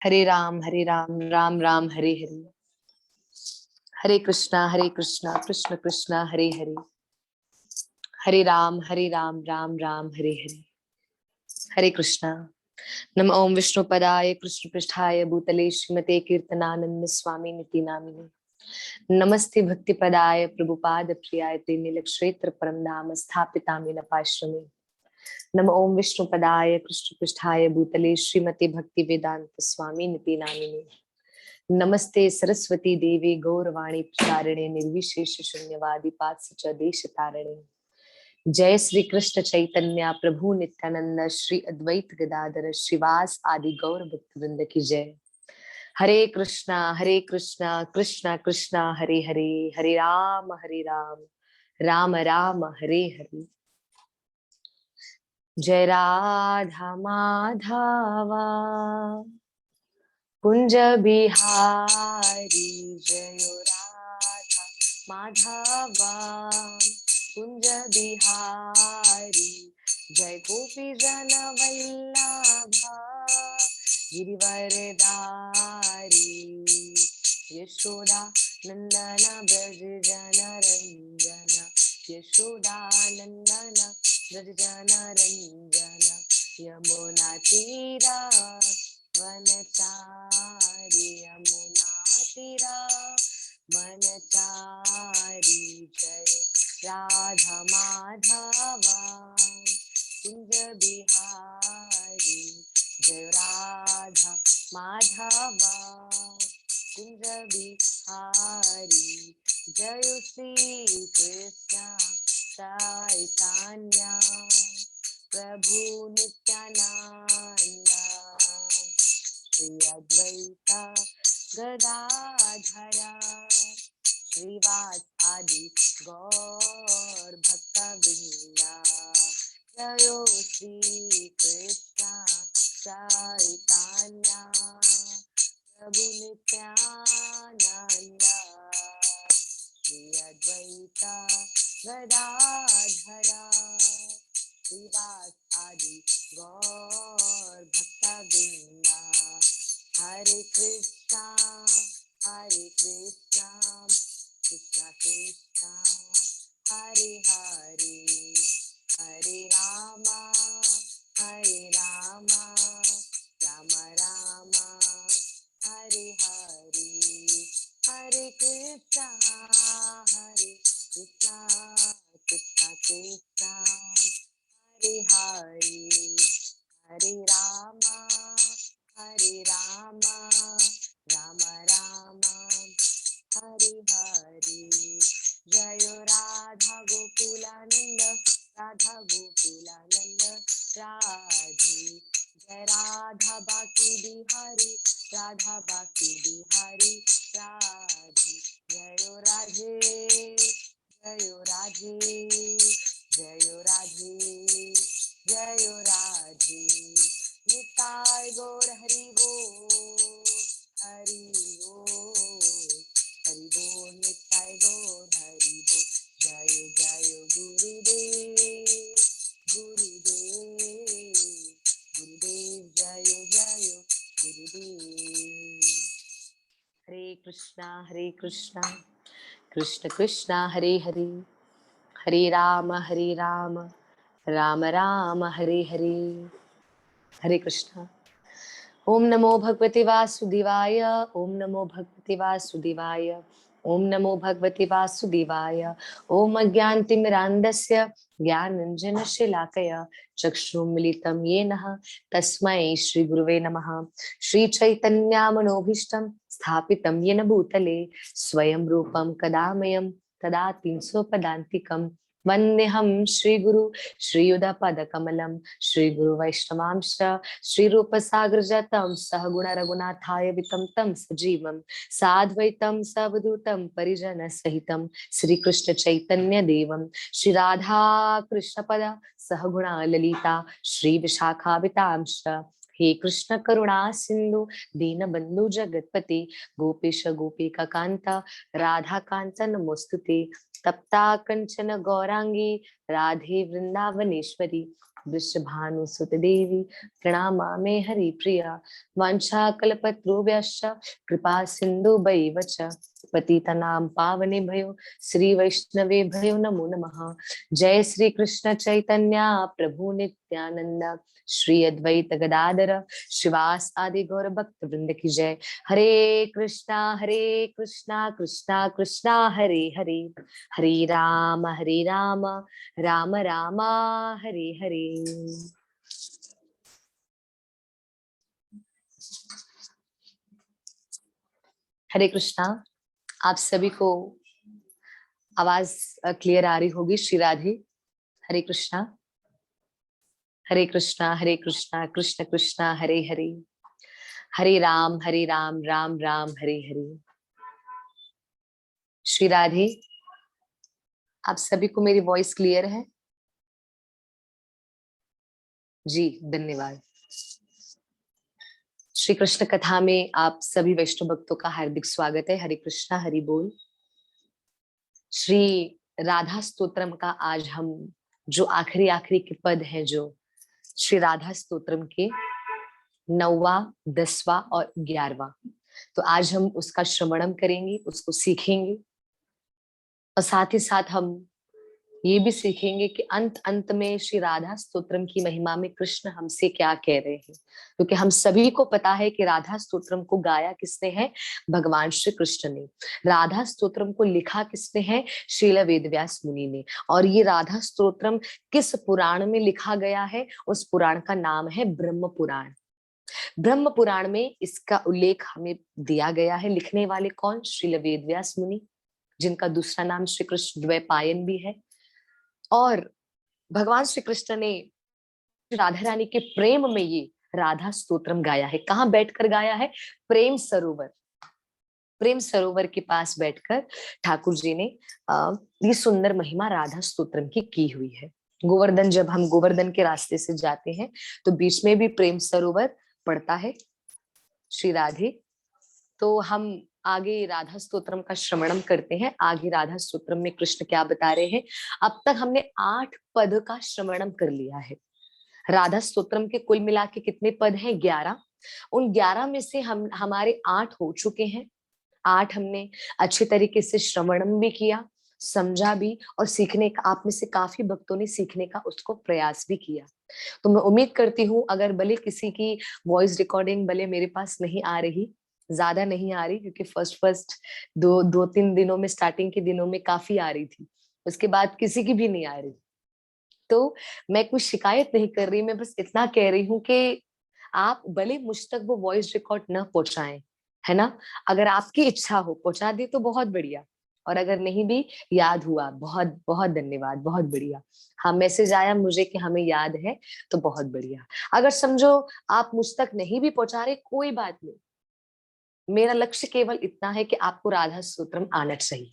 हरे राम राम राम हरे हरे। हरे कृष्णा कृष्ण कृष्ण हरे हरे। हरे राम राम राम हरे हरे। हरे कृष्णा। नम ओम विष्णु पदाय कृष्ण पृष्ठाय भूतले श्रीमते कीर्तनानंद स्वामी निति नामिने। नमस्ते भक्ति पदाय प्रभुपाद प्रियाय ते नीलक्षेत्र परम धाम स्थापितामिन पाश्रमे। नम ओम विष्णु पदाय कृष्ण पृष्ठाय भूतले श्रीमते भक्ति वेदांत स्वामी निति नामिने। नमस्ते सरस्वती देवी गौरवाणी प्रचारिणे निर्विशेष शून्यवादी पात्स च देश तारिणे। जय श्री कृष्ण चैतन्य प्रभु नित्यानंद श्री अद्वैत गदाधर श्रीवास आदि गौर भक्त वृंद की जय। हरे कृष्णा कृष्णा कृष्णा हरे हरे, हरे राम राम राम हरे हरे। जय राधा माधवा कुंज बिहारी, जय राधा माधवा कुंज बिहारी। जय गोपी जन वल्लभा गिरिवरदारी, यशोदा नंदन ब्रज जन रंजन, यशोदा नंदन ब्रज जन रंजन। यमुना तीरा वनचारी, यमुना तीरा वनचारी। जय राधा माधवा कुंज बिहारी, जय राधा माधवा कुंज बिहारी। जय श्री कृष्ण चैतन्य प्रभु नित्यानंद, श्री अद्वैता गदाधर श्रीवास आदि गौर भक्त वृंदा। जयो श्री कृष्ण चैतन्य प्रभु नित्यानंद, श्री अद्वैता गदाधर श्रीवास आदि गौर भक्त वृंदा। हरे कृष्णा कृष्णा कृष्णा हरे हरे, हरे रामा राम राम हरे हरे। हरे कृष्णा कृष्णा कृष्णा हरे हरे, हरे रामा राम राम हरे हरे। जय राधा गोकुलानंद राधे। जय राधा बाकी बिहारी राधे। जय राधे जय राधे जय राधे जय राधे। निताय गौर हरि बोल, हरि बोल, हरि बोल। निताय गौर हरि बोल। जय जय गुरुदेव गुरुदेव गुरुदेव, जय जय गुरुदेव। हरे कृष्णा कृष्ण कृष्ण हरे हरे, हरे राम राम राम हरे हरे। हरे कृष्णा। ओम नमो भगवते वासुदेवाय, ओम नमो भगवते वासुदेवाय, ओम नमो भगवते वासुदेवाय। ओम अज्ञानतिमिरान्धस्य ज्ञानाञ्जनशलाकया चक्षुरुन्मीलितं येन तस्मै श्रीगुरुवे नमः। श्रीचैतन्यमनोभीष्टं स्थापितं येन भूतले स्वयं रूपं कदा मह्यं ददाति स्वपदान्तिकम्। वन्देऽहं श्रीगुरु श्रीयुतपदकमलं श्रीगुरुवैष्णवांश श्रीरूपसागरजातं सहगुण रघुनाथाय वितं तं सजीवं साद्वैतं सवधूतं परिजनसहितं श्रीकृष्ण चैतन्य देवं श्री राधा कृष्ण पद सहगुणा ललिता श्री विशाखावितांश। हे कृष्ण करुणा सिंधु दीनबंधु जगतपति गोपेश गोपिका कांता राधा कांता नमोस्तुते। तप्ता कंचन गौरांगी राधे वृंदावनेश्वरी वृषभानुसुत देवी प्रणमामि हरिप्रिया। वाञ्छाकल्पतरुभ्यश्च कृपा सिन्धुभैव च पतितनां पावनेभ्यो श्री वैष्णवे भयो नमो नमः। जय श्री कृष्ण चैतन्य प्रभु नित्यानंद श्री अद्वैत गदाधर शिवास आदि गौर भक्त वृंद की जय। हरे कृष्णा कृष्णा कृष्णा हरे हरे, हरे राम राम राम हरे हरे। हरे कृष्णा। आप सभी को आवाज क्लियर आ रही होगी। श्री राधे। हरे कृष्णा कृष्ण कृष्ण हरे हरे, हरे राम राम राम हरे हरे। श्री राधे। आप सभी को मेरी वॉइस क्लियर है? जी धन्यवाद। श्री कृष्ण कथा में आप सभी वैष्णव भक्तों का हार्दिक स्वागत है। हरे कृष्णा हरि बोल। श्री राधा स्तोत्रम का आज हम जो आखिरी के पद हैं, जो श्री राधा स्तोत्रम के 9वां 10वां और 11वां, तो आज हम उसका श्रवणम करेंगे, उसको सीखेंगे और साथ ही साथ हम ये भी सीखेंगे कि अंत में श्री राधा स्तोत्रम की महिमा में कृष्ण हमसे क्या कह रहे हैं। क्योंकि हम सभी को पता है कि राधा स्तोत्रम को गाया किसने है? भगवान श्री कृष्ण ने। राधा स्तोत्रम को लिखा किसने है? श्रील वेदव्यास मुनि ने। और ये राधा स्तोत्रम किस पुराण में लिखा गया है? उस पुराण का नाम है ब्रह्म पुराण। ब्रह्म पुराण में इसका उल्लेख हमें दिया गया है। लिखने वाले कौन? श्रील वेदव्यास मुनि, जिनका दूसरा नाम श्री कृष्ण द्वैपायन भी है। और भगवान श्री कृष्ण ने राधा रानी के प्रेम में ये राधा स्तोत्रम गाया है। कहाँ बैठकर गाया है? प्रेम सरोवर के पास बैठकर ठाकुर जी ने ये सुंदर महिमा राधा स्तोत्रम की हुई है। गोवर्धन, जब हम गोवर्धन के रास्ते से जाते हैं तो बीच में भी प्रेम सरोवर पड़ता है। श्री राधे। तो हम आगे राधा स्तोत्रम का श्रवणम करते हैं। आगे राधा स्तोत्रम में कृष्ण क्या बता रहे हैं। अब तक हमने 8 पद का श्रवणम कर लिया है। राधा स्तोत्रम के कुल मिला के कितने पद हैं? 11। उन 11 में से हम हमारे 8 हो चुके हैं। 8 हमने अच्छे तरीके से श्रवणम भी किया, समझा भी, और सीखने का आप में से काफी भक्तों ने सीखने का उसको प्रयास भी किया। तो मैं उम्मीद करती हूँ अगर भले किसी की वॉइस रिकॉर्डिंग भले मेरे पास नहीं आ रही, ज्यादा नहीं आ रही, क्योंकि फर्स्ट दो तीन दिनों में, स्टार्टिंग के दिनों में काफी आ रही थी, उसके बाद किसी की भी नहीं आ रही, तो मैं कुछ शिकायत नहीं कर रही। मैं बस इतना कह रही हूँ कि आप भले मुझ तक वो वॉइस रिकॉर्ड न पहुंचाएं, है ना। अगर आपकी इच्छा हो पहुंचा दे तो बहुत बढ़िया, और अगर नहीं भी याद हुआ, बहुत बहुत धन्यवाद, बहुत बढ़िया। हाँ, मैसेज आया मुझे कि हमें याद है, तो बहुत बढ़िया। अगर समझो आप मुझ तक नहीं भी पहुंचा रहे, कोई बात नहीं। मेरा लक्ष्य केवल इतना है कि आपको राधा स्तोत्रम आना चाहिए।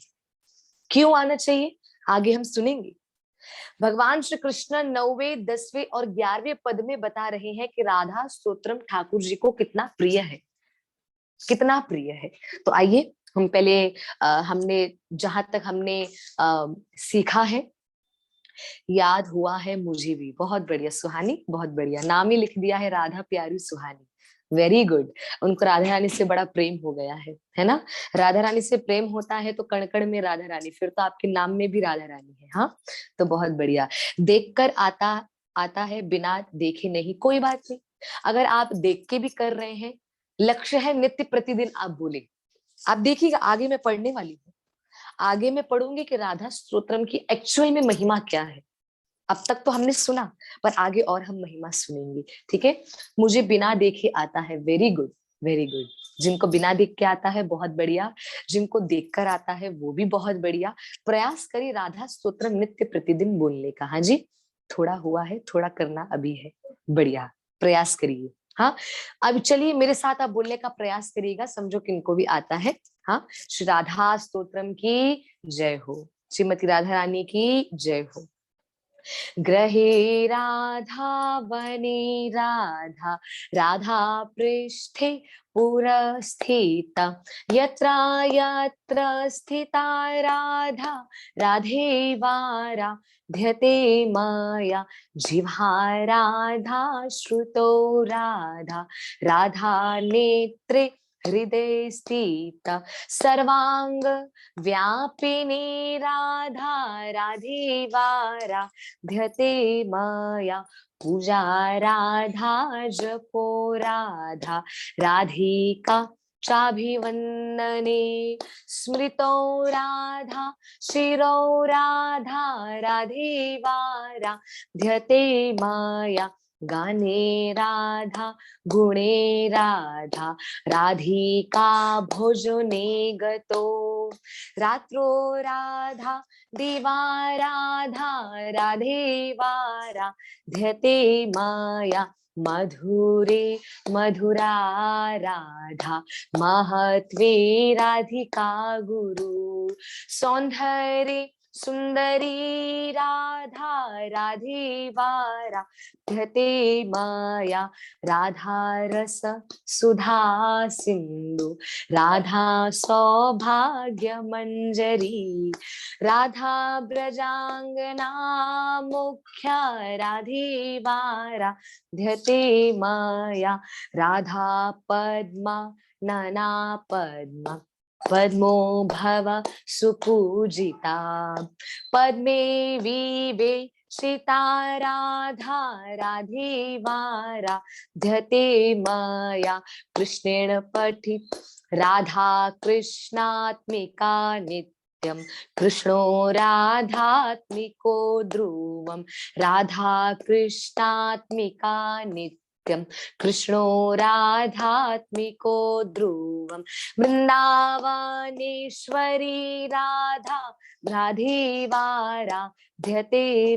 क्यों आना चाहिए? आगे हम सुनेंगे। भगवान श्री कृष्ण 9वें 10वें और 11वें पद में बता रहे हैं कि राधा स्तोत्रम ठाकुर जी को कितना प्रिय है, कितना प्रिय है। तो आइए हम पहले हमने जहां तक हमने सीखा है, याद हुआ है मुझे भी। बहुत बढ़िया सुहानी, बहुत बढ़िया। नाम ही लिख दिया है, राधा प्यारी सुहानी। Very good. उनको राधा रानी से बड़ा प्रेम हो गया है ना। राधा रानी से प्रेम होता है तो कण कण में राधा रानी, फिर तो आपके नाम में भी राधा रानी है। हाँ, तो बहुत बढ़िया। देखकर आता आता है, बिना देखे नहीं। कोई बात नहीं, अगर आप देख के भी कर रहे हैं, लक्ष्य है नित्य प्रतिदिन आप बोले। आप देखिएगा, आगे मैं पढ़ने वाली हूँ, आगे मैं पढ़ूंगी कि राधा स्तोत्रम की एक्चुअल में महिमा क्या है। अब तक तो हमने सुना, पर आगे और हम महिमा सुनेंगे। ठीक है। मुझे बिना देखे आता है। Very good, very good. जिनको बिना देख के आता है बहुत बढ़िया, जिनको देखकर आता है वो भी बहुत बढ़िया। प्रयास करिए राधा स्तोत्रम नित्य प्रतिदिन बोलने का। हाँ जी, थोड़ा हुआ है, थोड़ा करना अभी है। बढ़िया, प्रयास करिए। हाँ, अब चलिए मेरे साथ आप बोलने का प्रयास करिएगा, समझो किनको भी आता है। हाँ, श्री राधा स्तोत्रम की जय हो, श्रीमती राधा रानी की जय हो। ग्रहे राधा वने राधा, राधा पृष्ठे पुरस्थिता, यत्र यत्र स्थिता राधा, राधेवाराध्यते मया। जिह्वा राधा, श्रुतौ राधा, राधा नेत्रे हृदये स्थिता, सर्वांग व्यापिनी राधा, राधेवाराध्यते मया। पूजा राधा, जपो राधा, राधिका चाभिवन्दने, स्मृतौ राधा, शिरौ राधा, राधेवाराध्यते मया। गाने राधा, गुणे राधा, राधिका भोजने गतो, रात्रो राधा, दिवा राधा, राधेवाराध्यते मया। मधुरे मधुरा राधा, महत्वे राधिका गुरु, सौंदर्ये सुंदरी राधा, राधेवाराध्यते मया। राधा रस सुधा सिंधु, राधा सौभाग्य मंजरी, राधा ब्रजांगना मुख्या, राधेवाराध्यते मया। राधा पद्मा नना पद्मा, पद्मो भव सुपूजिता, पद्मे विवेशिता राधा, राधेवाराध्यते मया। कृष्णेन पठित राधा कृष्णात्मिका नित्यं, कृष्णो राधात्मिको ध्रुवं, राधा कृष्णात्मिका नित्यं, कृष्णो राधात्मिको ध्रुवं। वृंदावनेश्वरी राधा, राधेवाराध्यते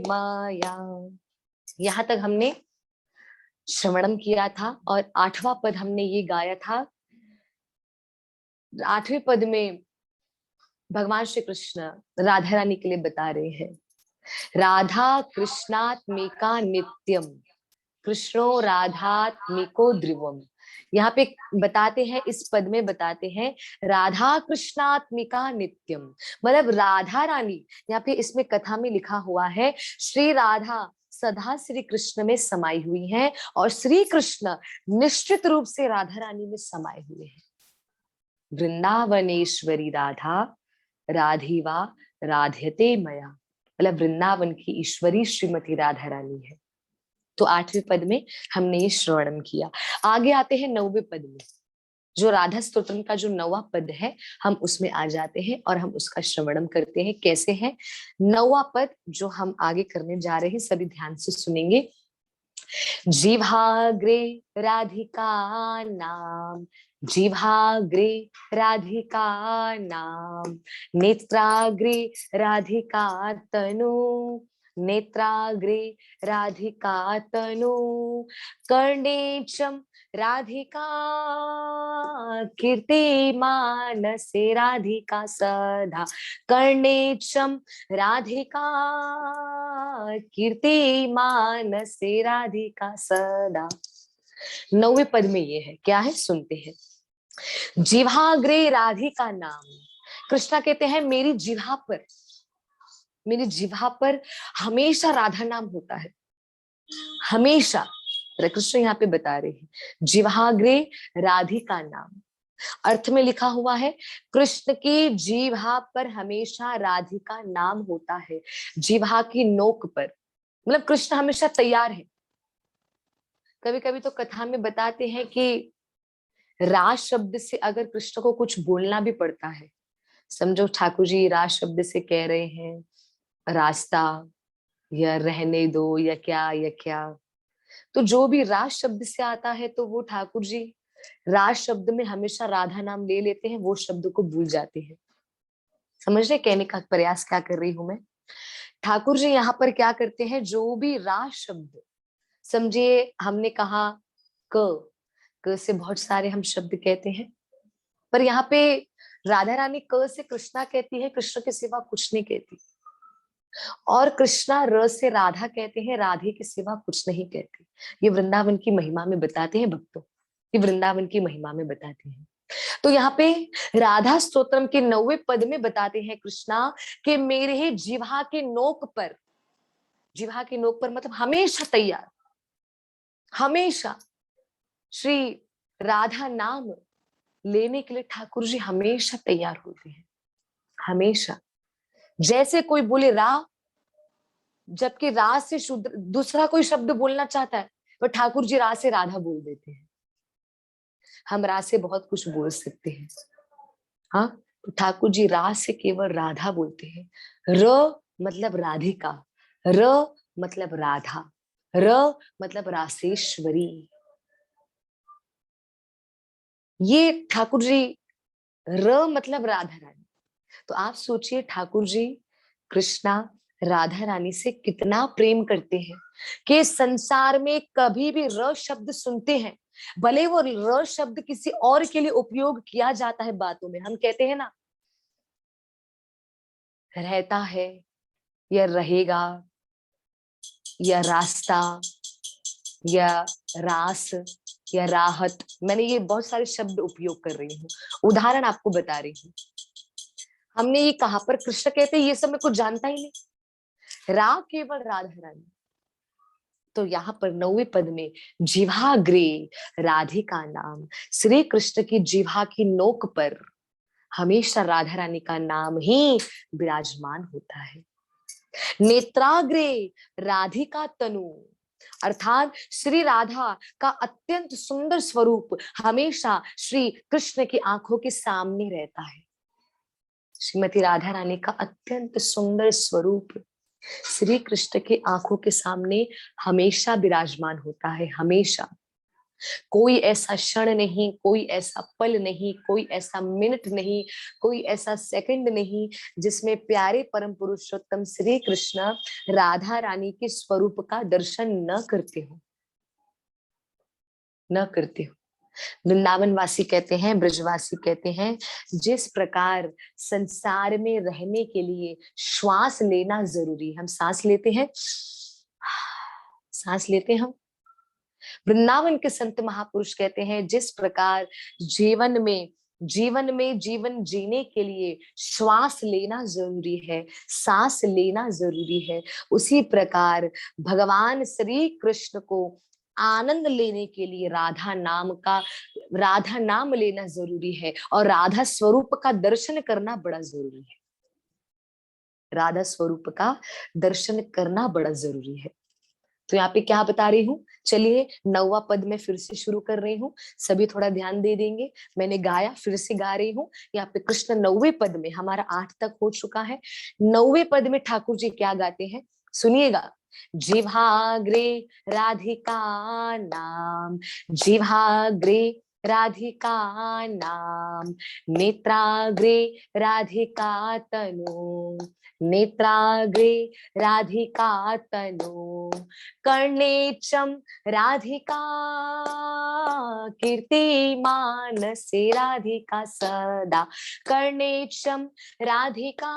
मया। यहाँ तक हमने श्रवणम किया था और 8वां पद हमने ये गाया था। 8वें पद में भगवान श्री कृष्ण राधा रानी के लिए बता रहे हैं, राधा कृष्णात्मिका नित्यम, कृष्णो राधात्मिको ध्रुवम। यहाँ पे बताते हैं, इस पद में बताते हैं राधा कृष्णात्मिका नित्यम, मतलब राधा रानी। यहाँ पे इसमें कथा में लिखा हुआ है श्री राधा सदा श्री कृष्ण में समाई हुई हैं और श्री कृष्ण निश्चित रूप से राधा रानी में समाये हुए हैं। वृंदावनेश्वरी राधा, राधिवा राध्यते मया, मतलब वृंदावन की ईश्वरी श्रीमती राधा रानी है। तो 8वें पद में हमने ये श्रवणम किया। आगे आते हैं 9वें पद में, जो राधा स्तोत्रम का जो 9वां पद है, हम उसमें आ जाते हैं और हम उसका श्रवणम करते हैं। कैसे है 9वां पद जो हम आगे करने जा रहे हैं, सभी ध्यान से सुनेंगे। जिह्वाग्रे राधिका नाम, जिह्वाग्रे राधिका नाम, नेत्राग्रे राधिका तनु, नेत्राग्रे राधिका तनु, कर्णेशम राधिका कीर्तिमानसे राधिका सदा, कर्णेशम राधिका कीर्तिमानसे राधिका सदा। 9वें पद में ये है, क्या है सुनते हैं। जिह्वाग्रे राधिका नाम, कृष्णा कहते हैं मेरी जिह्वा पर, मेरी जिह्वा पर हमेशा राधा नाम होता है, हमेशा। कृष्ण यहाँ पे बता रहे हैं जिह्वाग्रे राधिका नाम, अर्थ में लिखा हुआ है कृष्ण की जिह्वा पर हमेशा राधिका नाम होता है, जिह्वा की नोक पर, मतलब कृष्ण हमेशा तैयार है। कभी कभी तो कथा में बताते हैं कि राज शब्द से अगर कृष्ण को कुछ बोलना भी पड़ता है, समझो ठाकुर जी राज शब्द से कह रहे हैं रास्ता या रहने दो या क्या, तो जो भी राज शब्द से आता है तो वो ठाकुर जी राज शब्द में हमेशा राधा नाम ले लेते हैं, वो शब्द को भूल जाते हैं। समझ रहे कहने का प्रयास क्या कर रही हूं मैं। ठाकुर जी यहाँ पर क्या करते हैं, जो भी राज शब्द, समझिए हमने कहा क से बहुत सारे हम शब्द कहते हैं, पर यहाँ पे राधा रानी क से कृष्णा कहती है, कृष्ण के सिवा कुछ नहीं कहती। और कृष्णा र से राधा कहते हैं, राधे के सिवा कुछ नहीं कहते। ये वृंदावन की महिमा में बताते हैं भक्तों, ये वृंदावन की महिमा में बताते हैं। तो यहाँ पे राधा स्तोत्रम के 9वें पद में बताते हैं कृष्णा कि मेरे जिह्वा के नोक पर, जिह्वा के नोक पर मतलब हमेशा तैयार, हमेशा श्री राधा नाम लेने के लिए ठाकुर जी हमेशा तैयार होते हैं, हमेशा। जैसे कोई बोले रा, जबकि रा से शुद्ध दूसरा कोई शब्द बोलना चाहता है, पर ठाकुर जी रा से राधा बोल देते हैं। हम रा से बहुत कुछ बोल सकते हैं, हाँ, तो ठाकुर जी रा से केवल राधा बोलते हैं। र मतलब राधिका, र मतलब राधा, र मतलब रासेश्वरी। ये ठाकुर जी, र मतलब राधा रानी। तो आप सोचिए ठाकुर जी कृष्णा राधा रानी से कितना प्रेम करते हैं कि संसार में कभी भी र शब्द सुनते हैं, भले वो र शब्द किसी और के लिए उपयोग किया जाता है बातों में, हम कहते हैं ना रहता है या रहेगा या रास्ता या रास या राहत, मैंने ये बहुत सारे शब्द उपयोग कर रही हूँ, उदाहरण आपको बता रही हूँ। हमने ये कहा पर कृष्ण कहते हैं ये सब मैं कुछ जानता ही नहीं, रा केवल राधा रानी। तो यहाँ पर 9वें पद में जिह्वाग्रे राधिका नाम, श्री कृष्ण की जिह्वा की नोक पर हमेशा राधा रानी का नाम ही विराजमान होता है। नेत्राग्रे राधिका तनु, अर्थात श्री राधा का अत्यंत सुंदर स्वरूप हमेशा श्री कृष्ण की आंखों के सामने रहता है। श्रीमती राधा रानी का अत्यंत सुंदर स्वरूप श्री कृष्ण के आंखों के सामने हमेशा विराजमान होता है, हमेशा। कोई ऐसा क्षण नहीं, कोई ऐसा पल नहीं, कोई ऐसा मिनट नहीं, कोई ऐसा सेकंड नहीं जिसमें प्यारे परम पुरुषोत्तम श्री कृष्ण राधा रानी के स्वरूप का दर्शन न करते हो, न करते हो। वृंदावन वासी कहते हैं, ब्रजवासी कहते हैं, जिस प्रकार संसार में रहने के लिए श्वास लेना जरूरी है, हम सांस लेते हैं, सांस लेते हैं हम, वृंदावन के संत महापुरुष कहते हैं जिस प्रकार जीवन जीने के लिए श्वास लेना जरूरी है, सांस लेना जरूरी है, उसी प्रकार भगवान श्री कृष्ण को आनंद लेने के लिए राधा नाम लेना जरूरी है और राधा स्वरूप का दर्शन करना बड़ा जरूरी है, राधा स्वरूप का दर्शन करना बड़ा जरूरी है। तो यहाँ पे क्या बता रही हूँ, चलिए 9वां पद में फिर से शुरू कर रही हूँ, सभी थोड़ा ध्यान दे देंगे। मैंने गाया, फिर से गा रही हूँ। यहाँ पे कृष्ण 9वें पद में, हमारा 8 तक हो चुका है, 9वें पद में ठाकुर जी क्या गाते हैं सुनिएगा। जिह्वाग्रे राधिका नाम, जिह्वाग्रे राधिका नाम, नेत्राग्रे राधिका तनु, नेत्राग्रे राधिका तनु, कर्णेशम राधिका कीर्तिमान से राधिका सदा, कर्णेशम राधिका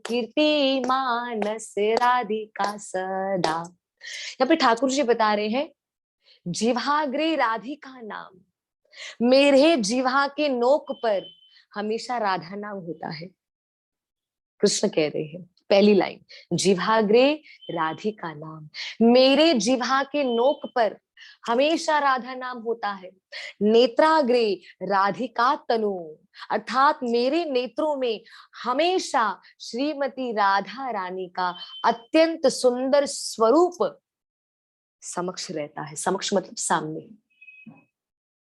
कीर्तिमान से राधिका सदा। यहाँ पे ठाकुर जी बता रहे हैं जिह्वाग्रे राधिका नाम, मेरे जिह्वा के नोक पर हमेशा राधा नाम होता है। कृष्ण कह रहे हैं पहली लाइन, जिह्वाग्रे राधिका नाम, मेरे जिह्वा के नोक पर हमेशा राधा नाम होता है। नेत्राग्रे राधिका तनु, अर्थात मेरे नेत्रों में हमेशा श्रीमती राधा रानी का अत्यंत सुंदर स्वरूप समक्ष रहता है। समक्ष मतलब सामने,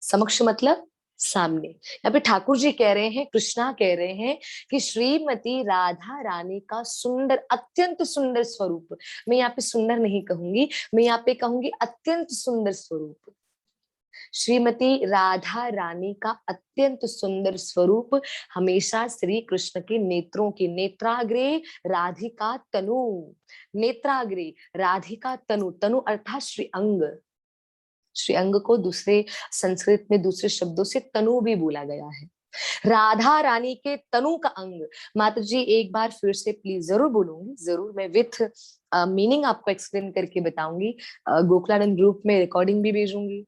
समक्ष मतलब सामने। यहाँ पे ठाकुर जी कह रहे हैं, कृष्णा कह रहे हैं कि श्रीमती राधा रानी का सुंदर, अत्यंत सुंदर स्वरूप, मैं यहाँ पे सुंदर नहीं कहूंगी, मैं यहाँ पे कहूंगी अत्यंत सुंदर स्वरूप, श्रीमती राधा रानी का अत्यंत सुंदर स्वरूप हमेशा श्री कृष्ण के नेत्रों की, नेत्राग्रे राधिका तनु, नेत्राग्रे राधिका तनु, तनु अर्थात श्री अंग, श्री अंग को दूसरे संस्कृत में दूसरे शब्दों से तनु भी बोला गया है। राधा रानी के तनु का अंग। माता जी एक बार फिर से प्लीज जरूर बोलूंगी, जरूर मैं विथ मीनिंग आपको एक्सप्लेन करके बताऊंगी। गोकुलानंद ग्रुप में रिकॉर्डिंग भी भेजूंगी,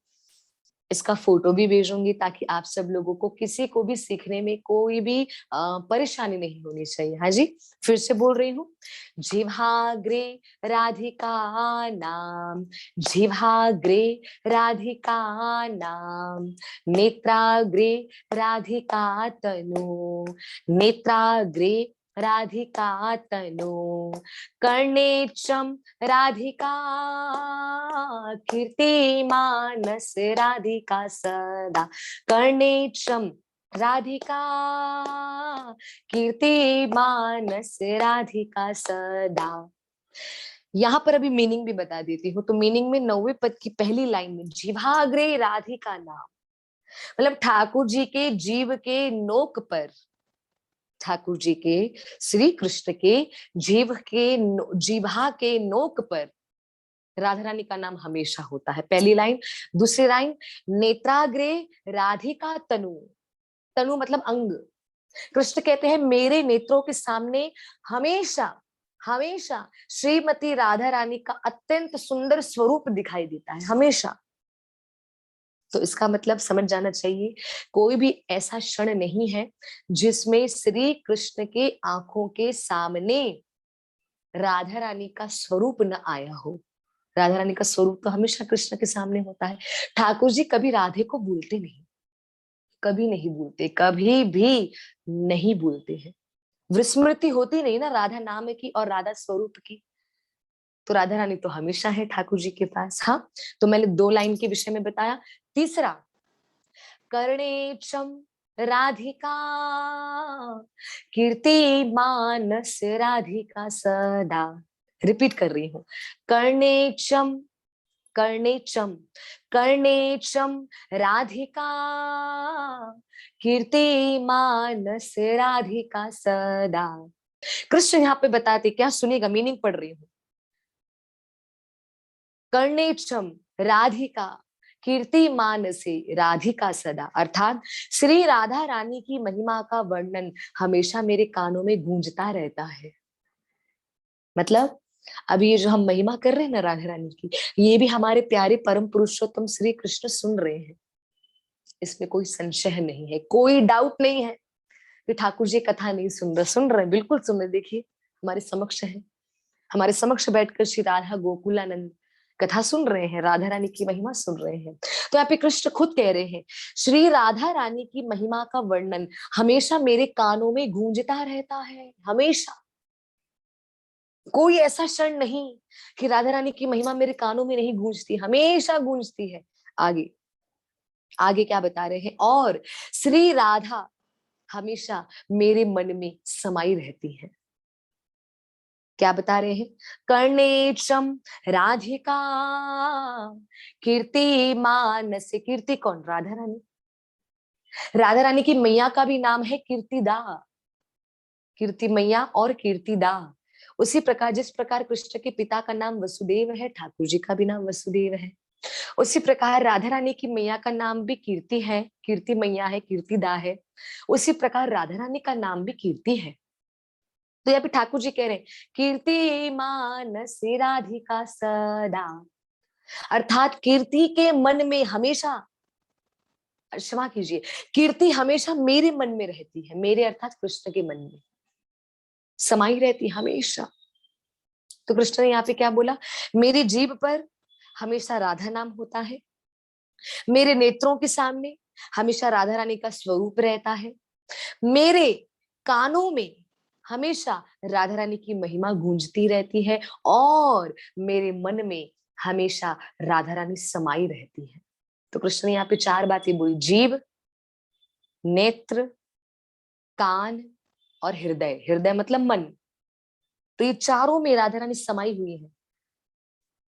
इसका फोटो भी भेजूंगी, ताकि आप सब लोगों को किसी को भी सीखने में कोई भी परेशानी नहीं होनी चाहिए। हाँ जी, फिर से बोल रही हूँ। जिह्वाग्रे राधिका नाम, जिह्वाग्रे राधिका नाम, नेत्राग्रे राधिका तनु, नेत्राग्रे राधिका तनु, कर्णेशम राधिका कीर्ति मानस राधिका सदा, कर्णेशम राधिका कीर्ति मानस राधिका सदा। यहाँ पर अभी मीनिंग भी बता देती हूँ। तो मीनिंग में 9वें पद की पहली लाइन में जिह्वाग्रे राधिका नाम, मतलब ठाकुर जी के जीव के नोक पर, ठाकुर जी के, श्री कृष्ण के जीव के जीवा के नोक पर राधा रानी का नाम हमेशा होता है, पहली लाइन। दूसरी लाइन, नेत्राग्रे राधिका तनु, तनु मतलब अंग। कृष्ण कहते हैं मेरे नेत्रों के सामने हमेशा हमेशा श्रीमती राधा रानी का अत्यंत सुंदर स्वरूप दिखाई देता है, हमेशा। तो इसका मतलब समझ जाना चाहिए, कोई भी ऐसा क्षण नहीं है जिसमें श्री कृष्ण के आंखों के सामने राधा रानी का स्वरूप न आया हो। राधा रानी का स्वरूप तो हमेशा कृष्ण के सामने होता है। ठाकुर जी कभी राधे को भूलते नहीं, कभी नहीं भूलते, कभी भी नहीं भूलते हैं। विस्मृति होती नहीं ना राधा नाम की और राधा स्वरूप की। तो राधा रानी तो हमेशा है ठाकुर जी के पास। हाँ, तो मैंने 2 लाइन के विषय में बताया। तीसरा, कर्णेशम राधिका कीर्ति मानस राधिका सदा। रिपीट कर रही हूँ, कर्णेशम, कर्णेशम, कर्णेशम राधिका कीर्ति मानस राधिका सदा। कृष्ण यहाँ पे बताते क्या, सुनेगा, मीनिंग पढ़ रही हूँ। कर्णेशम राधिका कीर्ति मानसे राधिका सदा, अर्थात श्री राधा रानी की महिमा का वर्णन हमेशा मेरे कानों में गूंजता रहता है। मतलब अभी ये जो हम महिमा कर रहे हैं ना राधा रानी की, ये भी हमारे प्यारे परम पुरुषोत्तम श्री कृष्ण सुन रहे हैं। इसमें कोई संशय नहीं है, कोई डाउट नहीं है कि ठाकुर जी कथा नहीं सुन रहे, सुन रहे, बिल्कुल सुन रहे। देखिए हमारे समक्ष है, हमारे समक्ष बैठकर श्री राधा गोकुलानंद कथा सुन रहे हैं, राधा रानी की महिमा सुन रहे हैं। तो यहाँ पे कृष्ण खुद कह रहे हैं श्री राधा रानी की महिमा का वर्णन हमेशा मेरे कानों में गूंजता रहता है, हमेशा। कोई ऐसा क्षण नहीं कि राधा रानी की महिमा मेरे कानों में नहीं गूंजती, हमेशा गूंजती है। आगे आगे क्या बता रहे हैं, और श्री राधा हमेशा मेरे मन में समाई रहती है। क्या बता रहे हैं, कर्णेशम राधिका कीर्ति मानस, कीर्ति कौन, राधा रानी। राधा रानी की मैया का भी नाम है कीर्तिदा, कीर्ति मैया और कीर्तिदा। उसी प्रकार जिस प्रकार कृष्ण के पिता का नाम वसुदेव है, ठाकुर जी का भी नाम वसुदेव है। उसी प्रकार राधा रानी की मैया का नाम भी कीर्ति है, कीर्ति मैया है, कीर्तिदा है। उसी प्रकार राधा रानी का नाम भी कीर्ति है। तो यहाँ पे ठाकुर जी कह रहे हैं कीर्ति मानस राधिका सदा, अर्थात कीर्ति के मन में हमेशा, क्षमा कीजिए, कीर्ति हमेशा मेरे मन में रहती है, मेरे अर्थात कृष्ण के मन में समाई रहती हमेशा। तो कृष्ण ने यहाँ पे क्या बोला, मेरी जीभ पर हमेशा राधा नाम होता है, मेरे नेत्रों के सामने हमेशा राधा रानी का स्वरूप रहता है, मेरे कानों में हमेशा राधा रानी की महिमा गूंजती रहती है, और मेरे मन में हमेशा राधा रानी समाई रहती है। तो कृष्ण ने यहाँ पे 4 बातें बोली, जीव, नेत्र, कान और हृदय। हृदय मतलब मन। तो ये चारों में राधा रानी समाई हुई है,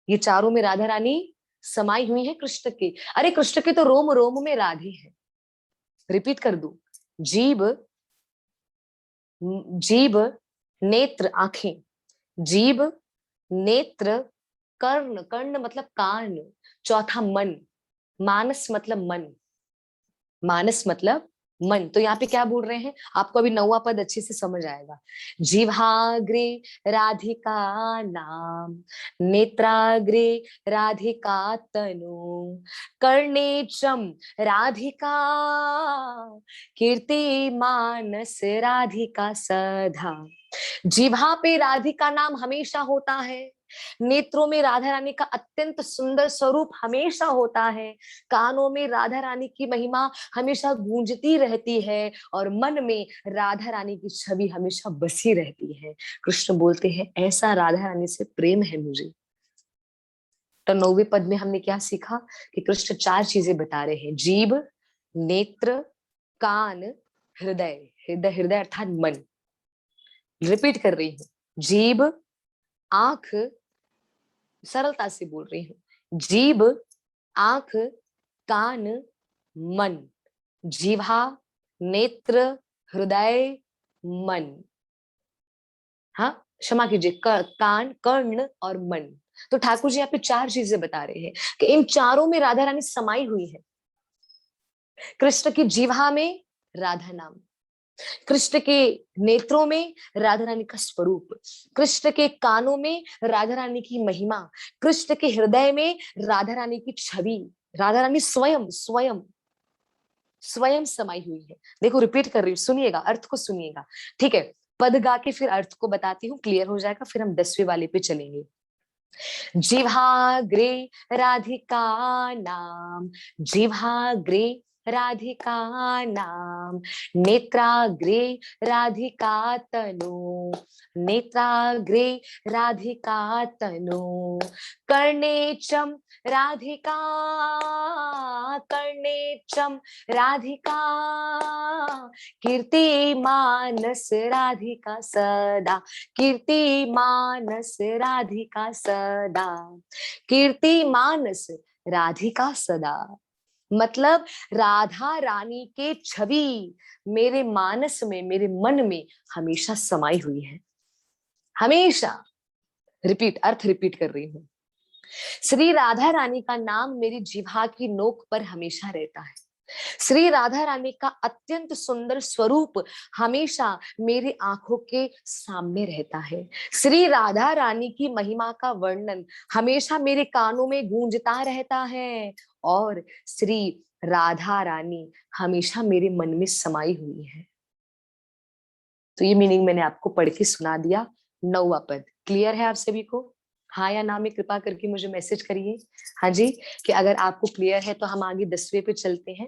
ये चारों में राधा रानी समाई हुई है कृष्ण के। अरे कृष्ण के तो रोम रोम में राधे है। रिपीट कर दूं, जीव, जीव, नेत्र आंखें, जीव, नेत्र, कर्ण, कर्ण मतलब कान, चौथा मन, मानस मतलब मन, मानस मतलब मन। तो यहाँ पे क्या बोल रहे हैं, आपको अभी 9वां पद अच्छे से समझ आएगा। जिह्वाग्रे राधिका नाम, नेत्राग्रे राधिका तनु, कर्णे चं राधिका, कीर्ति मानस राधिका सदा। जिह्वा पे राधिका नाम हमेशा होता है, नेत्रों में राधा रानी का अत्यंत सुंदर स्वरूप हमेशा होता है, कानों में राधा रानी की महिमा हमेशा गूंजती रहती है, और मन में राधा रानी की छवि हमेशा बसी रहती है। कृष्ण बोलते हैं ऐसा राधा रानी से प्रेम है मुझे। तो 9वें पद में हमने क्या सीखा कि कृष्ण 4 चीजें बता रहे हैं, जीभ, नेत्र, कान, हृदय। हृदय, हृदय अर्थात मन। रिपीट कर रही हूँ, जीभ, आंख, सरलता से बोल रही हूँ, जीभ, आंख, कान, मन। जिह्वा, नेत्र, हृदय, मन। हाँ, क्षमा कीजिए, कान, कर्ण और मन। तो ठाकुर जी यहाँ पे 4 चीजें बता रहे हैं कि इन चारों में राधा रानी समाई हुई है। कृष्ण की जिह्वा में राधा नाम, कृष्ण के नेत्रों में राधा रानी का स्वरूप, कृष्ण के कानों में राधा रानी की महिमा, कृष्ण के हृदय में राधा रानी की छवि। राधा रानी स्वयं स्वयं स्वयं समाई हुई है। देखो रिपीट कर रही हूँ, सुनिएगा, अर्थ को सुनिएगा, ठीक है। पद गा के फिर अर्थ को बताती हूँ, क्लियर हो जाएगा, फिर हम 10वें वाले पे चलेंगे। जिह्वाग्रे राधिका नाम, जिह्वाग्रे राधिका नाम, नेत्राग्रे राधिका तनु, नेत्राग्रे राधिका तनु, कर्णे चं राधिका, कर्णे चं राधिका, कीर्ति मानस राधिका सदा, कीर्ति मानस राधिका सदा, कीर्ति मानस राधिका सदा। मतलब राधा रानी के छवि मेरे मानस में, मेरे मन में हमेशा समाई हुई है, हमेशा। रिपीट, अर्थ रिपीट कर रही हूं। श्री राधा रानी का नाम मेरी जिह्वा की नोक पर हमेशा रहता है। श्री राधा रानी का अत्यंत सुंदर स्वरूप हमेशा मेरी आंखों के सामने रहता है। श्री राधा रानी की महिमा का वर्णन हमेशा मेरे कानों में गूंजता रहता है, और श्री राधा रानी हमेशा मेरे मन में समाई हुई है। तो ये मीनिंग मैंने आपको पढ़ के सुना दिया। 9वां पद क्लियर है आप सभी को? हाँ या ना में कृपा करके मुझे मैसेज करिए, हाँ जी, कि अगर आपको क्लियर है तो हम आगे 10वें पे चलते हैं।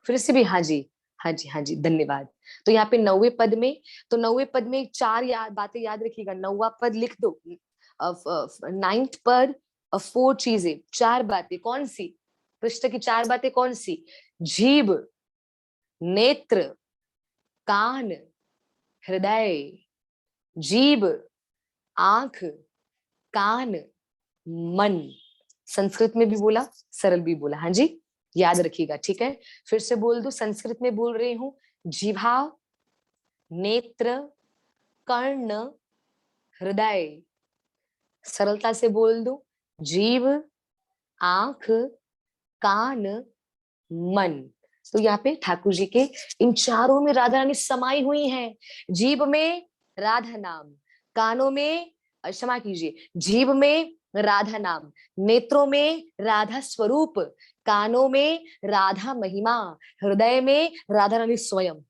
फिर से भी हाँ जी, हाँ जी, हाँ जी, धन्यवाद। तो यहाँ पे 9वें पद में, तो 9वें पद में 4 बातें याद रखिएगा। 9वां पद लिख दो, 9th पद, 4 चीजें, 4 बातें। कौन सी? कृष्ण की 4 बातें कौन सी? जीभ, नेत्र, कान, हृदय। जीभ, आंख, कान, मन। संस्कृत में भी बोला, सरल भी बोला, हाँ जी, याद रखिएगा, ठीक है। फिर से बोल दो, संस्कृत में बोल रही हूँ, जिह्वा, नेत्र, कर्ण, हृदय। सरलता से बोल दो, जीभ, आंख, कान, मन। तो यहाँ पे ठाकुर जी के इन चारों में राधा रानी समाई हुई हैं। जीभ में राधा नाम, कानों में, क्षमा कीजिए, जीभ में राधा नाम, नेत्रों में राधा स्वरूप, कानों में राधा महिमा, हृदय में राधा रानी स्वयं।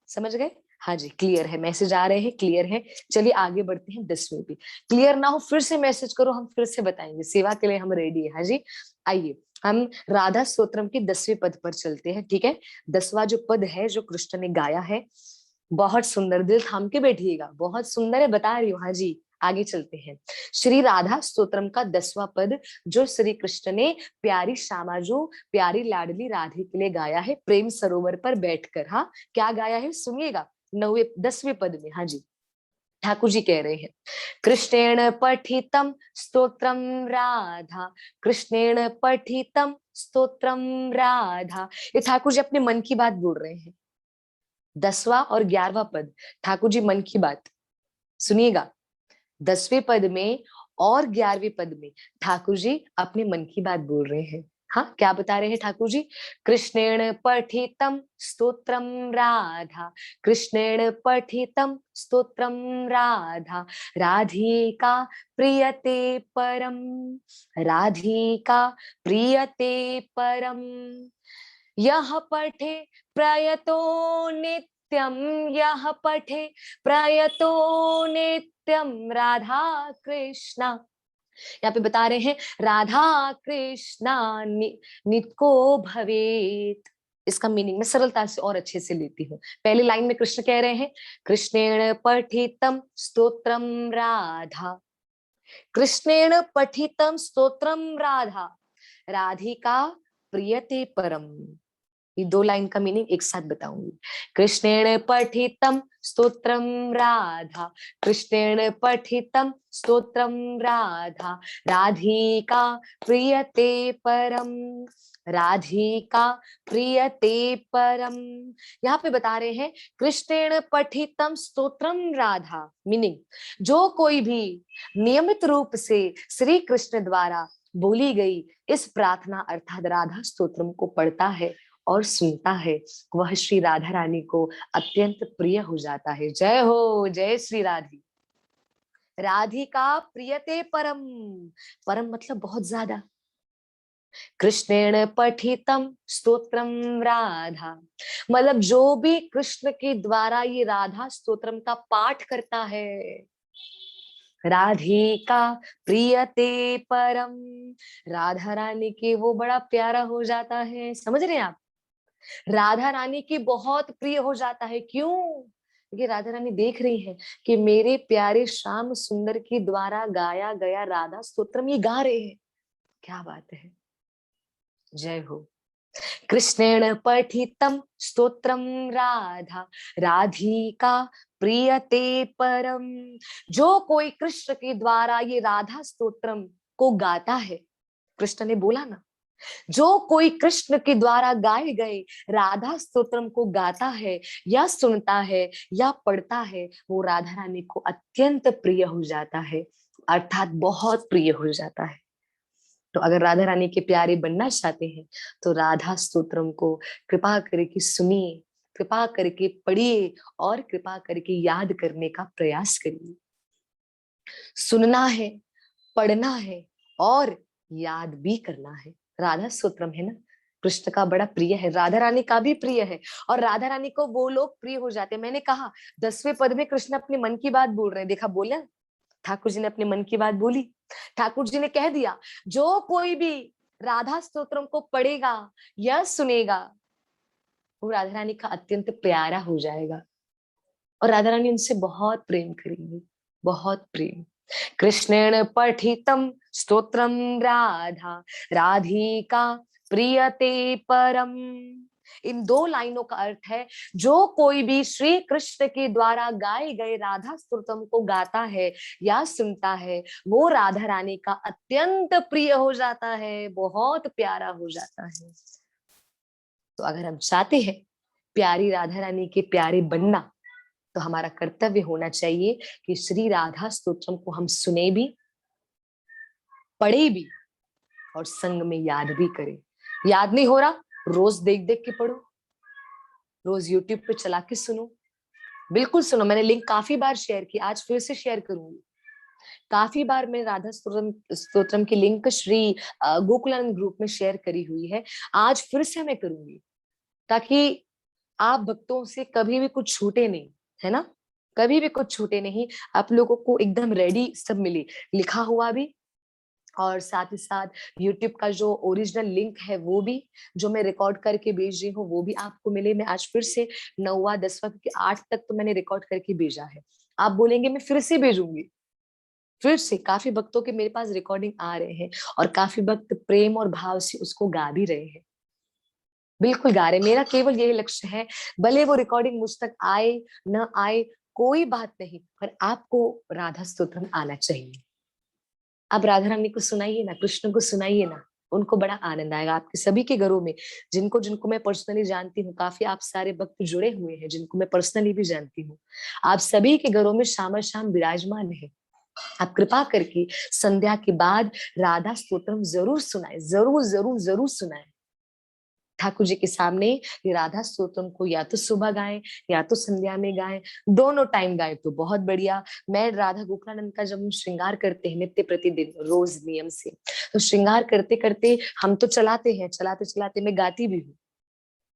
समझ गए? हाँ जी, क्लियर है, मैसेज आ रहे हैं, क्लियर है। चलिए आगे बढ़ते हैं 10वें पे। क्लियर ना हो फिर से मैसेज करो, हम फिर से बताएंगे, सेवा के लिए हम रेडी है। हाँ जी, आइए हम राधा स्तोत्रम के 10वें पद पर चलते हैं, ठीक है। 10वां जो पद है जो कृष्ण ने गाया है, बहुत सुंदर, दिल थाम के बैठिएगा, बहुत सुंदर है, बता रही हूँ। हाँ जी, आगे चलते हैं। श्री राधा स्तोत्रम का 10वां पद जो श्री कृष्ण ने प्यारी श्यामा जो प्यारी लाडली राधे के लिए गाया है, प्रेम सरोवर पर बैठकर। हाँ, क्या गाया है सुनिएगा, 10वें पद में। हाँ जी, ठाकुर जी कह रहे हैं, कृष्णेण पठितम स्तोत्रम राधा, कृष्णेण पठितम स्तोत्रम राधा। ये ठाकुर जी अपने मन की बात बोल रहे हैं। 10वां और 11वां पद ठाकुर जी मन की बात, सुनिएगा। 10वें पद में और 11वें पद में ठाकुर जी अपने मन की बात बोल रहे हैं। हाँ, क्या बता रहे हैं ठाकुर जी? कृष्णेण पठितम स्तोत्रम राधा, कृष्णेण पठितम स्तोत्रम राधा, राधिका प्रियते परम, राधिका प्रियते परम। यह पठे प्रयतो नित्यम, यह पठे प्रयतो नित्यम राधा कृष्णा। यहाँ पे बता रहे हैं राधा कृष्णा नित्को भवेत। इसका मीनिंग मैं सरलता से और अच्छे से लेती हूँ। पहली लाइन में कृष्ण कह रहे हैं कृष्णेण पठितम स्तोत्रम राधा, कृष्णेण पठितम स्तोत्रम राधा, राधिका प्रियते परम। ये दो लाइन का मीनिंग एक साथ बताऊंगी। कृष्णेण पठितम स्तोत्रम राधा, कृष्णेण पठितम स्तोत्रम राधा, राधिका प्रियते परम, राधिका प्रियते परम। यहाँ पे बता रहे हैं कृष्णेण पठितम स्तोत्रम राधा, मीनिंग जो कोई भी नियमित रूप से श्री कृष्ण द्वारा बोली गई इस प्रार्थना अर्थात राधा स्तोत्रम को पढ़ता है और सुनता है, वह श्री राधा रानी को अत्यंत प्रिय हो जाता है। जय हो, जय श्री राधी। राधिका प्रियते परम, परम मतलब बहुत ज्यादा। कृष्णेण पठितम स्तोत्रम राधा, मतलब जो भी कृष्ण के द्वारा ये राधा स्तोत्रम का पाठ करता है, राधिका प्रियते परम, राधा रानी के वो बड़ा प्यारा हो जाता है। समझ रहे हैं आप? राधा रानी की बहुत प्रिय हो जाता है। क्यों? क्योंकि राधा रानी देख रही है कि मेरे प्यारे श्याम सुंदर के द्वारा गाया गया राधा स्तोत्रम ये गा रहे हैं। क्या बात है। जय हो। कृष्णेण पठितम स्तोत्रम राधा, राधिका प्रियते परम। जो कोई कृष्ण के द्वारा ये राधा स्तोत्रम को गाता है, कृष्ण ने बोला ना, जो कोई कृष्ण के द्वारा गाए गए राधा स्तोत्रम को गाता है या सुनता है या पढ़ता है, वो राधा रानी को अत्यंत प्रिय हो जाता है, अर्थात बहुत प्रिय हो जाता है। तो अगर राधा रानी के प्यारे बनना चाहते हैं तो राधा स्तोत्रम को कृपा करके सुनिए, कृपा करके पढ़िए और कृपा करके याद करने का प्रयास करिए। सुनना है, पढ़ना है और याद भी करना है। राधा स्तोत्रम है ना, कृष्ण का बड़ा प्रिय है, राधा रानी का भी प्रिय है। और राधा रानी को वो लोग प्रिय हो जाते हैं। मैंने कहा 10वें पद में कृष्ण अपने मन की बात बोल रहे हैं। देखा, बोला ठाकुर जी ने अपने मन की बात बोली। ठाकुर जी ने कह दिया जो कोई भी राधा स्तोत्रम को पढ़ेगा या सुनेगा वो राधा रानी का अत्यंत प्यारा हो जाएगा और राधा रानी उनसे बहुत प्रेम करेंगी, बहुत प्रेम। कृष्णेन पठितम स्तोत्रम राधा, राधिका प्रियते परम। इन दो लाइनों का अर्थ है जो कोई भी श्री कृष्ण के द्वारा गाए गए राधा स्तोत्रम को गाता है या सुनता है, वो राधा रानी का अत्यंत प्रिय हो जाता है, बहुत प्यारा हो जाता है। तो अगर हम चाहते हैं प्यारी राधा रानी के प्यारे बनना, तो हमारा कर्तव्य होना चाहिए कि श्री राधा स्तोत्रम को हम सुने भी, पढ़े भी और संग में याद भी करें। याद नहीं हो रहा, रोज देख देख के पढ़ो, रोज यूट्यूब पे चला के सुनो, बिल्कुल सुनो। मैंने लिंक काफी बार शेयर की, आज फिर से शेयर करूंगी। काफी बार मैं राधा स्तोत्रम की लिंक श्री गोकुलानंद ग्रुप में शेयर करी हुई है, आज फिर से मैं करूंगी ताकि आप भक्तों से कभी भी कुछ छूटे नहीं, है ना, कभी भी कुछ छूटे नहीं। आप लोगों को एकदम रेडी सब मिले, लिखा हुआ भी और साथ ही साथ यूट्यूब का जो ओरिजिनल लिंक है वो भी, जो मैं रिकॉर्ड करके भेज रही हूँ वो भी आपको मिले। मैं आज फिर से 9वां 10वां क्योंकि 8 तक तो मैंने रिकॉर्ड करके भेजा है, आप बोलेंगे मैं फिर से भेजूंगी, फिर से। काफी भक्तों के मेरे पास रिकॉर्डिंग आ रहे हैं और काफी भक्त प्रेम और भाव से उसको गा भी रहे हैं, बिल्कुल गा रहे। मेरा केवल यही लक्ष्य है, भले वो रिकॉर्डिंग मुझ तक आए न आए कोई बात नहीं, पर आपको राधा स्तोत्रम आना चाहिए। आप राधा रानी को सुनाइए ना, कृष्ण को सुनाइए ना, उनको बड़ा आनंद आएगा। आपके सभी के घरों में, जिनको जिनको मैं पर्सनली जानती हूँ, काफी आप सारे भक्त जुड़े हुए हैं जिनको मैं पर्सनली भी जानती हूँ, आप सभी के घरों में शाम शाम विराजमान है। आप कृपा करके संध्या के बाद राधा स्तोत्रम जरूर सुनाए, जरूर जरूर जरूर सुनाए। ठाकुर जी के सामने ये राधा स्तोत्रम को या तो सुबह गाएं या तो संध्या में गाएं, दोनों टाइम गाएं तो बहुत बढ़िया। मैं राधा गोकुलानंद का जब हम श्रृंगार करते हैं नित्य प्रतिदिन रोज नियम से, तो श्रृंगार करते करते हम तो चलाते हैं, चलाते चलाते मैं गाती भी हूँ।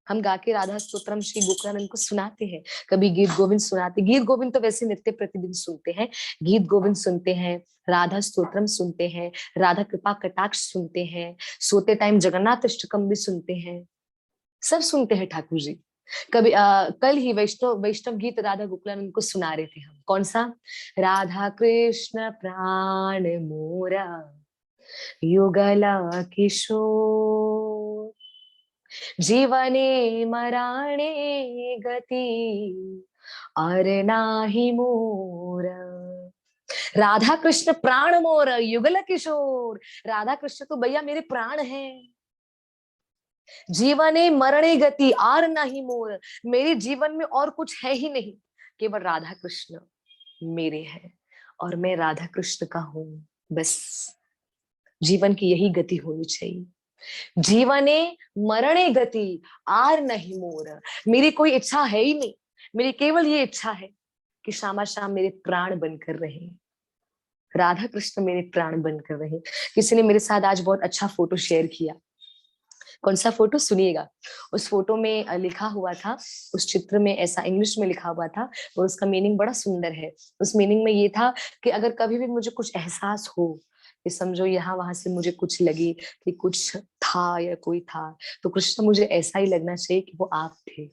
हम गा के राधा स्तोत्रम श्री गोकुलानंद को सुनाते हैं, कभी गीत गोविंद सुनाते। गीत गोविंद तो वैसे नित्य प्रतिदिन सुनते हैं, गीत गोविंद सुनते हैं, राधा स्तोत्रम सुनते हैं, राधा कृपा कटाक्ष सुनते हैं, सोते टाइम जगन्नाथ अष्टकम भी सुनते हैं, सब सुनते हैं ठाकुर जी। कभी कल ही वैष्णव वैष्णव गीत राधा गोकुलानंद को सुना रहे थे हम। कौन सा? राधा कृष्ण प्राण मोरा युगला किशोर, जीवने मराणे गति और नाही मोर। राधा कृष्ण प्राण मोर युगल किशोर, राधा कृष्ण तो भैया मेरे प्राण हैं। जीवने मरणे गति आर नहीं मोर, मेरे जीवन में और कुछ है ही नहीं, केवल राधा कृष्ण मेरे हैं और मैं राधा कृष्ण का हूं। बस जीवन की यही गति होनी चाहिए। जीवने मरणे गति आर नहीं मोर, मेरी कोई इच्छा है ही नहीं, मेरी केवल ये इच्छा है कि शामा शाम मेरे प्राण बनकर रहे, राधा कृष्ण मेरे प्राण बनकर रहे। किसी ने मेरे साथ आज बहुत अच्छा फोटो शेयर किया। कौन सा फोटो? सुनिएगा। उस फोटो में लिखा हुआ था, उस चित्र में ऐसा इंग्लिश में लिखा हुआ था और उसका मीनिंग बड़ा सुंदर है। उस मीनिंग में ये था कि अगर कभी भी मुझे कुछ एहसास हो कि समझो यहाँ वहां से मुझे कुछ लगे कि कुछ था या कोई था, तो कृष्ण मुझे ऐसा ही लगना चाहिए कि वो आप थे।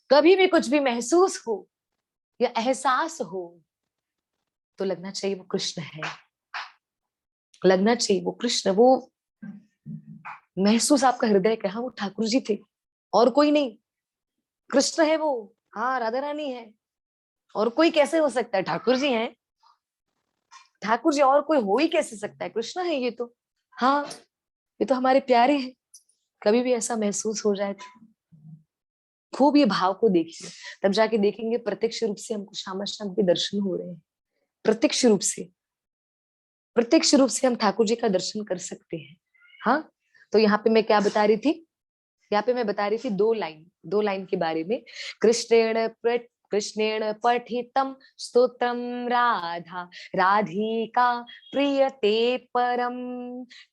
कभी भी कुछ भी महसूस हो या एहसास हो तो लगना चाहिए वो कृष्ण है, लगना चाहिए वो कृष्ण, वो महसूस आपका हृदय का, हाँ वो ठाकुर जी थे और कोई नहीं, कृष्ण है वो, हाँ राधा रानी है, और कोई कैसे हो सकता है? ठाकुर जी हैं, ठाकुर जी, और कोई हो ही कैसे सकता है? कृष्ण है ये तो, हाँ ये तो हमारे प्यारे हैं। कभी भी ऐसा महसूस हो जाए तो खूब ये भाव को देखिए, तब जाके देखेंगे प्रत्यक्ष रूप से हमको श्यामा श्याम के दर्शन हो रहे हैं। प्रत्यक्ष रूप से, प्रत्यक्ष रूप से हम ठाकुर जी का दर्शन कर सकते हैं। हाँ, तो यहाँ पे मैं क्या बता रही थी? यहाँ पे मैं बता रही थी दो लाइन के बारे में। कृष्णेण पठितम स्तोत्रम राधा राधिका प्रियते परम,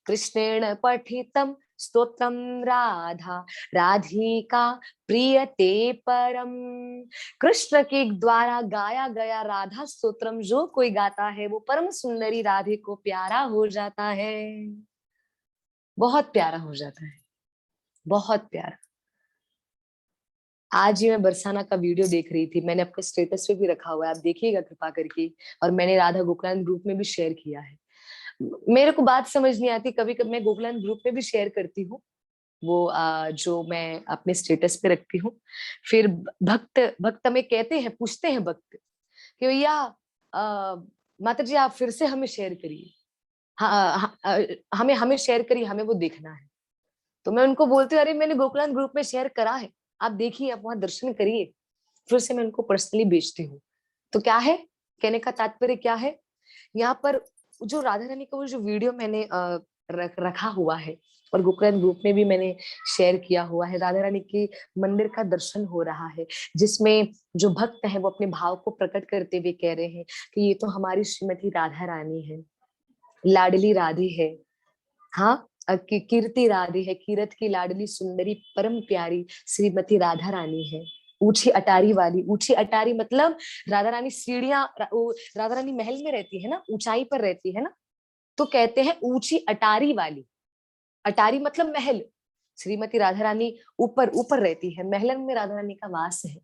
कृष्णेण पठितम स्तोत्रम राधा राधिका प्रियते परम। कृष्ण के द्वारा गाया गया राधा स्तोत्रम जो कोई गाता है वो परम सुंदरी राधे को प्यारा हो जाता है, बहुत प्यारा हो जाता है, बहुत प्यारा। आज ही मैं बरसाना का वीडियो देख रही थी, मैंने अपने स्टेटस पे भी रखा हुआ है, आप देखिएगा कृपा करके, और मैंने राधा गोकुलानंद ग्रुप में भी शेयर किया है। मेरे को बात समझ नहीं आती, कभी कभी मैं गोकुलानंद ग्रुप में भी शेयर करती हूँ वो जो मैं अपने स्टेटस पे रखती हूँ। फिर भक्त भक्त हमें कहते हैं, पूछते हैं भक्त कि भैया माता जी आप फिर से हमें शेयर करिए, हाँ, हमें हमें शेयर करिए, हमें वो देखना है। तो मैं उनको बोलती हूँ अरे मैंने गोकुलानंद ग्रुप में शेयर करा है, आप देखिए, आप वहां दर्शन करिए। फिर से मैं उनको पर्सनली भेजती हूँ। तो क्या है, कहने का तात्पर्य क्या है, यहाँ पर जो राधा रानी का वो जो वीडियो मैंने रखा हुआ है और गोकुलानंद ग्रुप में भी मैंने शेयर किया हुआ है, राधा रानी के मंदिर का दर्शन हो रहा है, जिसमें जो भक्त है वो अपने भाव को प्रकट करते हुए कह रहे हैं कि ये तो हमारी श्रीमती राधा रानी है, लाडली राधे है। हाँ, कीर्ति राधे है, कीरत की लाडली सुंदरी परम प्यारी श्रीमती राधा रानी है। ऊंची अटारी वाली, ऊंची अटारी मतलब राधा रानी सीढ़ियां, राधा रानी महल में रहती है ना, ऊंचाई पर रहती है ना, तो कहते हैं ऊंची अटारी वाली। अटारी मतलब महल, श्रीमती राधा रानी ऊपर ऊपर रहती है, महलन में राधा रानी का वास है,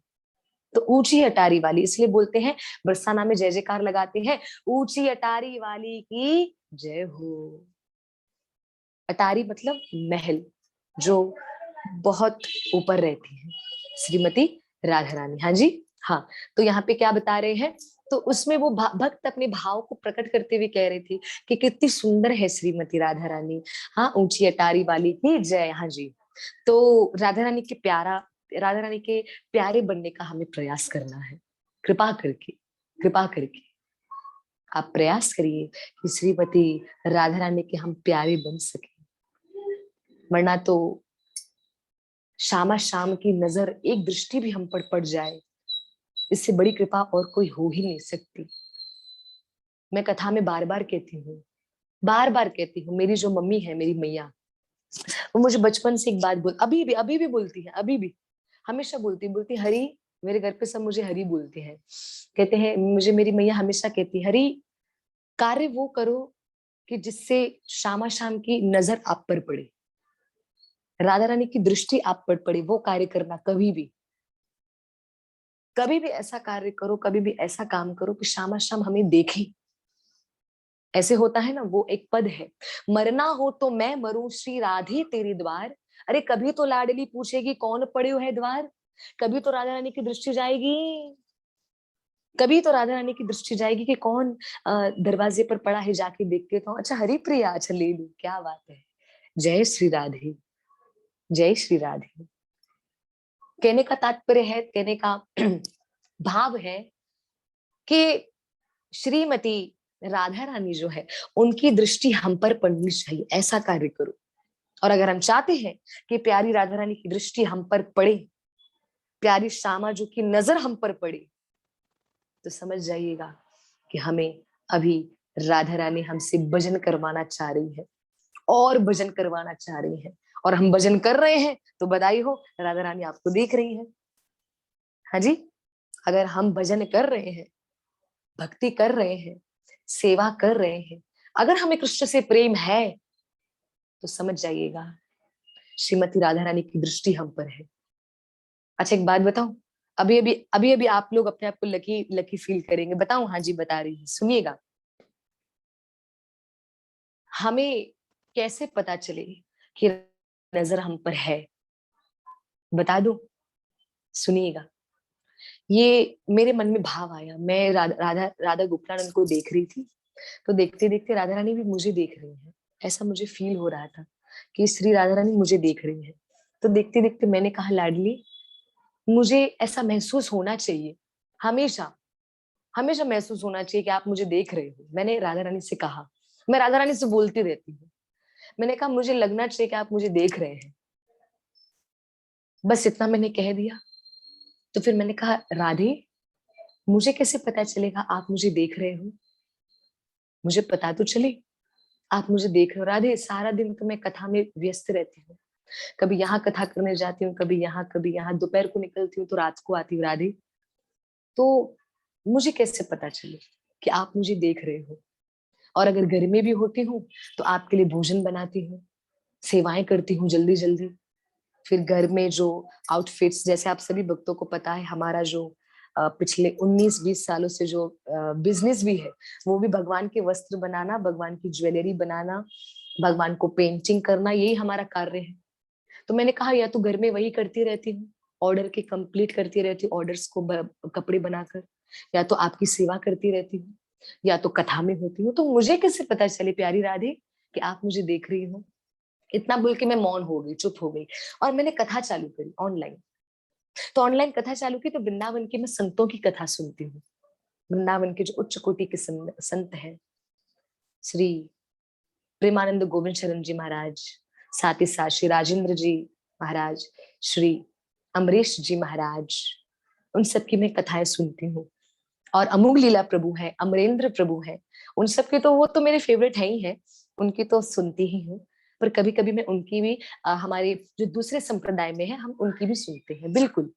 तो ऊंची अटारी वाली, इसलिए बोलते हैं बरसाना में जय जयकार लगाते हैं, ऊंची अटारी वाली की जय हो। अटारी मतलब महल, जो बहुत ऊपर रहती है श्रीमती राधा रानी। हाँ जी, हाँ। तो यहाँ पे क्या बता रहे हैं, तो उसमें वो भक्त अपने भाव को प्रकट करते हुए कह रही थी कि कितनी सुंदर है श्रीमती राधा रानी, हाँ ऊंची अटारी वाली की जय। हाँ जी, तो राधा रानी के प्यारा, राधा रानी के प्यारे बनने का हमें प्रयास करना है, कृपा करके, कृपा करके। आप प्रयास करिए कि श्रीमती राधा रानी के हम प्यारे बन सके, वरना तो शामा शाम की नजर एक दृष्टि भी हम पर पड़ जाए, इससे बड़ी कृपा और कोई हो ही नहीं सकती। मैं कथा में बार बार कहती हूँ, बार बार कहती हूँ, मेरी जो मम्मी है, मेरी मैया, वो मुझे बचपन से एक बात बोल, अभी भी बोलती है, अभी भी हमेशा बोलती हरी। मेरे घर पे सब मुझे हरी बोलते हैं, कहते हैं मुझे, मेरी मैया हमेशा कहती हरी, कार्य वो करो कि जिससे शामा शाम की नजर आप पर पड़े, राधा रानी की दृष्टि आप पर पड़े, वो कार्य करना। कभी भी, कभी भी ऐसा कार्य करो, कभी भी ऐसा काम करो कि शामा शाम हमें देखे। ऐसे होता है ना, वो एक पद है, मरना हो तो मैं मरूं श्री राधे तेरे द्वार। अरे कभी तो लाडली पूछेगी कौन पड़े है द्वार, कभी तो राधा रानी की दृष्टि जाएगी, कभी तो राधा रानी की दृष्टि जाएगी कि कौन दरवाजे पर पड़ा है, जाके देख के तो अच्छा हरि प्रिया, अच्छा ले लू, क्या बात है। जय श्री राधे, जय श्री राधे। कहने का तात्पर्य है, कहने का भाव है कि श्रीमती राधा रानी जो है, उनकी दृष्टि हम पर पड़नी चाहिए, ऐसा कार्य करो। और अगर हम चाहते हैं कि प्यारी राधा रानी की दृष्टि हम पर पड़े, प्यारी श्यामा जो की नजर हम पर पड़े, तो समझ जाइएगा कि हमें अभी राधा रानी हमसे भजन करवाना चाह रही है, और भजन करवाना चाह रही है। और हम भजन कर रहे हैं तो बधाई हो, राधा रानी आपको देख रही है। हाँ जी, अगर हम भजन कर रहे हैं, भक्ति कर रहे हैं, सेवा कर रहे हैं, अगर हमें कृष्ण से प्रेम है, तो समझ जाइएगा श्रीमती राधा रानी की दृष्टि हम पर है। अच्छा एक बात बताऊं, अभी अभी आप लोग अपने आप को लकी लकी फील करेंगे, बताऊं? हाँ जी बता रही हूँ, सुनिएगा। हमें कैसे पता चले कि नजर हम पर है, बता दो, सुनिएगा। ये मेरे मन में भाव आया, मैं राधा राधा गोपलानंद को देख रही थी, तो देखते देखते राधा रानी भी मुझे देख रही है, ऐसा मुझे फील हो रहा था कि श्री राधा रानी मुझे देख रही है। तो देखते देखते मैंने कहा, लाडली, मुझे ऐसा महसूस होना चाहिए, हमेशा हमेशा महसूस होना चाहिए कि आप मुझे देख रहे हो। मैंने राधा रानी से कहा, मैं राधा रानी से बोलती रहती हूँ, मैंने कहा मुझे लगना चाहिए कि आप मुझे देख रहे हैं, बस इतना मैंने कह दिया। तो फिर मैंने कहा, राधे, मुझे कैसे पता चलेगा आप मुझे देख रहे हो, मुझे पता तो चले आप मुझे देख रहे हो। राधे, सारा दिन तो मैं कथा में व्यस्त रहती हूँ, कभी यहाँ कथा करने जाती हूँ, कभी यहाँ, कभी यहाँ, दोपहर को निकलती हूँ तो रात को आती हूँ। राधे, तो मुझे कैसे पता चले कि आप मुझे देख रहे हो। और अगर घर में भी होती हूँ तो आपके लिए भोजन बनाती हूँ, सेवाएं करती हूँ जल्दी जल्दी। फिर घर में जो आउटफिट्स, जैसे आप सभी भक्तों को पता है, हमारा जो पिछले 19-20 सालों से जो बिजनेस भी है, वो भी भगवान के वस्त्र बनाना, भगवान की ज्वेलरी बनाना, भगवान को पेंटिंग करना, यही हमारा कार्य है। तो मैंने कहा, या तो घर में वही करती रहती हूँ, ऑर्डर के कंप्लीट करती रहती हूँ, ऑर्डर्स को कपड़े बनाकर, या तो आपकी सेवा करती रहती हूँ, या तो कथा में होती हूँ। तो मुझे कैसे पता चले प्यारी राधे कि आप मुझे देख रही हो। इतना बोल के मैं मौन हो गई, चुप हो गई, और मैंने कथा चालू करी ऑनलाइन। तो ऑनलाइन कथा चालू की तो वृंदावन की मैं संतों की कथा सुनती हूँ। वृंदावन के जो उच्च कोटि के संत हैं, श्री प्रेमानंद गोविंद शरण जी महाराज, साथ ही साथ श्री राजेंद्र जी महाराज, श्री अमरीश जी महाराज, उन सबकी मैं कथाएं सुनती हूँ। और अमोघ लीला प्रभु है, अमरेंद्र प्रभु है, उन सबके तो वो तो मेरे फेवरेट है ही है, उनकी तो सुनती ही हूँ। पर कभी कभी मैं उनकी भी हमारे जो दूसरे संप्रदाय में है, हम उनकी भी सुनते हैं, बिल्कुल।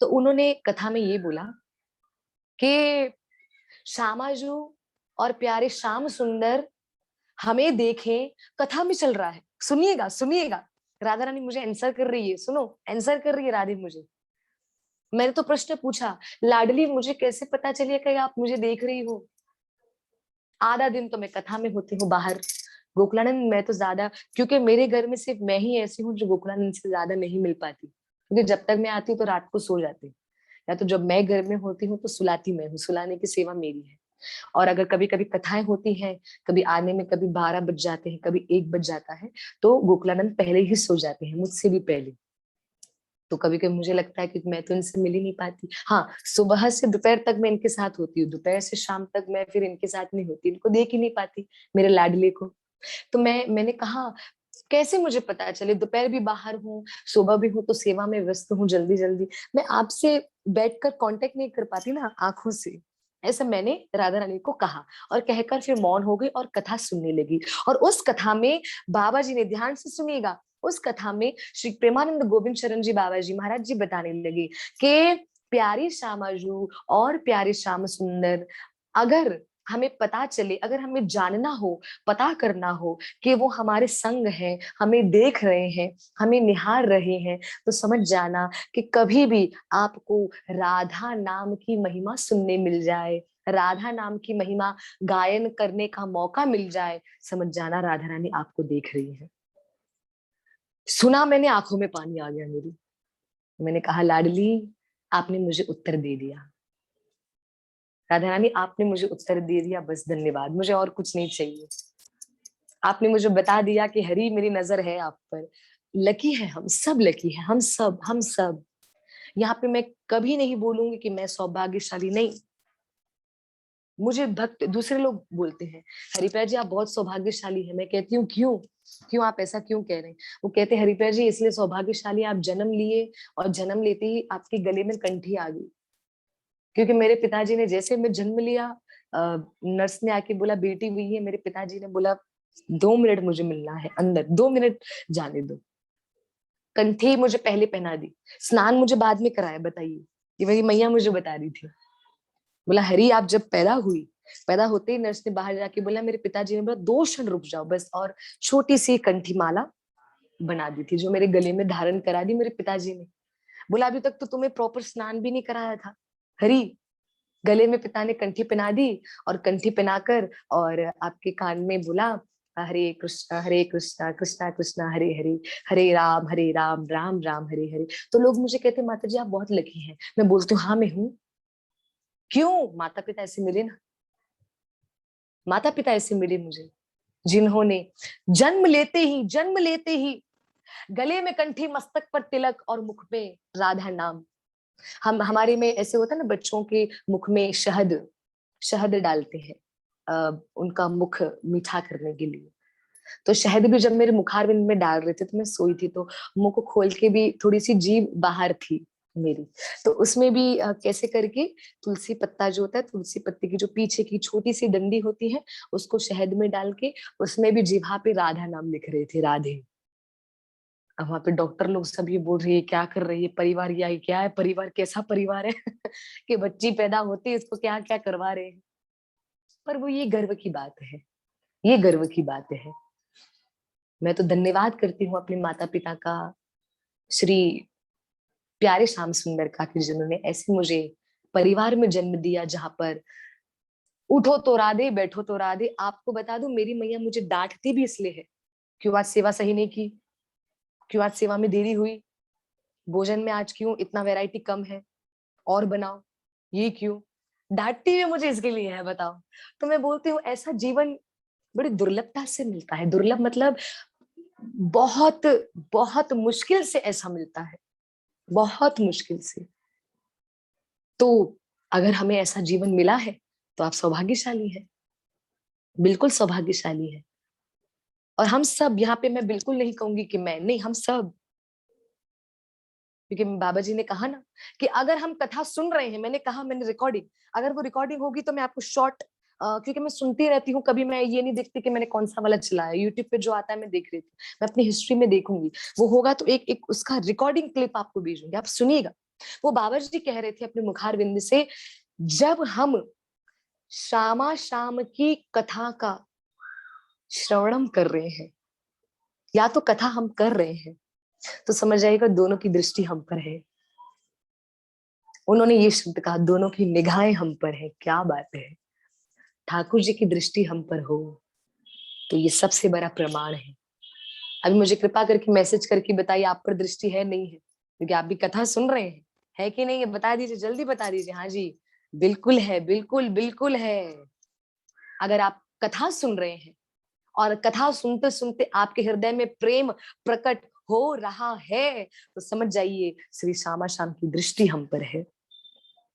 तो उन्होंने कथा में ये बोला कि श्यामाजू और प्यारे श्याम सुंदर हमें देखें, कथा में चल रहा है, सुनिएगा सुनिएगा। राधा रानी मुझे आंसर कर रही है, सुनो, आंसर कर रही है राधे मुझे। मैंने तो प्रश्न पूछा, लाडली मुझे कैसे पता चलिए कि आप मुझे देख रही हो। आधा दिन तो मैं कथा में होती हूँ बाहर, गोकुलानंद मैं तो ज्यादा, क्योंकि मेरे घर में सिर्फ मैं ही ऐसी हूँ जो गोकुलानंद से ज्यादा नहीं मिल पाती, क्योंकि जब तक मैं आती हूँ तो रात को सो जाती, या तो जब मैं घर में होती हूँ तो सुलाती मैं हूँ, सुलाने की सेवा मेरी है। और अगर कभी कभी कथाएं होती हैं, कभी आने में कभी 12 बज जाते हैं, कभी 1 बज जाता है, तो गोकुलानंद पहले ही सो जाते हैं, मुझसे भी पहले। तो कभी कभी मुझे लगता है कि मैं तो इनसे मिल ही नहीं पाती। हाँ, सुबह से दोपहर तक मैं इनके साथ होती हूँ, दोपहर से शाम तक मैं फिर इनके साथ नहीं होती, इनको देख ही नहीं पाती, मेरे लाडले को। तो मैंने कहा कैसे मुझे पता चले, दोपहर भी बाहर हूँ, सुबह भी हूँ, तो सेवा में व्यस्त हूँ, जल्दी जल्दी मैं आपसे बैठकर कांटेक्ट नहीं कर पाती ना आंखों से। ऐसा मैंने राधा रानी को कहा और कहकर फिर मौन हो गई और कथा सुनने लगी। और उस कथा में बाबा जी ने, ध्यान से सुनिएगा, उस कथा में श्री प्रेमानंद गोविंद शरण जी बाबा जी महाराज जी बताने लगे कि प्यारी श्यामाजू और प्यारे श्याम सुंदर, अगर हमें पता चले, अगर हमें जानना हो, पता करना हो कि वो हमारे संग हैं, हमें देख रहे हैं, हमें निहार रहे हैं, तो समझ जाना कि कभी भी आपको राधा नाम की महिमा सुनने मिल जाए, राधा नाम की महिमा गायन करने का मौका मिल जाए, समझ जाना राधा रानी आपको देख रही है। सुना मैंने, आंखों में पानी आ गया मेरी। मैंने कहा लाडली, आपने मुझे उत्तर दे दिया, राधा रानी आपने मुझे उत्तर दे दिया, बस धन्यवाद, मुझे और कुछ नहीं चाहिए। आपने मुझे बता दिया कि हरी मेरी नजर है आप पर। लकी है, हम सब लकी है, हम सब, हम सब। यहाँ पे मैं कभी नहीं बोलूंगी कि मैं सौभाग्यशाली नहीं। मुझे भक्त दूसरे लोग बोलते हैं हरिप्रिया जी आप बहुत सौभाग्यशाली है, मैं कहती हूँ क्यों, क्यों आप ऐसा क्यों कह रहे हैं? वो कहते हैं हरिप्रिया जी इसलिए सौभाग्यशाली आप जन्म लिए और जन्म लेते ही आपके गले में कंठी आ गई। क्योंकि मेरे पिताजी ने, जैसे मैं जन्म लिया, नर्स ने आके बोला बेटी हुई है, मेरे पिताजी ने बोला 2 मिनट मुझे मिलना है अंदर, 2 मिनट जाने दो। कंठी मुझे पहले पहना दी, स्नान मुझे बाद में कराया, बताइए। ये मेरी मैया मुझे बता रही थी। बोला हरी आप जब पैदा हुई, पैदा होते ही नर्स ने बाहर जाके बोला, मेरे पिताजी ने बोला 2 क्षण रुक जाओ बस, और छोटी सी कंठी माला बना दी थी जो मेरे गले में धारण करा दी मेरे पिताजी ने। बोला अभी तक तो तुम्हें प्रॉपर स्नान भी नहीं कराया था हरी। गले में पिता ने कंठी पहना दी, और कंठी पहनाकर और आपके कान में बोला हरे कृष्णा कृष्णा कृष्णा हरे हरे, हरे राम राम राम हरे हरे। तो लोग मुझे कहते माता जी आप बहुत लकी हैं। मैं बोलती हूँ हाँ मैं हूँ। क्यों? माता पिता ऐसे मिले ना, माता पिता ऐसे मिले मुझे, जिन्होंने जन्म लेते ही गले में कंठी, मस्तक पर तिलक और मुख में राधा नाम। हम हमारे में ऐसे होता है ना, बच्चों के मुख में शहद शहद डालते हैं उनका मुख मीठा करने के लिए। तो शहद भी जब मेरे मुखारविंद में डाल रहे थे तो मैं सोई थी, तो मुंह को खोल के भी थोड़ी सी जीभ बाहर थी मेरी, तो उसमें भी कैसे करके तुलसी पत्ता जो होता है, तुलसी पत्ते की जो पीछे की छोटी सी डंडी होती है, उसको शहद में डाल के उसमें भी जीभा पे राधा नाम लिख रहे थे, राधे। अब वहां पे डॉक्टर लोग सब ये बोल रही है क्या कर रही है, परिवार या क्या है, परिवार कैसा परिवार है कि बच्ची पैदा होती है इसको क्या क्या करवा रहे हैं। पर वो ये गर्व की बात है, ये गर्व की बात है। मैं तो धन्यवाद करती हूँ अपने माता पिता का, श्री प्यारे श्याम सुंदर का, कि जिन्होंने ऐसे मुझे परिवार में जन्म दिया जहां पर उठो तो राधे, बैठो तो राधे। आपको बता दूं मेरी मैया मुझे डांटती भी इसलिए है, क्यों आज सेवा सही नहीं की, क्यों आज सेवा में देरी हुई, भोजन में आज क्यों इतना वैरायटी कम है, और बनाओ, ये क्यों, डांटती हुई मुझे इसके लिए है, बताओ। तो मैं बोलती हूँ ऐसा जीवन बड़ी दुर्लभता से मिलता है, दुर्लभ मतलब बहुत बहुत मुश्किल से ऐसा मिलता है, बहुत मुश्किल से। तो अगर हमें ऐसा जीवन मिला है तो आप सौभाग्यशाली हैं, बिल्कुल सौभाग्यशाली है। और हम सब यहाँ पे, मैं बिल्कुल नहीं कहूंगी कि मैं नहीं, हम सब, क्योंकि बाबा जी ने कहा ना कि अगर हम कथा सुन रहे हैं, मैंने कहा मैंने रिकॉर्डिंग, अगर वो रिकॉर्डिंग होगी तो मैं आपको शॉर्ट, क्योंकि मैं सुनती रहती हूँ, कभी मैं ये नहीं देखती कि मैंने कौन सा वाला चलाया, यूट्यूब पे जो आता है मैं देख रही थी, मैं अपनी हिस्ट्री में देखूंगी, वो होगा तो एक एक उसका रिकॉर्डिंग क्लिप आपको भेजूंगी, आप सुनिएगा। वो बाबा जी कह रहे थे अपने मुखारविंद से, जब हम श्यामा श्याम की कथा का श्रवणम कर रहे हैं, या तो कथा हम कर रहे हैं, तो समझ जाइएगा दोनों की दृष्टि हम पर है। उन्होंने ये शब्द कहा, दोनों की निगाहें हम पर है, क्या बात है। ठाकुर जी की दृष्टि हम पर हो तो ये सबसे बड़ा प्रमाण है। अभी मुझे कृपा करके मैसेज करके बताइए आप पर दृष्टि है नहीं है, क्योंकि आप भी कथा सुन रहे हैं, है कि नहीं है, बता दीजिए, जल्दी बता दीजिए। हाँ जी, बिल्कुल है, बिल्कुल बिल्कुल है। अगर आप कथा सुन रहे हैं और कथा सुनते सुनते आपके हृदय में प्रेम प्रकट हो रहा है तो समझ जाइए श्री श्यामा श्याम की दृष्टि हम पर है।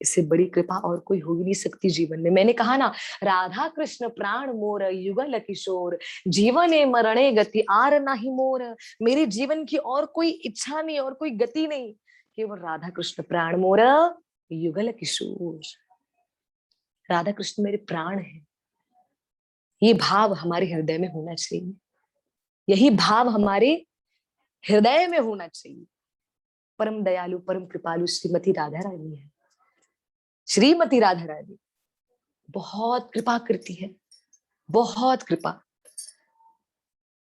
इससे बड़ी कृपा और कोई हो ही नहीं सकती जीवन में। मैंने कहा ना, राधा कृष्ण प्राण मोर युगल किशोर, जीवने मरणे गति आर नाही मोर। मेरे जीवन की और कोई इच्छा नहीं और कोई गति नहीं, केवल राधा कृष्ण प्राण मोर युगल किशोर। राधा कृष्ण मेरे प्राण है। ये भाव हमारे हृदय में होना चाहिए, यही भाव हमारे हृदय में होना चाहिए। परम दयालु परम कृपालु श्रीमती राधा रानी है। श्रीमती राधा रानी बहुत कृपा करती है, बहुत कृपा।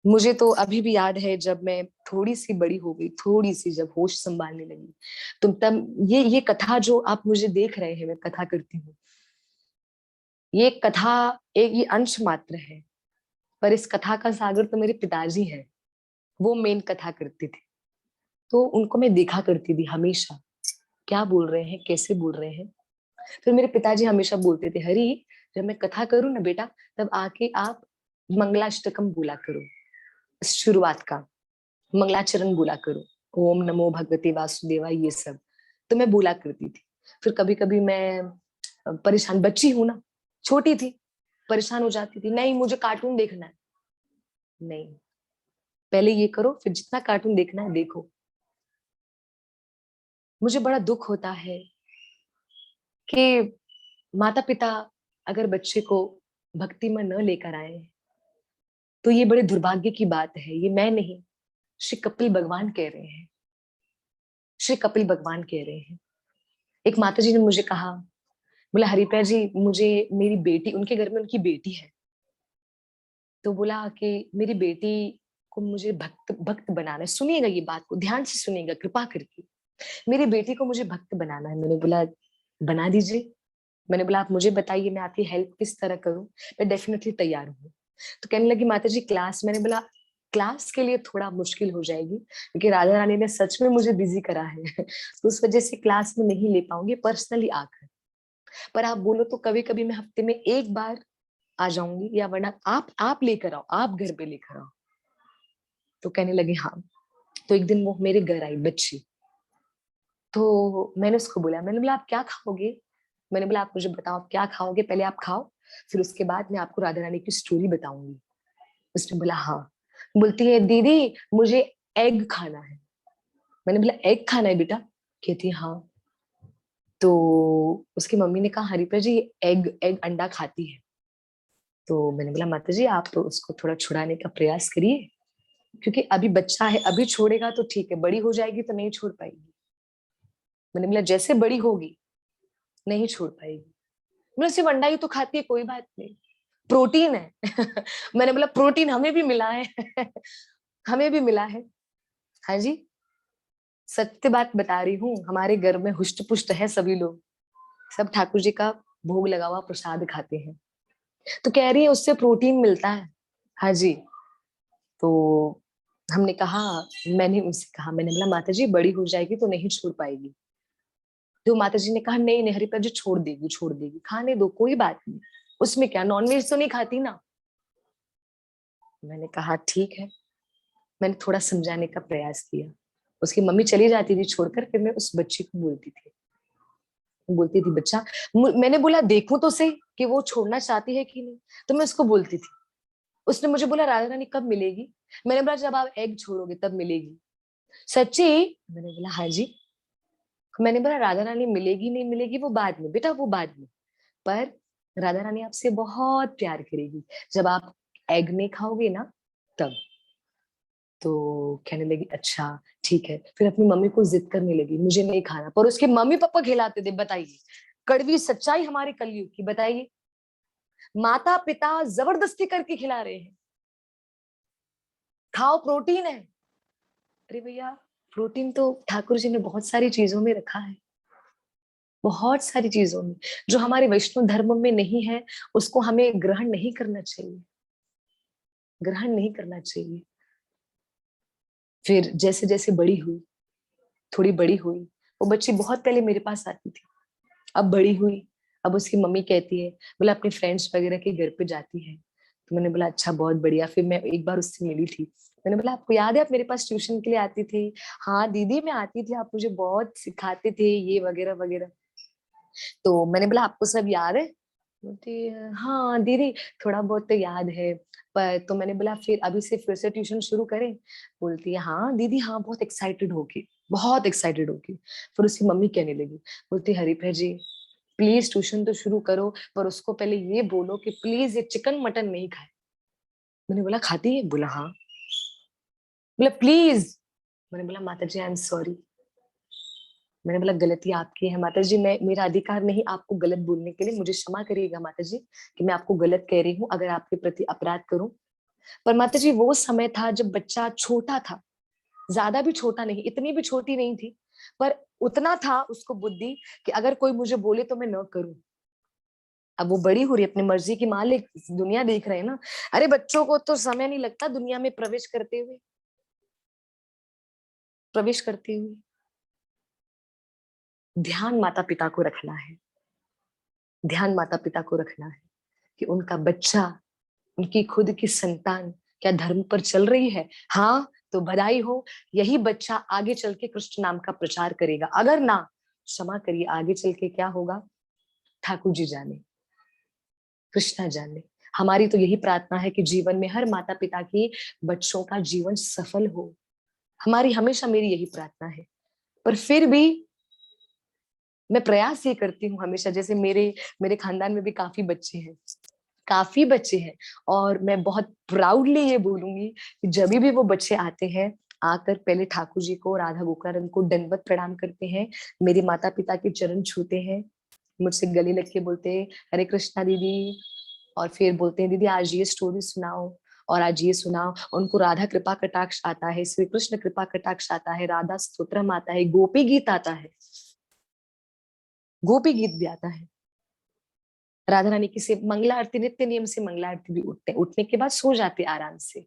मुझे तो अभी भी याद है जब मैं थोड़ी सी बड़ी हो गई, थोड़ी सी जब होश संभालने लगी, तुम तब ये कथा जो आप मुझे देख रहे हैं मैं कथा करती हूँ, ये कथा एक ये अंश मात्र है, पर इस कथा का सागर तो मेरे पिताजी हैं। वो मेन कथा करते थे, तो उनको मैं देखा करती थी हमेशा, क्या बोल रहे हैं कैसे बोल रहे हैं। फिर मेरे पिताजी हमेशा बोलते थे, हरी जब मैं कथा करूं ना बेटा, तब आके आप मंगलाष्टकम बोला करो, शुरुआत का मंगलाचरण बोला करो, ओम नमो भगवते वासुदेवाय, ये सब तो मैं बोला करती थी। फिर कभी कभी मैं परेशान, बच्ची हूं ना, छोटी थी, परेशान हो जाती थी, नहीं मुझे कार्टून देखना है। नहीं, पहले ये करो फिर जितना कार्टून देखना है देखो। मुझे बड़ा दुख होता है कि माता पिता अगर बच्चे को भक्ति में न लेकर आए, तो ये बड़े दुर्भाग्य की बात है। ये मैं नहीं, श्री कपिल भगवान कह रहे हैं, श्री कपिल भगवान कह रहे हैं। एक माता जी ने मुझे कहा, बोला हरिप्रिया जी मुझे मेरी बेटी, उनके घर में उनकी बेटी है, तो बोला कि मेरी बेटी को मुझे भक्त भक्त बनाना है। सुनिएगा ये बात को ध्यान से सुनिएगा कृपा करके, मेरी बेटी को मुझे भक्त बनाना है। मैंने बोला बना दीजिए। मैंने बोला आप मुझे बताइए मैं आपकी हेल्प किस तरह करूं, मैं डेफिनेटली तैयार हूँ। तो कहने लगी माता जी क्लास। मैंने बोला क्लास के लिए थोड़ा मुश्किल हो जाएगी, क्योंकि राधा रानी ने सच में मुझे बिजी करा है तो उस वजह से क्लास में नहीं ले पाऊंगी, पर्सनली आकर। पर आप बोलो तो कभी कभी मैं हफ्ते में एक बार आ जाऊंगी, या वरना आप लेकर आओ, आप घर पे लेकर आओ। तो कहने लगे हाँ। तो एक दिन वो मेरे घर आई बच्ची, तो मैंने उसको बोला, मैंने बोला आप क्या खाओगे। मैंने बोला आप मुझे बताओ आप क्या खाओगे, पहले आप खाओ, फिर उसके बाद मैं आपको राधा रानी की स्टोरी बताऊंगी। उसने बोला हाँ। बोलती है दीदी मुझे एग खाना है। मैंने बोला एग खाना है बेटा, कहती है हाँ। तो उसकी मम्मी ने कहा हरिप्रिया जी एग एग अंडा खाती है। तो मैंने बोला माता जी आप तो उसको थोड़ा छुड़ाने का प्रयास करिए, क्योंकि अभी बच्चा है, अभी छोड़ेगा तो ठीक है, बड़ी हो जाएगी तो नहीं छोड़ पाएगी। मैंने बोला जैसे बड़ी होगी नहीं छोड़ पाएगी। मैंने सिर्फ अंडा ही तो खाती है, कोई बात नहीं, प्रोटीन है मैंने बोला प्रोटीन हमें भी मिला है हमें भी मिला है। हाँ जी, सत्य बात बता रही हूँ, हमारे घर में हुष्ट पुष्ट है सभी लोग, सब ठाकुर जी का भोग लगा हुआ प्रसाद खाते हैं। तो कह रही है उससे प्रोटीन मिलता है। हाँ जी। तो हमने कहा, मैंने उनसे कहा, मैंने बोला माता जी बड़ी हो जाएगी तो नहीं छोड़ पाएगी। तो माता जी ने कहा नहीं नहीं हरिप्रिया जी छोड़ देगी, छोड़ देगी, खाने दो कोई बात नहीं, उसमें क्या, नॉनवेज तो नहीं खाती ना। मैंने कहा ठीक है। मैंने थोड़ा समझाने का प्रयास किया। उसकी मम्मी चली जाती थी छोड़कर, फिर मैं उस बच्ची को बोलती थी बच्चा, मैंने बोला देखूं तो सही कि वो छोड़ना चाहती है कि नहीं। तो मैं उसको बोलती थी। उसने मुझे बोला राधा रानी कब मिलेगी। मैंने बोला जब आप एग छोड़ोगे तब मिलेगी। सच्ची। मैंने बोला हाँ जी। मैंने बोला राधा रानी मिलेगी नहीं मिलेगी वो बाद में बेटा, वो बाद में, पर राधा रानी आपसे बहुत प्यार करेगी जब आप एग नहीं खाओगे ना तब। तो कहने लगी अच्छा ठीक है। फिर अपनी मम्मी को जिद करने लगी मुझे नहीं खाना, पर उसके मम्मी पापा खिलाते थे। बताइए कड़वी सच्चाई हमारे कलयुग की, बताइए माता पिता जबरदस्ती करके खिला रहे हैं, खाओ प्रोटीन है। अरे भैया प्रोटीन तो ठाकुर जी ने बहुत सारी चीजों में रखा है, बहुत सारी चीजों में, जो हमारे वैष्णव धर्म में नहीं है उसको हमें ग्रहण नहीं करना चाहिए, ग्रहण नहीं करना चाहिए। फिर जैसे जैसे बड़ी हुई, थोड़ी बड़ी हुई, वो बच्ची बहुत पहले मेरे पास आती थी, अब बड़ी हुई। अब उसकी मम्मी कहती है, बोला अपने फ्रेंड्स वगैरह के घर पे जाती है। तो मैंने बोला अच्छा बहुत बढ़िया। फिर मैं एक बार उससे मिली थी, मैंने बोला आपको याद है आप मेरे पास ट्यूशन के लिए आती थी? हाँ दीदी मैं आती थी, आप मुझे बहुत सिखाते थे ये वगैरह वगैरह। तो मैंने बोला आपको सब याद है? बोलती हाँ दीदी थोड़ा बहुत तो याद है। पर तो मैंने बोला फिर अभी से फिर से ट्यूशन शुरू करें? बोलती है हाँ दीदी हाँ, बहुत एक्साइटेड होगी, बहुत एक्साइटेड होगी। फिर उसकी मम्मी कहने लगी, बोलती हरिप्रिया जी प्लीज ट्यूशन तो शुरू करो, पर उसको पहले ये बोलो कि प्लीज ये चिकन मटन नहीं खाए। मैंने बोला खाती है? बोला हाँ। बोला प्लीज। मैंने बोला माता जी आई एम सॉरी। मैंने बोला गलती आपकी है माता जी, मैं मेरा अधिकार नहीं आपको गलत बोलने के लिए, मुझे क्षमा करिएगा माता जी कि मैं आपको गलत कह रही हूँ अगर आपके प्रति अपराध करूं। पर माता जी वो समय था जब बच्चा छोटा था, ज्यादा भी छोटा नहीं, इतनी भी छोटी नहीं थी, पर उतना था उसको बुद्धि कि अगर कोई मुझे बोले तो मैं न करूं। अब वो बड़ी हो रही है, अपनी मर्जी की मालिक, दुनिया देख रहे हैं ना। अरे बच्चों को तो समय नहीं लगता दुनिया में प्रवेश करते हुए। ध्यान माता पिता को रखना है, ध्यान माता पिता को रखना है कि उनका बच्चा, उनकी खुद की संतान क्या धर्म पर चल रही है। हाँ तो बधाई हो, यही बच्चा आगे चल के कृष्ण नाम का प्रचार करेगा। अगर ना, क्षमा करिए, आगे चल के क्या होगा ठाकुर जी जाने, कृष्णा जाने। हमारी तो यही प्रार्थना है कि जीवन में हर माता पिता की बच्चों का जीवन सफल हो। हमारी हमेशा मेरी यही प्रार्थना है। पर फिर भी मैं प्रयास ये करती हूँ हमेशा, जैसे मेरे मेरे खानदान में भी काफी बच्चे हैं, काफी बच्चे हैं। और मैं बहुत प्राउडली ये बोलूंगी कि जब भी वो बच्चे आते हैं, आकर पहले ठाकुर जी को, राधा गोकुलानंद को दंडवत प्रणाम करते हैं, मेरे माता पिता के चरण छूते हैं, मुझसे गले लग के बोलते हैं हरे कृष्णा दीदी, और फिर बोलते हैं दीदी आज ये स्टोरी सुनाओ, और आज ये सुनाओ। उनको राधा कृपा कटाक्ष आता है, श्री कृष्ण कृपा कटाक्ष आता है, राधा स्तोत्रम आता है, गोपी गीत आता है, गोपी गीत भी आता है। राधा रानी की से मंगला आरती, नित्य नियम से मंगला आरती भी उठते हैं, उठने के बाद सो जाते आराम से,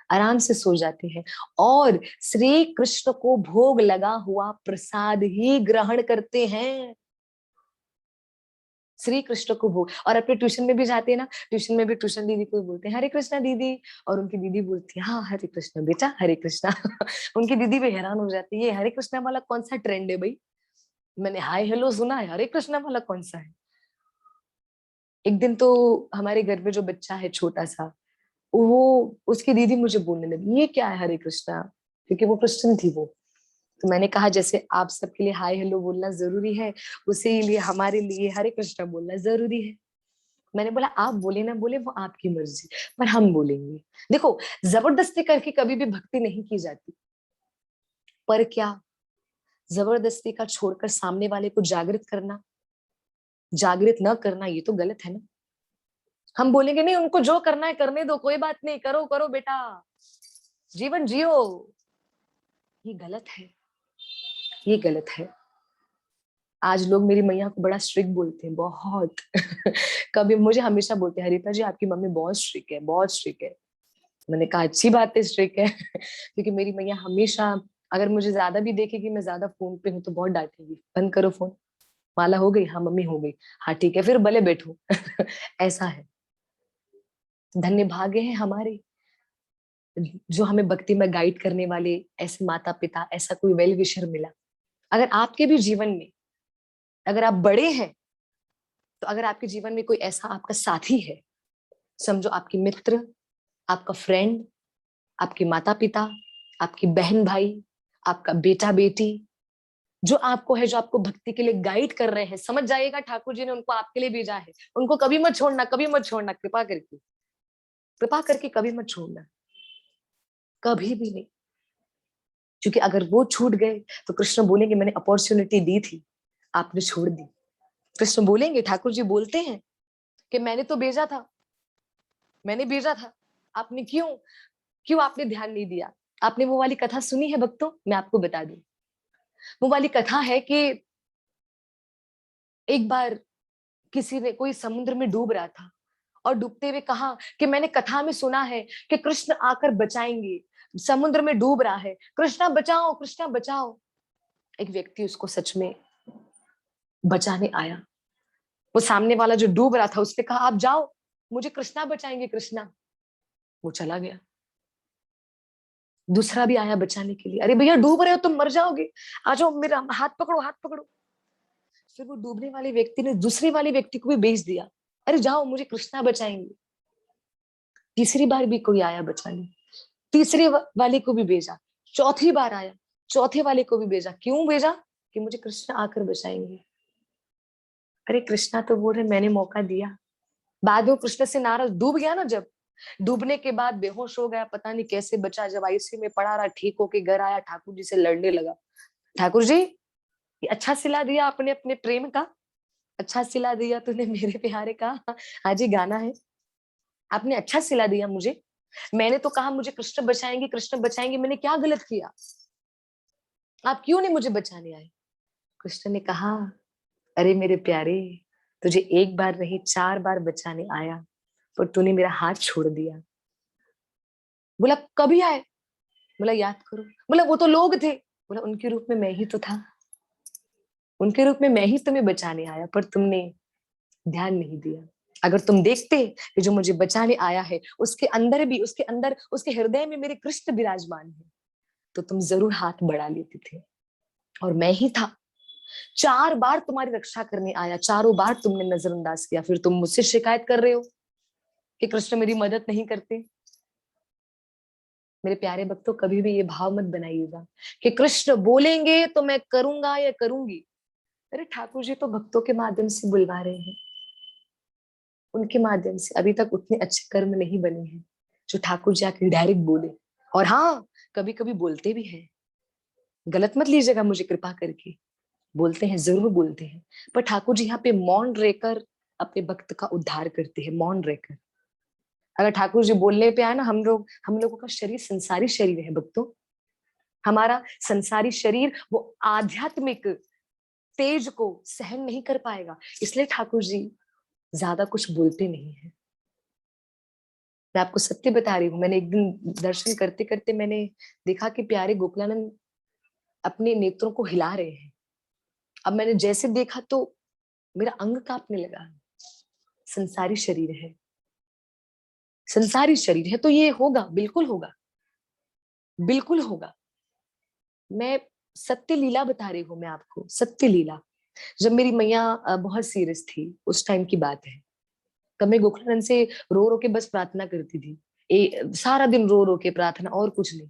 आराम से सो जाते हैं, और श्री कृष्ण को भोग लगा हुआ प्रसाद ही ग्रहण करते हैं। श्री कृष्ण को भोग, और अपने ट्यूशन में भी जाते हैं ना, ट्यूशन में भी ट्यूशन दीदी को बोलते हैं हरे कृष्णा दीदी, और उनकी दीदी बोलती है हाँ हरे कृष्णा बेटा हरे कृष्णा। उनकी दीदी भी हैरान हो जाती है ये हरे कृष्णा वाला कौन सा ट्रेंड है भाई, मैंने हाय हेलो सुना है, हरे कृष्णा वाला कौन सा है। एक दिन तो हमारे घर में जो बच्चा है छोटा सा, वो, उसकी दीदी मुझे बोलने लगी ये क्या है हरे कृष्णा, क्योंकि वो क्रिश्चियन थी वो। तो मैंने कहा जैसे आप सबके लिए हाय हेलो बोलना जरूरी है, उसी लिए हमारे लिए हरे कृष्णा बोलना जरूरी है। मैंने बोला आप बोले ना बोले वो आपकी मर्जी, पर हम बोलेंगे। देखो, जबरदस्ती करके कभी भी भक्ति नहीं की जाती, पर क्या जबरदस्ती का छोड़कर सामने वाले को जागृत करना, जागृत न करना, ये तो गलत है ना। हम बोलेंगे नहीं उनको जो करना है करने दो, कोई बात नहीं, करो करो बेटा, जीवन जियो, ये गलत है, ये गलत है। आज लोग मेरी मैया को बड़ा स्ट्रिक्ट बोलते हैं, बहुत। कभी मुझे हमेशा बोलते हैं हरिता जी आपकी मम्मी बहुत स्ट्रिक्ट है, बहुत स्ट्रिक्ट है। मैंने कहा अच्छी बात है स्ट्रिक्ट है। क्योंकि मेरी मैया हमेशा, अगर मुझे ज्यादा भी देखेगी मैं ज्यादा फोन पे हूँ तो बहुत डांटेगी, बंद करो फोन, माला हो गई, हाँ मम्मी हो गई, हाँ ठीक है फिर भले बैठो। ऐसा है। धन्य भाग्य है हमारे जो हमें भक्ति में गाइड करने वाले ऐसे माता पिता, ऐसा कोई वेल विशर मिला। अगर आपके भी जीवन में, अगर आप बड़े हैं, तो अगर आपके जीवन में कोई ऐसा आपका साथी है, समझो आपकी मित्र, आपका फ्रेंड, आपके माता पिता, आपकी बहन भाई, आपका बेटा बेटी, जो आपको है, जो आपको भक्ति के लिए गाइड कर रहे हैं, समझ जाइएगा ठाकुर जी ने उनको आपके लिए भेजा है। उनको कभी मत छोड़ना, कभी मत छोड़ना, कृपा करके, कृपा करके कभी मत छोड़ना, कभी भी नहीं। क्योंकि अगर वो छूट गए तो कृष्ण बोलेंगे मैंने अपॉर्चुनिटी दी थी, आपने छोड़ दी। कृष्ण बोलेंगे, ठाकुर जी बोलते हैं कि मैंने तो भेजा था, मैंने भेजा था, आपने क्यों, क्यों आपने ध्यान नहीं दिया। आपने वो वाली कथा सुनी है भक्तों, मैं आपको बता दूं। वो वाली कथा है कि एक बार किसी ने, कोई समुद्र में डूब रहा था, और डूबते हुए कहा कि मैंने कथा में सुना है कि कृष्ण आकर बचाएंगे, समुद्र में डूब रहा है, कृष्णा बचाओ कृष्णा बचाओ। एक व्यक्ति उसको सच में बचाने आया। वो सामने वाला जो डूब रहा था उसने कहा आप जाओ, मुझे कृष्णा बचाएंगे कृष्णा। वो चला गया। दूसरा भी आया बचाने के लिए, अरे भैया डूब रहे हो तुम, मर जाओगे, आ जाओ, मेरा हाथ पकड़ो, हाथ पकड़ो। फिर वो डूबने वाले व्यक्ति ने दूसरे वाले व्यक्ति को भी भेज दिया, अरे जाओ मुझे कृष्णा बचाएंगे। तीसरी बार भी कोई आया बचाने, वाले को भी भेजा, चौथी बार आया, चौथे वाले को भी भेजा। क्यों भेजा? कि मुझे कृष्ण आकर बचाएंगे। अरे कृष्णा तो बोल रहे मैंने मौका दिया। बाद में कृष्ण से नाराज, डूब गया ना, जब डूबने के बाद बेहोश हो गया, पता नहीं कैसे बचा, जब आईसीयू में पड़ा रहा, ठीक होके घर आया, ठाकुर जी से लड़ने लगा, ठाकुर जी ये अच्छा सिला दिया आपने अपने प्रेम का, अच्छा सिला दिया तूने मेरे प्यारे का, आज ही गाना है, आपने अच्छा सिला दिया मुझे, मैंने तो कहा मुझे कृष्ण बचाएंगे, कृष्ण बचाएंगे, मैंने क्या गलत किया, आप क्यों नहीं मुझे बचाने आए? कृष्ण ने कहा, अरे मेरे प्यारे, तुझे एक बार नहीं 4 बार बचाने आया, पर तूने मेरा हाथ छोड़ दिया। बोला कभी आए? बोला याद करो। बोला वो तो लोग थे। बोला उनके रूप में मैं ही तो था, उनके रूप में मैं ही तुम्हें बचाने आया, पर तुमने ध्यान नहीं दिया। अगर तुम देखते कि जो मुझे बचाने आया है उसके अंदर भी, उसके अंदर, उसके हृदय में मेरे कृष्ण विराजमान है, तो तुम जरूर हाथ बढ़ा लेते थे, और मैं ही था। 4 बार तुम्हारी रक्षा करने आया, चारों बार तुमने नजरअंदाज किया, फिर तुम मुझसे शिकायत कर रहे हो कि कृष्ण मेरी मदद नहीं करते। मेरे प्यारे भक्तों, कभी भी ये भाव मत बनाइएगा कि कृष्ण बोलेंगे तो मैं करूंगा या करूंगी। अरे ठाकुर जी तो भक्तों के माध्यम से बुलवा रहे हैं, उनके माध्यम से अभी तक उतने अच्छे कर्म नहीं बने हैं जो ठाकुर जी आके डायरेक्ट बोले। और हाँ, कभी कभी बोलते भी हैं, गलत मत लीजिएगा मुझे कृपा करके, बोलते हैं, जरूर बोलते हैं, पर ठाकुर जी यहाँ पे मौन रहकर अपने भक्त का उद्धार करते हैं, मौन रहकर। अगर ठाकुर जी बोलने पे आए ना, हम लोगों का शरीर संसारी शरीर है भक्तों, हमारा संसारी शरीर वो आध्यात्मिक तेज को सहन नहीं कर पाएगा, इसलिए ठाकुर जी ज्यादा कुछ बोलते नहीं है। मैं आपको सत्य बता रही हूँ, मैंने एक दिन दर्शन करते करते मैंने देखा कि प्यारे गोकुलानंद अपने नेत्रों को हिला रहे हैं। अब मैंने जैसे देखा तो मेरा अंग कांपने लगा। संसारी शरीर है, संसारी शरीर है, तो ये होगा, बिल्कुल होगा, बिल्कुल होगा। मैं सत्य लीला बता रही हूँ मैं आपको, सत्य लीला। जब मेरी मैया बहुत सीरियस थी, उस टाइम की बात है, तब मैं गोखलानंद से रो रो के बस प्रार्थना करती थी। सारा दिन रो रो के प्रार्थना, और कुछ नहीं।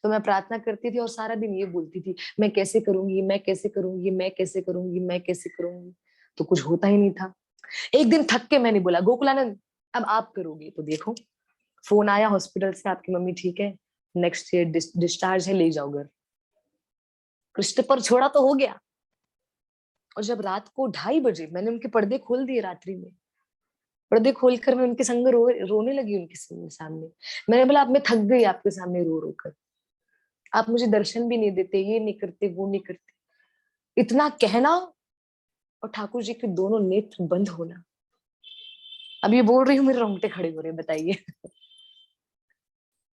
तो मैं प्रार्थना करती थी और सारा दिन ये बोलती थी, मैं कैसे करूंगी, मैं कैसे करूंगी, मैं कैसे करूंगी, मैं कैसे करूंगी। तो कुछ होता ही नहीं था। एक दिन थक के मैंने बोला, गोकुलानंद अब आप करोगे तो देखो। फोन आया हॉस्पिटल से, आपकी मम्मी ठीक है, नेक्स्ट ईयर डिस्चार्ज है, ले जाओ घर। कृष्ण पर छोड़ा तो हो गया। और जब रात को 2:30 बजे मैंने उनके पर्दे खोल दिए, रात्रि में पर्दे खोलकर मैं उनके संग रोने लगी, उनके सामने। मैंने बोला अब मैं थक गई आपके सामने रो रो कर, आप मुझे दर्शन भी नहीं देते, ये नहीं करते, वो नहीं करते। इतना कहना और ठाकुर जी के दोनों नेत्र बंद होना। अब ये बोल रही हूँ, मेरे रोंगटे खड़े हो रहे हैं, बताइए।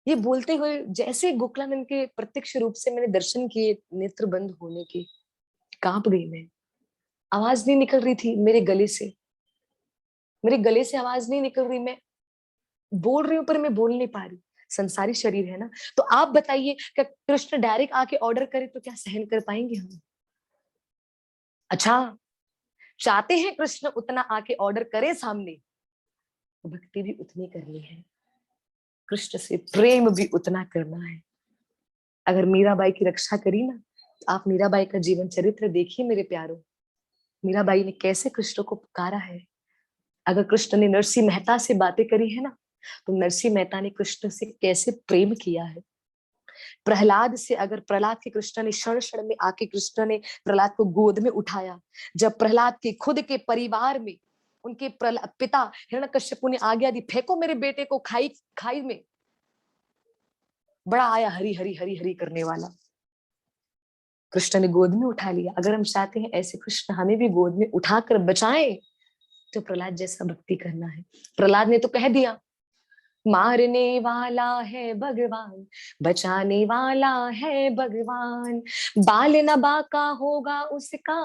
ये बोलते हुए जैसे गोकुलानंद के प्रत्यक्ष रूप से मैंने दर्शन किए, नेत्र बंद होने के, कांप गई मैं। आवाज नहीं निकल रही थी मेरे गले से, मेरे गले से आवाज नहीं निकल रही, मैं बोल रही हूँ पर मैं बोल नहीं पा रही। संसारी शरीर है ना। तो आप बताइए, क्या कृष्ण डायरेक्ट आके ऑर्डर करे तो क्या सहन कर पाएंगे हम? अच्छा, चाहते हैं कृष्ण उतना आके ऑर्डर करे सामने, तो भक्ति भी उतनी करनी है, कृष्ण से प्रेम भी उतना करना है। अगर मीराबाई की रक्षा करी ना, तो आप मीराबाई का जीवन चरित्र देखिए मेरे प्यारों। मीराबाई ने कैसे कृष्ण को पुकारा है। अगर कृष्ण ने नरसिंह मेहता से बातें करी है ना, तो नरसिंह मेहता ने कृष्ण से कैसे प्रेम किया है। प्रहलाद से, अगर प्रहलाद के कृष्ण ने क्षण क्षण में आके कृष्ण ने प्रहलाद को गोद में उठाया। जब प्रहलाद के खुद के परिवार में उनके पिता हिरण्यकश्यपु ने आज्ञा दी, फेंको मेरे बेटे को खाई खाई में, बड़ा आया हरी हरी हरी हरी करने वाला, कृष्ण ने गोद में उठा लिया। अगर हम चाहते हैं ऐसे कृष्ण हमें भी गोद में उठाकर बचाएं, तो प्रहलाद जैसा भक्ति करना है। प्रहलाद ने तो कह दिया, मारने वाला है भगवान, बचाने वाला है भगवान, बाल न बाका होगा उसका,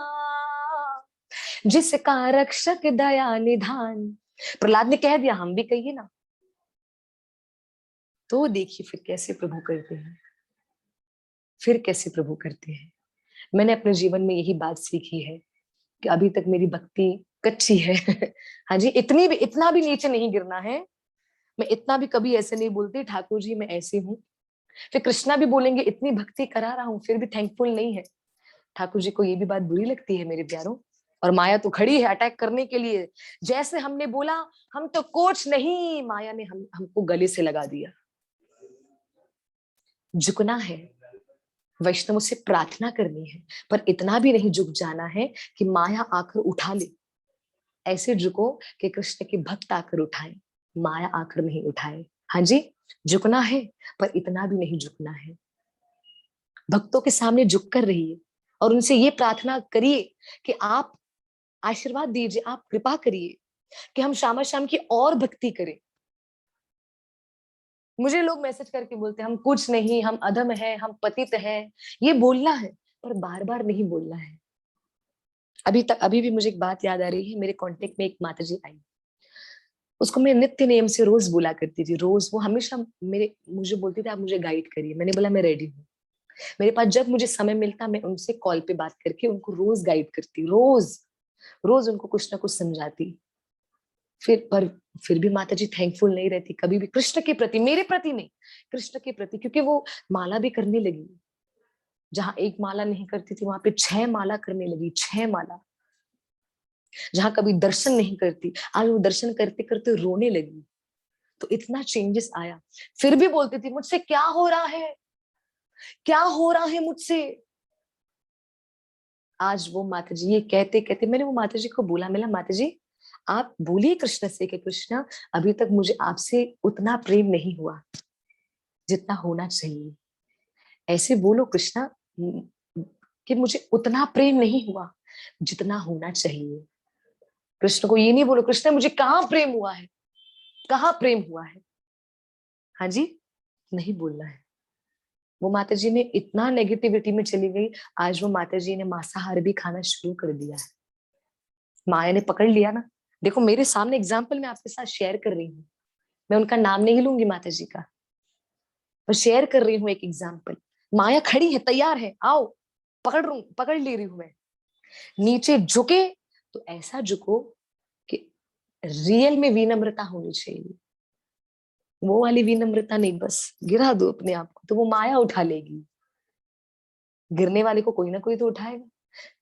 जिसका रक्षक दया निधान। प्रहलाद ने कह दिया, हम भी कहिए ना। तो देखिए फिर कैसे प्रभु करते हैं। फिर कैसे प्रभु करते हैं। मैंने अपने जीवन में यही बात सीखी है कि अभी तक मेरी भक्ति कच्ची है। हाँ जी, इतना भी नीचे नहीं गिरना है। मैं इतना भी कभी ऐसे नहीं बोलती ठाकुर जी मैं ऐसी हूँ। फिर कृष्णा भी बोलेंगे इतनी भक्ति करा रहा हूँ फिर भी थैंकफुल नहीं है। ठाकुर जी को ये भी बात बुरी लगती है मेरे प्यारों। और माया तो खड़ी है अटैक करने के लिए। जैसे हमने बोला हम तो कोच नहीं, माया ने हमको गले से लगा दिया। झुकना है, वैष्णव से प्रार्थना करनी है, पर इतना भी नहीं झुक जाना है कि माया आकर उठा ले। ऐसे झुको कि कृष्ण के भक्त आकर उठाए, माया आकर नहीं उठाए। हाँ जी, झुकना है पर इतना भी नहीं झुकना है। भक्तों के सामने झुक कर रहिए और उनसे ये प्रार्थना करिए कि आप आशीर्वाद दीजिए, आप कृपा करिए कि हम श्यामा श्याम की और भक्ति करें। मुझे लोग मैसेज करके बोलते हैं हम कुछ नहीं, हम अधम हैं, हम पतित हैं। ये बोलना है पर बार बार नहीं बोलना है। अभी भी मुझे एक बात याद आ रही है। मेरे कांटेक्ट में एक माता जी आई, उसको मैं नित्य नियम से रोज बोला करती थी। रोज वो हमेशा मुझे बोलती थी आप मुझे गाइड करिए। मैंने बोला मैं रेडी हूँ। मेरे पास जब मुझे समय मिलता मैं उनसे कॉल पे बात करके उनको रोज गाइड करती, रोज रोज उनको कुछ ना कुछ समझाती। फिर भी माता जी थैंकफुल नहीं रहती कभी भी कृष्ण के प्रति, मेरे प्रति नहीं, कृष्ण के प्रति। क्योंकि वो माला भी करने लगी। जहां एक माला नहीं करती थी वहां पे 6 माला करने लगी, 6 माला। जहां कभी दर्शन नहीं करती आज वो दर्शन करते करते रोने लगी। तो इतना चेंजेस आया। फिर भी बोलती थी मुझसे क्या हो रहा है, क्या हो रहा है मुझसे। आज वो माता जी ये कहते कहते मैंने वो माता जी को बोला, मिला माता जी आप बोलिए कृष्ण से कि कृष्ण अभी तक मुझे आपसे उतना प्रेम नहीं हुआ जितना होना चाहिए। ऐसे बोलो कृष्णा कि मुझे उतना प्रेम नहीं हुआ जितना होना चाहिए। कृष्ण को ये नहीं बोलो कृष्ण मुझे कहाँ प्रेम हुआ है, कहाँ प्रेम हुआ है। हाँ जी, नहीं बोलना है। वो माता जी ने इतना नेगेटिविटी में चली गई। आज वो माता जी ने मांसाहार भी खाना शुरू कर दिया है। माया ने पकड़ लिया ना। देखो मेरे सामने एग्जाम्पल मैं आपके साथ शेयर कर रही हूँ। मैं उनका नाम नहीं लूंगी माता जी का, पर शेयर कर रही हूँ एक एग्जाम्पल। माया खड़ी है, तैयार है, आओ पकड़ ले रही हूं मैं। नीचे झुके तो ऐसा झुको कि रियल में विनम्रता होनी चाहिए। वो वाली विनम्रता नहीं, बस गिरा दो अपने आप को तो वो माया उठा लेगी। गिरने वाले को कोई ना कोई तो उठाएगा।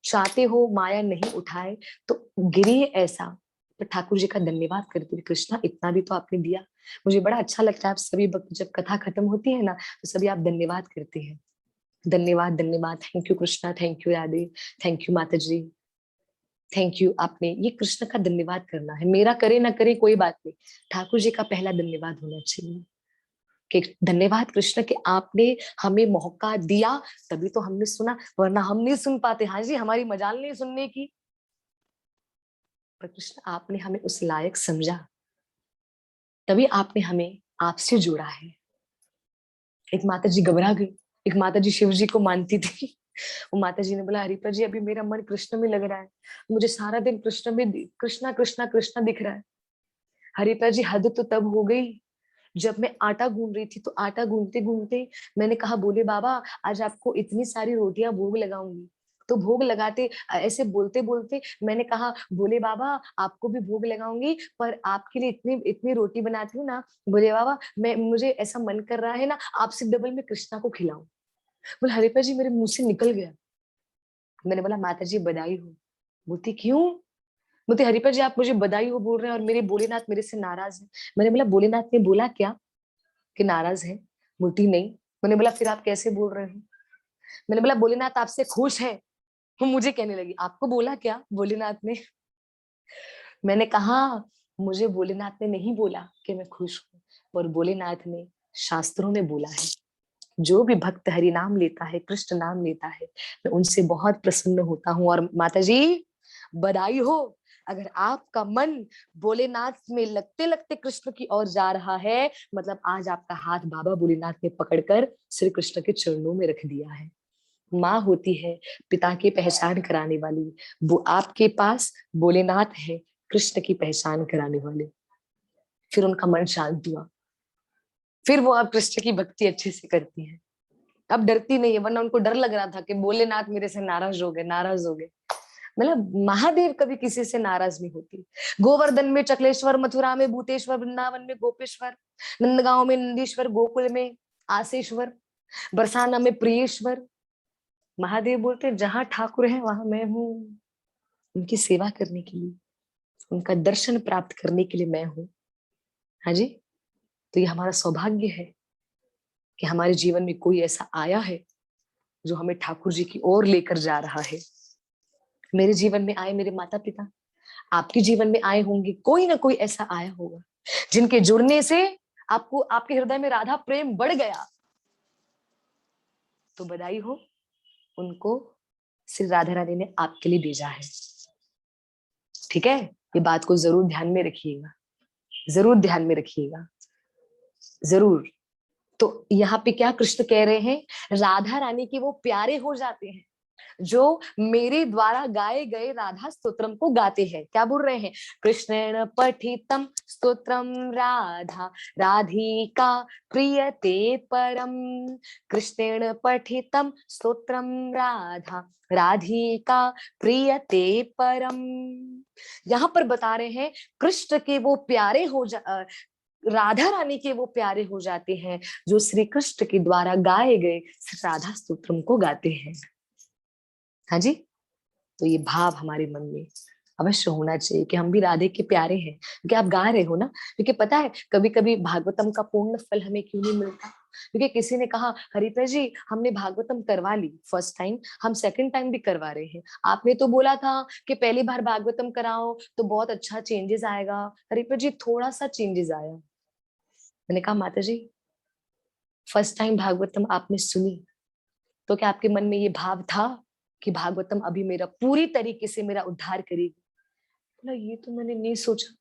चाहते हो माया नहीं उठाए तो गिरे ऐसा। तो ठाकुर जी का धन्यवाद करती हूँ कृष्णा इतना भी तो आपने दिया। मुझे बड़ा अच्छा लगता है आप सभी भक्त जब कथा खत्म होती है ना तो सभी आप धन्यवाद करते हैं। धन्यवाद धन्यवाद, thank you Krishna, thank you Radhe, thank you माता जी, थैंक यू। आपने ये कृष्ण का धन्यवाद करना है, मेरा करे ना करे कोई बात नहीं, ठाकुर जी का पहला धन्यवाद होना चाहिए कि धन्यवाद कृष्ण कि आपने हमें मौका दिया तभी तो हमने सुना, वरना हम नहीं सुन पाते। हाँ जी, हमारी मजाल नहीं सुनने की, पर कृष्ण आपने हमें उस लायक समझा तभी आपने हमें आपसे जोड़ा है। एक माता जी घबरा गई। एक माता जी शिव जी को मानती थी। वो माता जी ने बोला हरिपा जी अभी मेरा मन कृष्ण में लग रहा है, मुझे सारा दिन कृष्ण में कृष्णा कृष्णा कृष्णा दिख रहा है। हरिपा जी हद तो तब हो गई जब मैं आटा गूंद रही थी तो आटा गूंदते गूंदते मैंने कहा बोले बाबा आज आपको इतनी सारी रोटियां भोग लगाऊंगी। तो भोग लगाते ऐसे बोलते बोलते मैंने कहा बोले बाबा आपको भी भोग लगाऊंगी पर आपके लिए इतनी इतनी रोटी बनाती हूँ ना। बोले बाबा मैं मुझे ऐसा मन कर रहा है ना आपसे डबल में कृष्णा को खिलाऊं। बोले हरिपा जी मेरे मुंह से निकल गया। मैंने बोला माता जी बधाई हो। बोलती क्यों। बोलते हरिपा जी आप मुझे बधाई हो बोल रहे हैं और मेरे भोलेनाथ मेरे से नाराज है। मैंने बोला भोलेनाथ ने बोला क्या कि नाराज है। बोलती नहीं। मैंने बोला फिर आप कैसे बोल रहे हो। मैंने बोला भोलेनाथ आपसे खुश है। वो मुझे कहने लगी आपको बोला क्या भोलेनाथ ने। मैंने कहा मुझे भोलेनाथ ने नहीं बोला कि मैं खुश हूँ, और भोलेनाथ ने शास्त्रों में बोला है जो भी भक्त हरि नाम लेता है कृष्ण नाम लेता है मैं उनसे बहुत प्रसन्न होता हूँ। और माता जी बधाई हो, अगर आपका मन भोलेनाथ में लगते लगते कृष्ण की ओर जा रहा है मतलब आज आपका हाथ बाबा भोलेनाथ ने पकड़कर श्री कृष्ण के चरणों में रख दिया है। माँ होती है पिता की पहचान कराने वाली, वो आपके पास भोलेनाथ है कृष्ण की पहचान कराने वाले। फिर उनका मन शांत हुआ, फिर वो आप कृष्ण की भक्ति अच्छे से करती है। अब डरती नहीं है, वरना उनको डर लग रहा था कि भोलेनाथ मेरे से नाराज हो गए, नाराज हो गए। मतलब महादेव कभी किसी से नाराज नहीं होती। गोवर्धन में चकलेश्वर, मथुरा में भूतेश्वर, वृंदावन में गोपेश्वर, नंदगांव में नंदीश्वर, गोकुल में आसेश्वर, बरसाना में प्रियेश्वर। महादेव बोलते जहां ठाकुर है वहां मैं हूँ। उनकी सेवा करने के लिए, उनका दर्शन प्राप्त करने के लिए मैं हूँ। हाँ जी। तो ये हमारा सौभाग्य है कि हमारे जीवन में कोई ऐसा आया है जो हमें ठाकुर जी की ओर लेकर जा रहा है। मेरे जीवन में आए मेरे माता पिता, आपके जीवन में आए होंगे, कोई ना कोई ऐसा आया होगा जिनके जुड़ने से आपको, आपके हृदय में राधा प्रेम बढ़ गया। तो बधाई हो, उनको श्री राधा रानी ने आपके लिए भेजा है। ठीक है, ये बात को जरूर ध्यान में रखिएगा, जरूर ध्यान में रखिएगा, जरूर। तो यहाँ पे क्या कृष्ण कह रहे हैं, राधा रानी के वो प्यारे हो जाते हैं जो मेरे द्वारा गाए गए राधा स्तोत्रम को गाते हैं। क्या बोल रहे हैं, कृष्णेण पठितम स्तोत्रम राधा राधिका प्रियते परम। कृष्णेण पठितम स्तोत्रम राधा राधिका प्रियते परम। यहाँ पर बता रहे हैं कृष्ण के वो प्यारे हो राधा रानी के वो प्यारे हो जाते हैं जो श्री कृष्ण के द्वारा गाए गए राधा स्तोत्रम को गाते हैं। हाँ जी। तो ये भाव हमारे मन में अवश्य होना चाहिए कि हम भी राधे के प्यारे हैं, क्योंकि आप गा रहे हो ना। क्योंकि पता है कभी कभी भागवतम का पूर्ण फल हमें क्यों नहीं मिलता, क्योंकि किसी ने कहा हरिप्रिया जी हमने भागवतम करवा ली फर्स्ट टाइम, हम सेकंड टाइम भी करवा रहे हैं, आपने तो बोला था कि पहली बार भागवतम कराओ तो बहुत अच्छा चेंजेस आएगा। हरिप्रिया जी थोड़ा सा चेंजेस आया। मैंने कहा माता जी फर्स्ट टाइम भागवतम आपने सुनी तो क्या आपके मन में ये भाव था कि भागवतम अभी मेरा पूरी तरीके से मेरा उद्धार करेगी? बोला ये तो मैंने नहीं सोचा।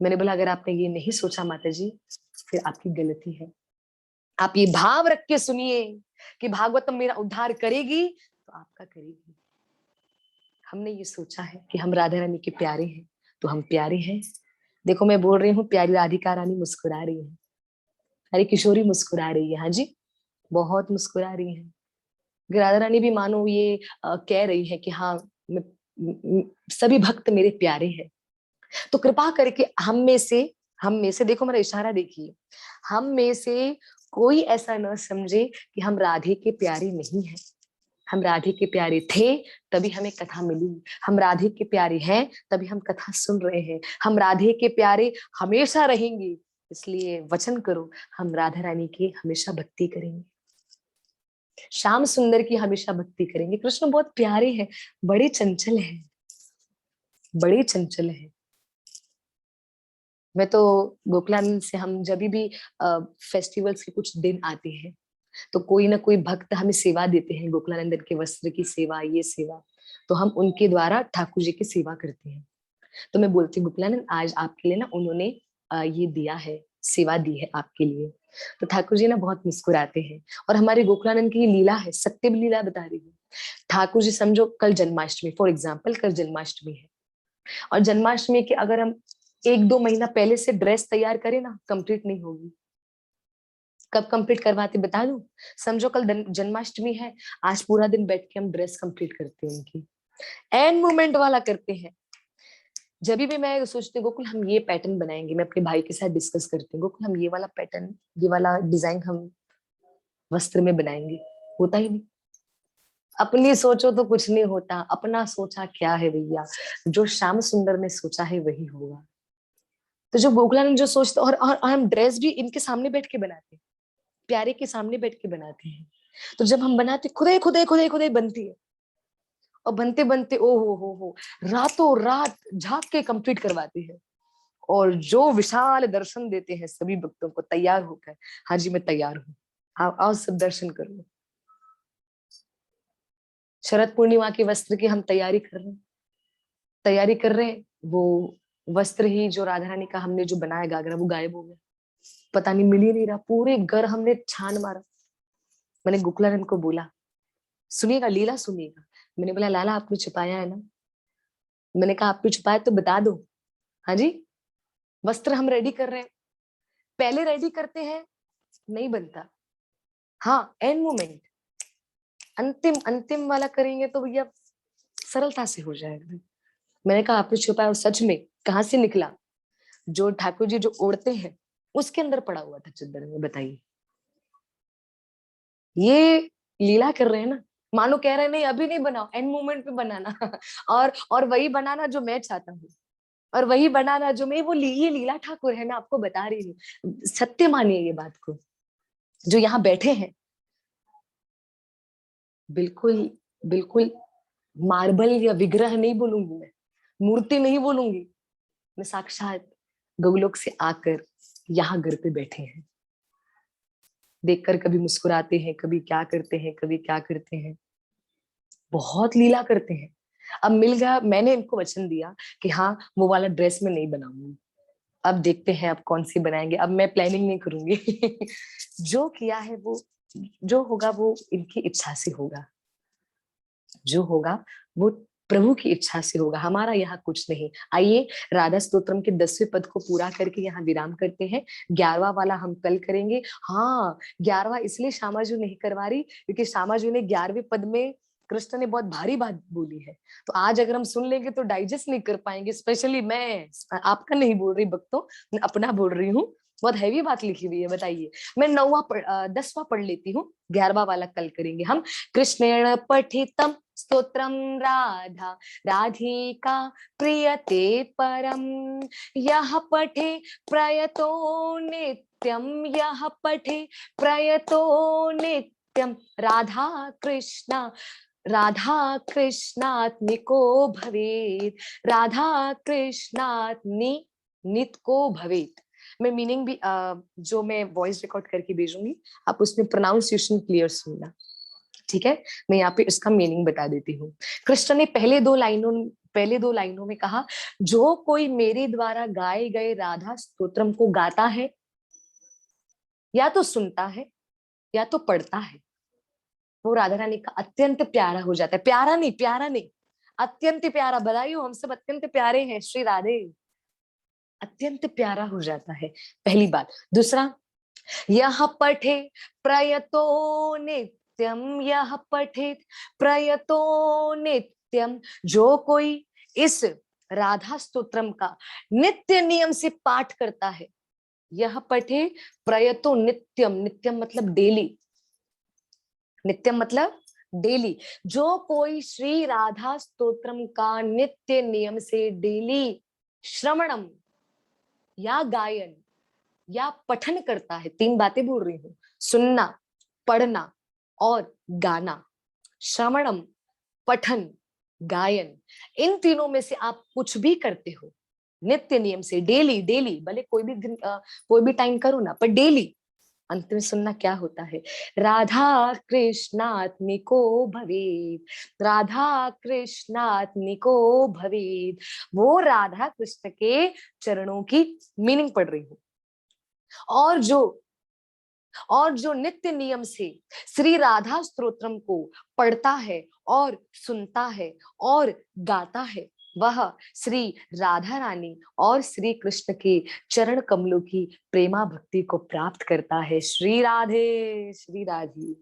मैंने बोला अगर आपने ये नहीं सोचा माता जी फिर आपकी गलती है। आप ये भाव रख के सुनिए कि भागवतम मेरा उद्धार करेगी तो आपका करेगी। हमने ये सोचा है कि हम राधा रानी के प्यारे हैं तो हम प्यारे हैं। देखो मैं बोल रही हूँ प्यारी राधिका रानी मुस्कुरा रही है, अरे किशोरी मुस्कुरा रही है। हाँ जी, बहुत मुस्कुरा रही है। राधा रानी भी मानो ये कह रही है कि हाँ सभी भक्त मेरे प्यारे हैं। तो कृपा करके हम में से देखो मेरा इशारा देखिए, हम में से कोई ऐसा न समझे कि हम राधे के प्यारे नहीं हैं। हम राधे के प्यारे थे तभी हमें कथा मिली, हम राधे के प्यारे हैं तभी हम कथा सुन रहे हैं, हम राधे के प्यारे हमेशा रहेंगे। इसलिए वचन करो हम राधा रानी की हमेशा भक्ति करेंगे, श्याम सुंदर की हमेशा भक्ति करेंगे। कृष्ण बहुत प्यारे हैं, बड़े चंचल हैं, बड़े चंचल हैं। मैं तो गोकुलानंद से हम जब भी फेस्टिवल्स के कुछ दिन आते हैं तो कोई ना कोई भक्त हमें सेवा देते हैं, गोकुलानंदन के वस्त्र की सेवा, ये सेवा, तो हम उनके द्वारा ठाकुर जी की सेवा करते हैं। तो मैं बोलती हूँ गोकुलानंद आज आपके लिए ना उन्होंने ये दिया है, सेवा दी है आपके लिए। तो ठाकुर जी ना बहुत मुस्कुराते हैं। और हमारे गोकुलानंद की लीला है, सत्य लीला बता रही हूँ। ठाकुर जी समझो कल जन्माष्टमी, फॉर एग्जाम्पल कल जन्माष्टमी है, और जन्माष्टमी के अगर हम 1-2 महीना पहले से ड्रेस तैयार करें ना, कंप्लीट नहीं होगी। कब कंप्लीट करवाते बता दूं, समझो कल जन्माष्टमी है, आज पूरा दिन बैठ के हम ड्रेस कंप्लीट करते हैं उनकी, एंड मोमेंट वाला करते हैं। जब भी मैं सोचती हूँ गोकुल हम ये पैटर्न बनाएंगे, मैं अपने भाई के साथ डिस्कस करती हूँ गोकुल हम ये वाला पैटर्न, ये वाला डिजाइन हम वस्त्र में बनाएंगे, होता ही नहीं। अपनी सोचो तो कुछ नहीं होता, अपना सोचा क्या है भैया, जो श्याम सुंदर ने सोचा है वही होगा। तो जो गोकुलानंद जो सोचते, और हम ड्रेस भी इनके सामने बैठ के बनाते हैं, प्यारे के सामने बैठ के बनाते हैं। तो जब हम बनाते खुदे खुदे खुदे खुदे बनती है, और बनते बनते ओ हो रातों रात झांक के कंप्लीट करवाती है, और जो विशाल दर्शन देते हैं सभी भक्तों को तैयार होकर, हाँ जी मैं तैयार हूँ, आओ आओ सब दर्शन करो। शरद पूर्णिमा के वस्त्र की हम तैयारी कर रहे हैं, तैयारी कर रहे हैं। वो वस्त्र ही जो राधा रानी का हमने जो बनाया घाघरा वो गायब हो गया, पता नहीं मिल ही नहीं रहा, पूरे घर हमने छान मारा। मैंने गोकुलानंद को बोला सुनिएगा लीला सुनिएगा, मैंने बोला लाला आपने छुपाया है ना, मैंने कहा आपने छुपाया तो बता दो। हाँ जी, वस्त्र हम रेडी कर रहे हैं, पहले रेडी करते हैं नहीं बनता, हाँ, एंड मोमेंट, अंतिम अंतिम वाला करेंगे तो भैया सरलता से हो जाएगा। मैंने कहा आपने छुपाया, और सच में कहाँ से निकला? जो ठाकुर जी जो ओढ़ते हैं उसके अंदर पड़ा हुआ था चद्दर में। बताइए, ये लीला कर रहे हैं ना। मानो कह रहे हैं नहीं अभी नहीं बनाओ, एंड मोमेंट पे बनाना। और वही बनाना जो मैं चाहता हूँ, और वही बनाना जो मैं, ये लीला ठाकुर है, मैं आपको बता रही हूँ। सत्य मानिए ये बात को, जो यहाँ बैठे हैं, बिल्कुल बिल्कुल मार्बल या विग्रह नहीं बोलूंगी मैं, मूर्ति नहीं बोलूंगी मैं, साक्षात गोलोक से आकर यहाँ घर पे बैठे हैं। देखकर कभी मुस्कुराते हैं, कभी क्या करते हैं, कभी क्या करते हैं, बहुत लीला करते हैं। अब मिल गया, मैंने इनको वचन दिया कि हाँ वो वाला ड्रेस में नहीं बनाऊंगी। अब देखते हैं अब कौन सी बनाएंगे, अब मैं प्लानिंग नहीं करूंगी। जो किया है वो, जो होगा वो इनकी इच्छा से होगा, जो होगा वो प्रभु की इच्छा से होगा, हमारा यहाँ कुछ नहीं। आइए राधा स्तोत्रम के 10वें पद को पूरा करके यहाँ विराम करते हैं। 11वां वाला हम कल करेंगे। हाँ, 11वां इसलिए श्यामाजू नहीं करवा रही क्योंकि श्यामाजू ने 11वें पद में कृष्ण ने बहुत भारी बात बोली है, तो आज अगर हम सुन लेंगे तो डाइजेस्ट नहीं कर पाएंगे। स्पेशली मैं आपका नहीं बोल रही भक्तों, मैं अपना बोल रही हूँ। बहुत हैवी बात लिखी हुई है। बताइए, मैं 10वां पढ़ लेती हूँ, 11वां वाला कल करेंगे हम। कृष्णेण पठितम स्तोत्रम राधा राधिका प्रियते परम, यह पठे प्रयतो नित्यम, यह पठे प्रयतो नित्यम, राधा कृष्णात्मिको भवेत, राधा कृष्णात्मि नित को भवेत। मैं मीनिंग भी जो मैं वॉइस रिकॉर्ड करके भेजूंगी, आप उसमें प्रोनाउंसिएशन क्लियर सुनना, ठीक है? मैं यहाँ पे इसका मीनिंग बता देती हूँ। कृष्ण ने पहले दो लाइनों में कहा, जो कोई मेरे द्वारा गाए गए राधा स्तोत्रम को गाता है, या तो सुनता है या तो पढ़ता है, वो राधा रानी का अत्यंत प्यारा हो जाता है। प्यारा नहीं, अत्यंत प्यारा। बधाई हो, हम सब अत्यंत प्यारे हैं श्री राधे। अत्यंत प्यारा हो जाता है, पहली बात। दूसरा, यह पठे प्रयतो नित्यम, यह पठे प्रयतो नित्यम, जो कोई इस राधा स्तोत्रम का नित्य नियम से पाठ करता है। यह पठे प्रयतो नित्यम, नित्यम मतलब डेली, नित्यम मतलब डेली। जो कोई श्री राधा स्तोत्रम का नित्य नियम से डेली श्रवणम या गायन या पठन करता है, 3 बातें बोल रही हूँ, सुनना, पढ़ना और गाना। श्रवणम, पठन, गायन, इन तीनों में से आप कुछ भी करते हो नित्य नियम से, डेली डेली, भले कोई भी दिन कोई भी टाइम करो ना, पर डेली। अंत में सुनना क्या होता है, राधा कृष्णात्मिको भवेत, राधा कृष्णात्मिको भवेत। वो राधा कृष्ण के चरणों की मीनिंग पढ़ रही हूँ। और जो नित्य नियम से श्री राधा स्तोत्रम को पढ़ता है और सुनता है और गाता है, वह श्री राधा रानी और श्री कृष्ण के चरण कमलों की प्रेमा भक्ति को प्राप्त करता है। श्री राधे श्री राधे।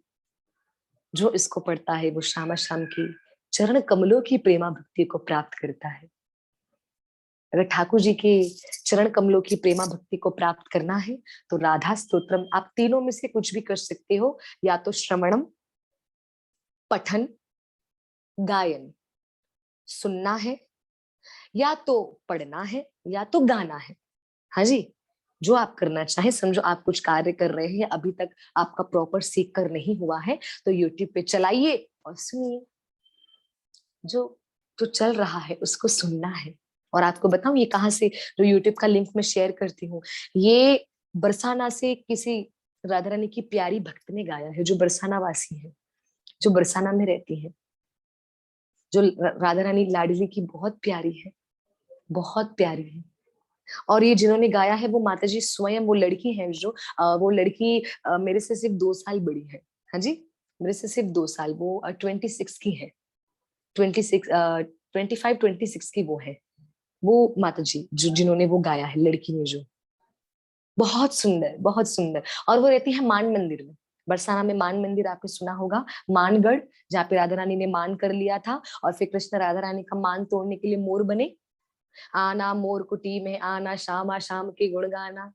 जो इसको पढ़ता है वो श्यामा श्याम की चरण कमलों की प्रेमा भक्ति को प्राप्त करता है। अगर ठाकुर जी के चरण कमलों की प्रेमा भक्ति को प्राप्त करना है तो राधा स्तोत्रम, आप तीनों में से कुछ भी कर सकते हो, या तो श्रवणम, पठन, गायन, सुनना है, या तो पढ़ना है, या तो गाना है। हाँ जी, जो आप करना चाहे। समझो आप कुछ कार्य कर रहे हैं, अभी तक आपका प्रॉपर सीख कर नहीं हुआ है, तो यूट्यूब पे चलाइए और सुनिए। जो जो चल रहा है उसको सुनना है। और आपको बताऊं ये कहाँ से, जो यूट्यूब का लिंक मैं शेयर करती हूँ, ये बरसाना से किसी राधा रानी की प्यारी भक्त ने गाया है, जो बरसाना वासी है, जो बरसाना में रहती है, जो राधा रानी लाडली की बहुत प्यारी है, बहुत प्यारी है। और ये जिन्होंने गाया है वो माता जी स्वयं, वो लड़की है जो वो लड़की मेरे से सिर्फ 2 साल बड़ी है। हाँ जी, मेरे से सिर्फ 2 साल, वो 26 की है, 26 25-26 की वो है, वो माता जी जो जिन्होंने वो गाया है, लड़की ने जो, बहुत सुंदर बहुत सुंदर। और वो रहती है मान मंदिर में, बरसाना में मान मंदिर आपने सुना होगा, मानगढ़, जहाँ पे राधा रानी ने मान कर लिया था और फिर कृष्ण राधा रानी का मान तोड़ने के लिए मोर बने। आना मोर कुटी में आना, श्यामा शाम के गुण गाना।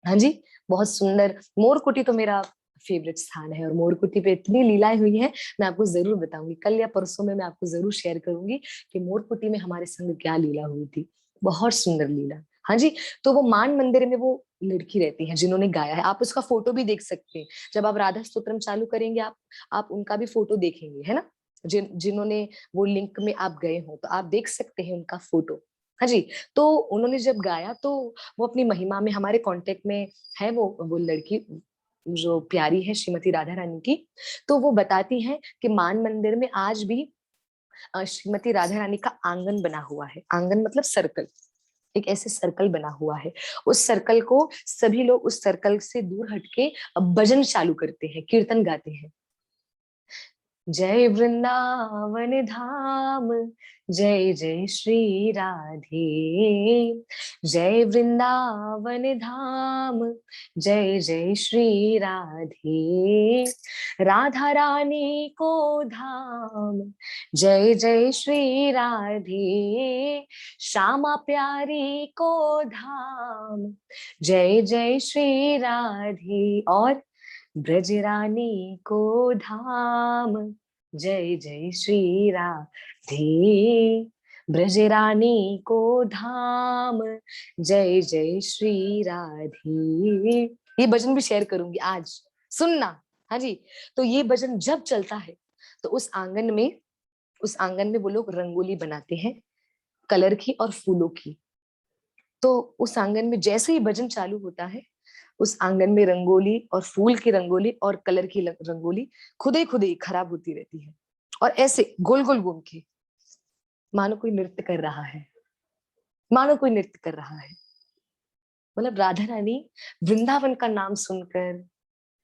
हाँ जी, बहुत सुंदर। मोर कुटी तो मेरा फेवरेट स्थान है और मोर कुटी पे इतनी लीलाएं हुई हैं, मैं आपको जरूर बताऊंगी। कल या परसों में मैं आपको जरूर शेयर करूंगी कि मोर कुटी में हमारे संग क्या लीला हुई थी। बहुत सुंदर लीला। हाँ जी, तो वो मान मंदिर में वो लड़की रहती है जिन्होंने गाया है, आप उसका फोटो भी देख सकते हैं। जब आप राधा स्तोत्रम चालू करेंगे, आप उनका भी फोटो देखेंगे, है ना। जिन्होंने वो लिंक में आप गए हो तो आप देख सकते हैं उनका फोटो। हाँ जी, तो उन्होंने जब गाया तो वो अपनी महिमा में हमारे कांटेक्ट में है, वो लड़की जो प्यारी है श्रीमती राधा रानी की। तो वो बताती हैं कि मान मंदिर में आज भी श्रीमती राधा रानी का आंगन बना हुआ है। आंगन मतलब सर्कल, एक ऐसे सर्कल बना हुआ है। उस सर्कल को सभी लोग उस सर्कल से दूर हटके भजन चालू करते हैं, कीर्तन गाते हैं। जय वृंदावन धाम, जय जय श्री राधे। जय वृंदावन धाम, जय जय श्री राधे। राधा रानी को धाम, जय जय श्री राधे। श्यामा प्यारी को धाम, जय जय श्री राधे। और ब्रजरानी को धाम, जय जय श्री राधे। ब्रजरानी को धाम, जय जय श्री राधे। ये भजन भी शेयर करूंगी आज, सुनना। हाँ जी, तो ये भजन जब चलता है तो उस आंगन में वो लोग रंगोली बनाते हैं, कलर की और फूलों की। तो उस आंगन में जैसे ही भजन चालू होता है, उस आंगन में रंगोली और फूल की रंगोली और कलर की रंगोली खुद ही खराब होती रहती है। और ऐसे गोल गोल घूम के मानो कोई नृत्य कर रहा है, मानो कोई नृत्य कर रहा है। मतलब राधा रानी वृंदावन का नाम सुनकर,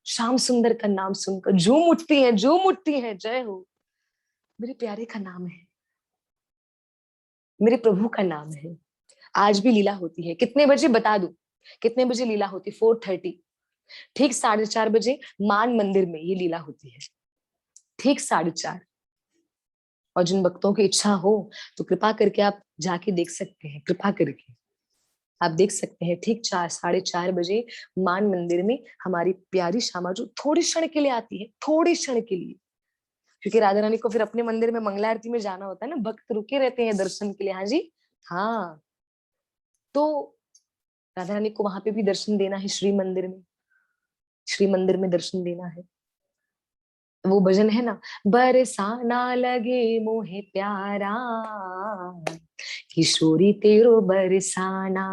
श्याम सुंदर का नाम सुनकर झूम उठती है, झूम उठती है। जय हो, मेरे प्यारे का नाम है, मेरे प्रभु का नाम है। आज भी लीला होती है। कितने बजे बता दूं, कितने बजे लीला होती? 4:30, ठीक 4:30 मान मंदिर में ये लीला होती है, ठीक 4:30। और जिन भक्तों की इच्छा हो तो कृपा करके आप जाके देख सकते हैं, कृपा करके आप देख सकते हैं। ठीक 4, 4:30 मान मंदिर में हमारी प्यारी श्यामा जो थोड़ी क्षण के लिए आती है, थोड़ी क्षण के लिए, क्योंकि राधा रानी को फिर अपने मंदिर में मंगला आरती में जाना होता है ना, भक्त रुके रहते हैं दर्शन के लिए। हाँ जी, हाँ। तो राधा रानी को वहां पे भी दर्शन देना है, श्री मंदिर में दर्शन देना है। वो भजन है ना, बरसाना लगे मोहे प्यारा, किशोरी तेरो बरसाना।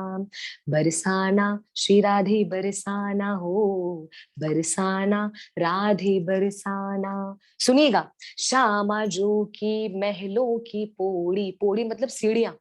बरसाना श्री राधे बरसाना हो, बरसाना राधे बरसाना। सुनिएगा, श्यामा जो की महलों की पौड़ी, पौड़ी मतलब सीढ़ियां,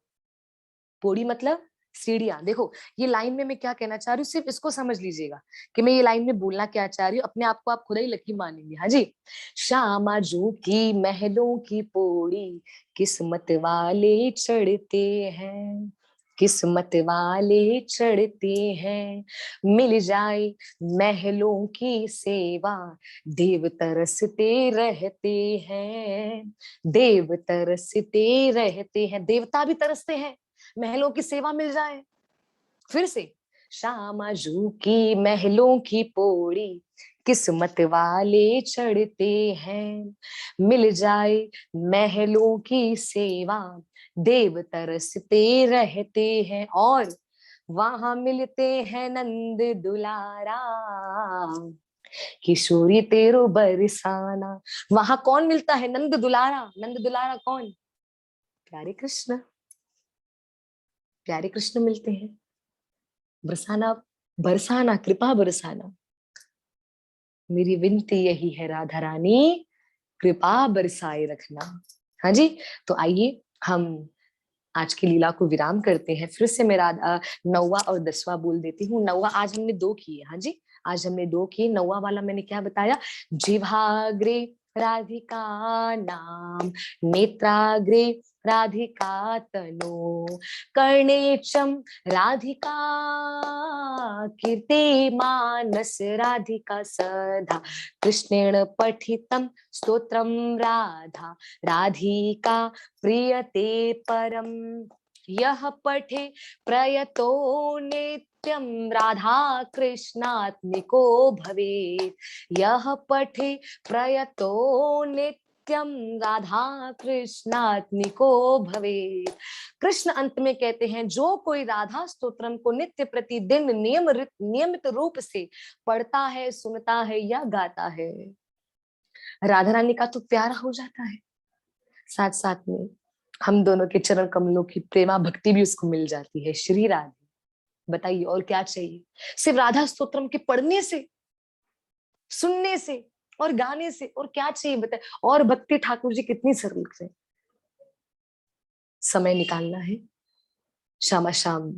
पौड़ी मतलब सीढ़ियां। देखो ये लाइन में मैं क्या कहना चाह रही हूँ, सिर्फ इसको समझ लीजिएगा कि मैं ये लाइन में बोलना क्या चाह रही हूँ। अपने आप को आप खुद ही लकी मानेंगे। हाँ जी, श्यामा जो की महलों की पौड़ी, किस्मत वाले चढ़ते हैं, किस्मत वाले चढ़ते हैं। मिल जाए महलों की सेवा, देव तरसते रहते हैं, देव तरसते रहते हैं। देवता भी तरसते हैं, महलों की सेवा मिल जाए। फिर से, श्यामा जू की महलों की पौड़ी, किस्मत वाले चढ़ते हैं। मिल जाए महलों की सेवा, देव तरसते रहते हैं। और वहां मिलते हैं नंद दुलारा, किशोरी तेरो बरसाना। वहां कौन मिलता है? नंद दुलारा। नंद दुलारा कौन? प्यारे कृष्ण, प्यारे कृष्ण मिलते हैं। बरसाना, बरसाना, कृपा बरसाना। मेरी विनती यही है राधा रानी, कृपा बरसाए रखना। हाँ जी, तो आइए हम आज की लीला को विराम करते हैं। फिर से मैं नौवा और 10वां बोल देती हूँ। नौवा आज हमने 2 किए। हाँ जी, आज हमने 2 किए। नौवा वाला मैंने क्या बताया? जिह्वाग्रे राधिका नाम, नेत्राग्रे राधिका तनु कर्णेशम राधिका कीर्ति मानस राधिका सदा कृष्णेन पठितं स्तोत्रम राधा राधिका प्रियते परम यह पठे प्रयतो नित्यं राधा कृष्णात्मिको भवेत् यह पठे प्रयतो नित्यं राधा कृष्णात्मिको भवेत्। कृष्ण अंत में कहते हैं जो कोई राधा स्तोत्रम को नित्य प्रतिदिन नियमित रूप से पढ़ता है, सुनता है या गाता है, राधा रानी का तो प्यार हो जाता है, साथ साथ में हम दोनों के चरण कमलों की प्रेमा भक्ति भी उसको मिल जाती है। श्री राधे, बताइए और क्या चाहिए? सिर्फ राधा स्तोत्रम के पढ़ने से, सुनने से और गाने से और क्या चाहिए बताए? और भक्ति ठाकुर जी कितनी सरल है। समय निकालना है, शाम शाम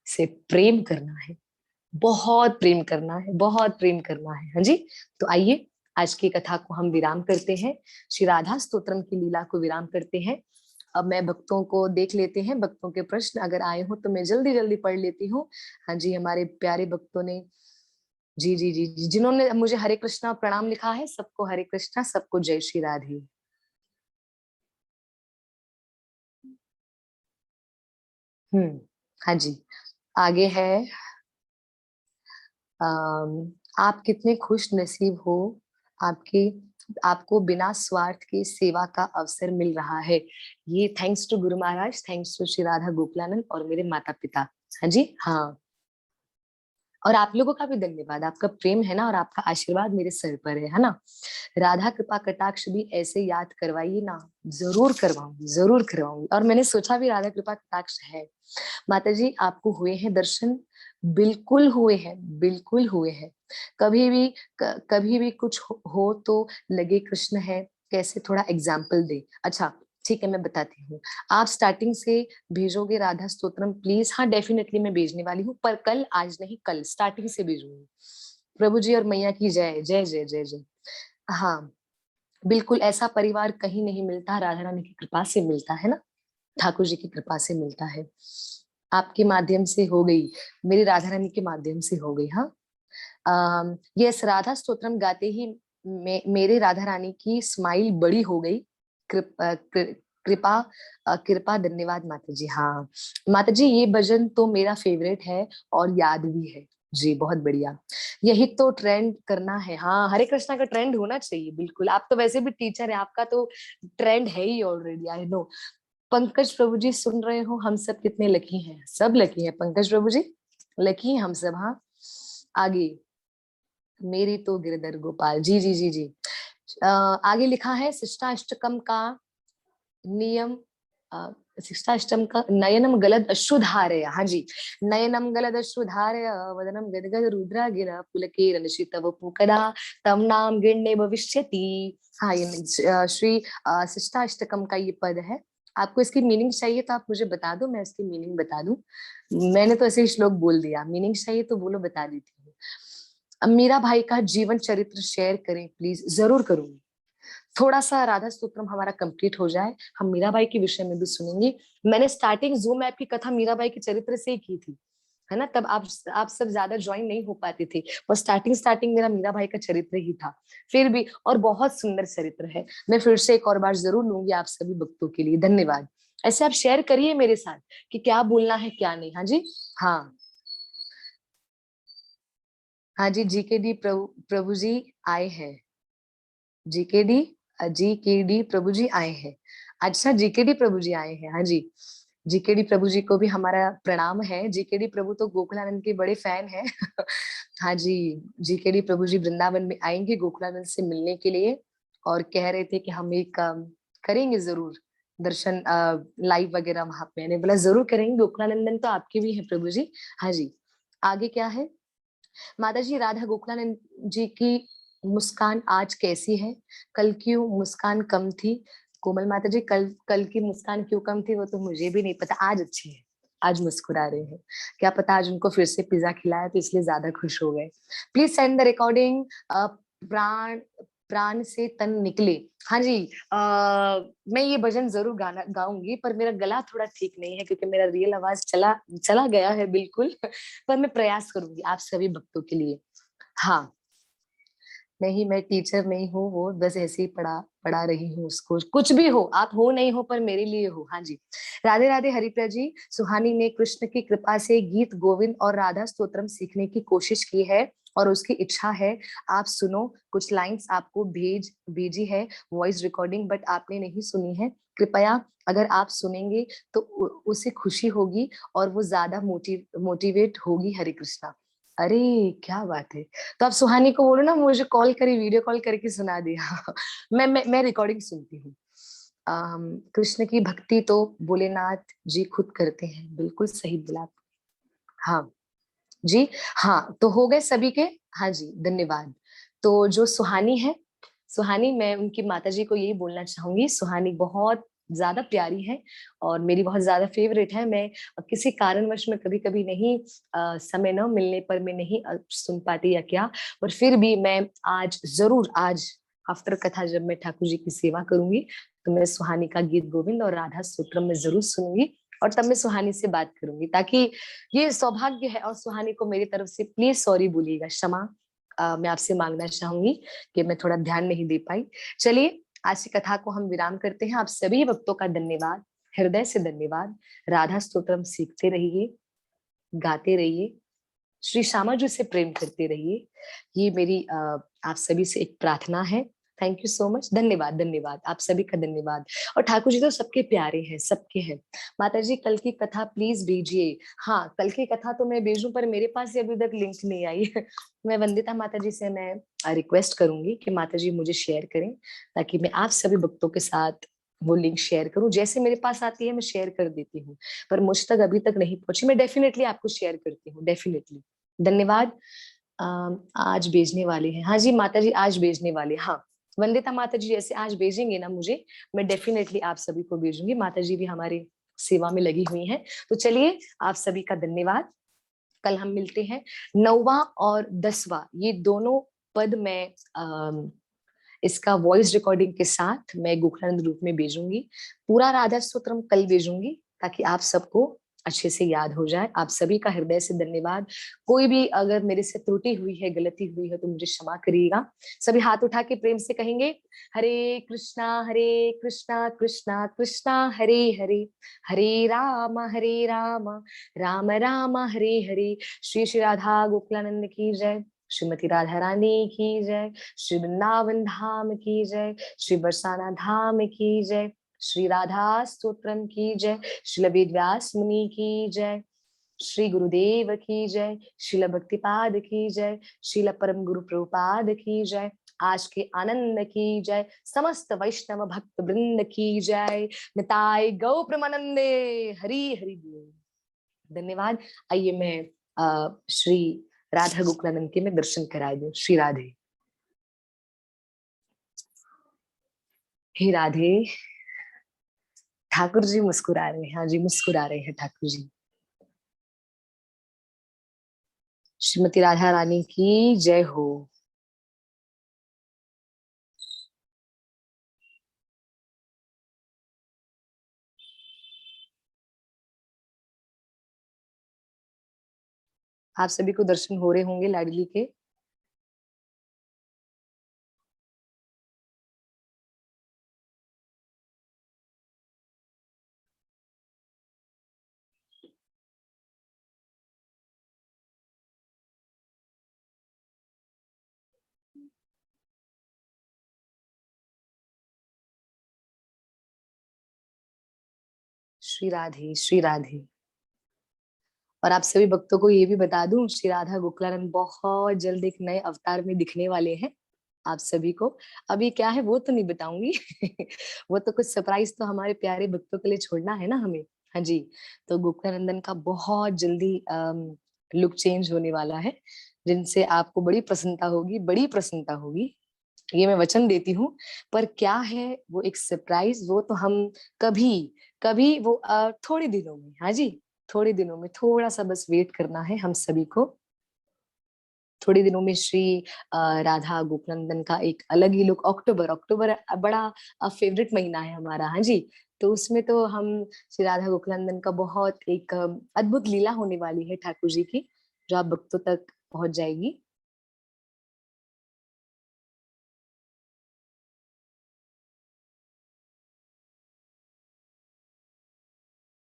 से प्रेम करना है, बहुत प्रेम करना है, बहुत प्रेम करना है। हाँ जी, तो आइए आज की कथा को हम विराम करते हैं, श्री राधा स्तोत्रम की लीला को विराम करते हैं। अब मैं भक्तों को देख लेते हैं, भक्तों के प्रश्न अगर आए हो तो मैं जल्दी जल्दी पढ़ लेती हूँ। हाँ जी, हमारे प्यारे भक्तों ने जी जी जी जी जिन्होंने मुझे हरे कृष्णा प्रणाम लिखा है, सबको हरे कृष्णा, सबको जय श्री राधे। हाँ जी, आगे है आप कितने खुश नसीब हो, आपके आपको बिना स्वार्थ के सेवा का अवसर मिल रहा है। ये thanks to Guru Maharaj, thanks to Shri Radha Gokulanand और मेरे माता पिता। हाँ जी, हाँ, और आप लोगों का भी धन्यवाद, आपका प्रेम है ना और आपका आशीर्वाद मेरे सर पर है ना। राधा कृपा कटाक्ष भी ऐसे याद करवाइए ना, जरूर करवाऊंगी, जरूर करवाऊंगी। और मैंने सोचा भी राधा कृपा कटाक्ष है। माता जी आपको हुए हैं दर्शन? बिल्कुल हुए हैं, बिल्कुल हुए हैं। कभी भी कभी भी कुछ हो तो लगे कृष्ण है, कैसे थोड़ा एग्जाम्पल दे। अच्छा ठीक है, मैं बताती हूँ। आप स्टार्टिंग से भेजोगे राधा स्तोत्रम प्लीज? हाँ डेफिनेटली मैं भेजने वाली हूँ, पर कल, आज नहीं, कल स्टार्टिंग से भेजूंगी। प्रभु जी और मैया की जय जय जय जय जय। हाँ बिल्कुल, ऐसा परिवार कहीं नहीं मिलता, राधा रानी की कृपा से मिलता है ना, ठाकुर जी की कृपा से मिलता है। आपके माध्यम से हो गई, मेरी राधा रानी के माध्यम से हो गई। हाँ, यस, राधा स्तोत्रम गाते ही मेरे राधा रानी की स्माइल बड़ी हो गई। कृपा कृपा, धन्यवाद माता जी। हाँ माता जी, ये भजन तो मेरा फेवरेट है और याद भी है जी, बहुत बढ़िया। यही तो ट्रेंड करना है। हाँ, हरे कृष्णा का ट्रेंड होना चाहिए, बिल्कुल। आप तो वैसे भी टीचर है, आपका तो ट्रेंड है ही ऑलरेडी, आई नो। पंकज प्रभु जी सुन रहे हो, हम सब कितने लकी हैं, सब लकी हैं पंकज प्रभु जी, लकी हैं हम सब। हाँ, आगे, मेरी तो गिरधर गोपाल जी जी जी जी। आगे लिखा है शिष्टाष्टकम का नियम, अ, शिष्टाष्टम का नयनम गलद अश्रुधारय। हाँ जी, नयनम गलद अश्रुधारय वदनम गदगद रुद्रा गिरा पुलके रनशित वपुकदा तम नाम गिण्य भविष्यति। हाँ, ये श्री शिष्टाष्टकम का ये पद है। आपको इसकी मीनिंग चाहिए तो आप मुझे बता दो, मैं इसकी मीनिंग बता दूं। मैंने तो ऐसे ही श्लोक बोल दिया, मीनिंग चाहिए तो बोलो, बता देती हूँ। अब मीरा भाई का जीवन चरित्र शेयर करें प्लीज, जरूर करूंगी। थोड़ा सा राधा स्तोत्रम हमारा कंप्लीट हो जाए, हम मीराबाई के विषय में भी सुनेंगे। मैंने स्टार्टिंग जूम ऐप की कथा मीराबाई के चरित्र से ही की थी, है ना, तब आप सब ज्यादा ज्वाइन नहीं हो पाते थे, और स्टार्टिंग स्टार्टिंग मेरा मीराबाई का चरित्र ही था। फिर भी, और बहुत सुंदर चरित्र है। मैं फिर से एक और बार जरूर लूंगी आप सभी भक्तों के लिए, धन्यवाद। ऐसे आप शेयर करिए मेरे साथ कि क्या बोलना है क्या नहीं। हाँ जी, हाँ, हाँ जी, जीके डी प्रभु प्रभु जी आए हैं। जीकेडी, जीकेडी प्रभु जी आए हैं। अच्छा, जीकेडी प्रभु जी आए हैं, हाँ जी। जीकेडी प्रभु जी को भी हमारा प्रणाम है। जीकेडी प्रभु तो गोकुलानंद के बड़े फैन हैं। हाँ जी, जीकेडी प्रभु जी वृंदावन में आएंगे गोकुलानंद से मिलने के लिए, और कह रहे थे कि हम एक करेंगे जरूर दर्शन लाइव वगैरह वहां पे। मैंने बोला जरूर करेंगे, गोकुलानंदन तो आपके भी है प्रभु जी। हाँ जी, आगे क्या है? माता जी, राधा गोकुलानंद जी की मुस्कान आज कैसी है? कल क्यों मुस्कान कम थी? कोमल माता जी, कल कल की मुस्कान क्यों कम थी वो तो मुझे भी नहीं पता, आज अच्छी है, आज मुस्कुरा रहे हैं। क्या पता आज उनको फिर से पिज्जा खिलाया तो इसलिए ज्यादा खुश हो गए। प्लीज सेंड द रिकॉर्डिंग प्राण प्राण से तन निकले। हाँ जी, मैं ये भजन जरूर गाना गाऊंगी, पर मेरा गला थोड़ा ठीक नहीं है क्योंकि मेरा रियल आवाज चला चला गया है बिल्कुल। पर मैं प्रयास करूंगी आप सभी भक्तों के लिए। हाँ, नहीं मैं टीचर नहीं हूँ, वो बस ऐसे ही पढ़ा पढ़ा रही हूँ उसको। कुछ भी हो, आप हो नहीं हो पर मेरे लिए हो। हाँ जी। राधे राधे हरिप्रिया जी। सुहानी ने कृष्ण की कृपा से गीत गोविंद और राधा स्तोत्रम सीखने की कोशिश की है और उसकी इच्छा है। आप सुनो, कुछ लाइंस आपको भेजी है वॉइस रिकॉर्डिंग, बट आपने नहीं सुनी है। कृपया अगर आप सुनेंगे तो उसे खुशी होगी और वो ज्यादा मोटिवेट होगी। हरे कृष्णा। अरे क्या बात है। तो आप सुहानी को बोलो ना मुझे कॉल करी, वीडियो कॉल करके सुना दिया। मैं रिकॉर्डिंग सुनती हूँ। कृष्ण की भक्ति तो भोलेनाथ जी खुद करते हैं, बिल्कुल सही बोला आप। हाँ जी। हाँ, तो हो गए सभी के। हाँ जी, धन्यवाद। तो जो सुहानी है, सुहानी, मैं उनकी माता जी को यही बोलना चाहूंगी, सुहानी बहुत ज्यादा प्यारी है और मेरी बहुत ज्यादा फेवरेट है। मैं किसी कारणवश में कभी कभी नहीं, समय न मिलने पर मैं नहीं सुन पाती या क्या, पर फिर भी मैं आज जरूर, आज आफ्टर कथा जब मैं ठाकुर जी की सेवा करूंगी तो मैं सुहानी का गीत गोविंद और राधा स्तोत्रम में जरूर सुनूंगी और तब मैं सुहानी से बात करूंगी, ताकि ये सौभाग्य है। और सुहानी को मेरी तरफ से प्लीज सॉरी बोलिएगा, क्षमा मैं आपसे मांगना चाहूंगी कि मैं थोड़ा ध्यान नहीं दे पाई। चलिए, आज की कथा को हम विराम करते हैं। आप सभी भक्तों का धन्यवाद, हृदय से धन्यवाद। राधा स्तोत्रम सीखते रहिए, गाते रहिए, श्री श्यामा जी से प्रेम करते रहिए। ये मेरी आप सभी से एक प्रार्थना है। Thank you so much. धन्यवाद, धन्यवाद आप सभी का धन्यवाद। और ठाकुर जी तो सबके प्यारे हैं, सबके हैं। माता जी कल की कथा प्लीज भेजिए। हाँ, कल की कथा तो मैं भेजूं पर मेरे पास से अभी तक लिंक नहीं आई। मैं वंदिता माता जी से मैं रिक्वेस्ट करूंगी कि माता जी मुझे शेयर करें, ताकि मैं आप सभी भक्तों के साथ वो लिंक शेयर करूं। जैसे मेरे पास आती है मैं शेयर कर देती हूँ, पर मुझ तक अभी तक नहीं पहुंची। मैं डेफिनेटली आपको शेयर करती हूँ, डेफिनेटली। धन्यवाद। आज भेजने वाले हैं, हाँ जी माता जी आज भेजने वाले, हाँ। वंदिता माता जी जैसे आज भेजेंगे ना मुझे, मैं डेफिनेटली आप सभी को भेजूंगी। माता जी भी हमारी सेवा में लगी हुई हैं। तो चलिए, आप सभी का धन्यवाद। कल हम मिलते हैं। 9वां और 10वां ये दोनों पद मैं इसका वॉइस रिकॉर्डिंग के साथ मैं गोखलानंद रूप में भेजूंगी। पूरा राधा स्तोत्रम कल भेजूंगी ताकि आप सबको अच्छे से याद हो जाए। आप सभी का हृदय से धन्यवाद। कोई भी अगर मेरे से त्रुटि हुई है, गलती हुई है तो मुझे क्षमा करिएगा। सभी हाथ उठा के प्रेम से कहेंगे, हरे कृष्णा कृष्णा कृष्णा हरे हरे, हरे राम राम राम हरे हरे। श्री श्री राधा गोकुलानंद की जय, श्रीमती राधा रानी की जय, श्री वृंदावन धाम की जय, श्री बरसाना धाम की जय, श्री राधा स्तोत्रम की जय, श्रील वेदव्यास मुनि की जय, श्री गुरुदेव की जय, श्रील भक्तिपाद की जय, श्रील परम गुरु प्रभुपाद की जय, आज के आनंद की जय, समस्त वैष्णव भक्त वृंद की जय, निताय गौ प्रेमानंदे। हरि हरि बोल। धन्यवाद। आइए मैं श्री राधा गोकुलानंद के मैं दर्शन कराए दूं। श्री राधे। हे राधे। ठाकुर जी मुस्कुरा रहे हैं, हाँ जी मुस्कुरा रहे हैं ठाकुर जी। श्रीमती राधा रानी की जय हो। आप सभी को दर्शन हो रहे होंगे लाडली के। श्री राधे, श्री राधे। और आप सभी भक्तों को ये भी बता दूं, श्री राधा गोकुलानंद बहुत जल्द एक नए अवतार में दिखने वाले हैं आप सभी को। अभी क्या है वो तो नहीं बताऊंगी। वो तो कुछ सरप्राइज तो हमारे प्यारे भक्तों के लिए छोड़ना है ना हमें। हाँ जी। तो गोकुलानंदन का बहुत जल्दी लुक चेंज होने वाला है, जिनसे आपको बड़ी प्रसन्नता होगी, बड़ी प्रसन्नता होगी, ये मैं वचन देती हूँ। पर क्या है वो एक सरप्राइज, वो तो हम कभी कभी वो थोड़े दिनों में, हाँ जी, थोड़े दिनों में, थोड़ा सा बस वेट करना है हम सभी को। थोड़ी दिनों में श्री राधा गोकुलनंदन का एक अलग ही लुक, अक्टूबर अक्टूबर बड़ा फेवरेट महीना है हमारा, हाँ जी। तो उसमें तो हम श्री राधा गोकुलनंदन का बहुत एक अद्भुत लीला होने वाली है ठाकुर जी की, जो आप भक्तों तक पहुंच जाएगी।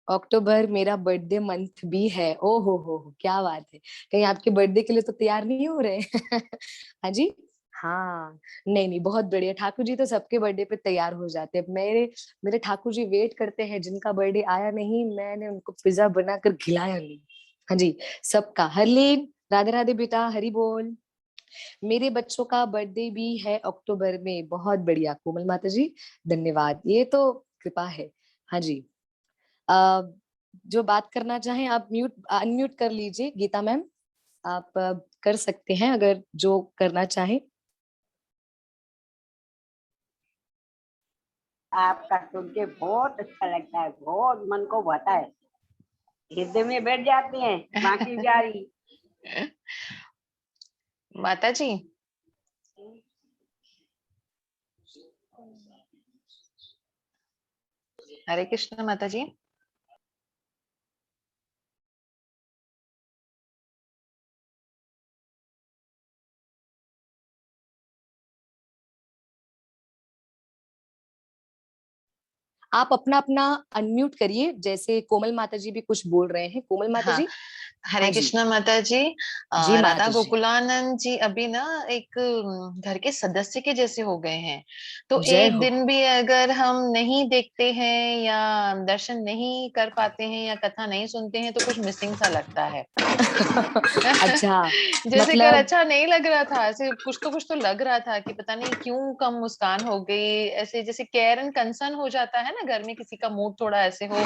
अक्टूबर मेरा बर्थडे मंथ भी है। ओ हो, क्या बात है, कहीं आपके बर्थडे के लिए तो तैयार नहीं हो रहे? हाँ जी। हाँ, नहीं नहीं, बहुत बढ़िया, ठाकुर जी तो सबके बर्थडे पे तैयार हो जाते हैं। मेरे मेरे ठाकुर जी वेट करते हैं, जिनका बर्थडे आया नहीं मैंने उनको पिज्जा बनाकर खिलाया नहीं। हाँ जी, सबका। हरलीन, राधे राधे बेटा, हरि बोल। मेरे बच्चों का बर्थडे भी है अक्टूबर में। बहुत बढ़िया कोमल माता जी, धन्यवाद, ये तो कृपा है। हाँ जी। अ, जो बात करना चाहें आप म्यूट अनम्यूट कर लीजिए, गीता मैम, आप कर सकते हैं अगर जो करना चाहें। आपका सुन के बहुत अच्छा लगता है, बहुत मन को भाता है, हृदय में बैठ जाते हैं बाकी प्यारी। माता जी, हरे कृष्ण माता जी। आप अपना अपना अनम्यूट करिए, जैसे कोमल माता जी भी कुछ बोल रहे हैं। कोमल माता हाँ, जी। हरे हाँ जी। कृष्ण माता जी। जी राधा माता जी। गोकुलानंद जी अभी ना एक घर के सदस्य के जैसे हो गए हैं। तो जय एक हो। दिन भी अगर हम नहीं देखते हैं या दर्शन नहीं कर पाते हैं या कथा नहीं सुनते हैं तो कुछ मिसिंग सा लगता है। अच्छा, जैसे कर मतलब अच्छा नहीं लग रहा था, ऐसे कुछ तो लग रहा था कि पता नहीं क्यों कम मुस्कान हो गई, ऐसे जैसे केयर एंड कंसर्न हो जाता है ना, घर में किसी का मूड थोड़ा ऐसे हो।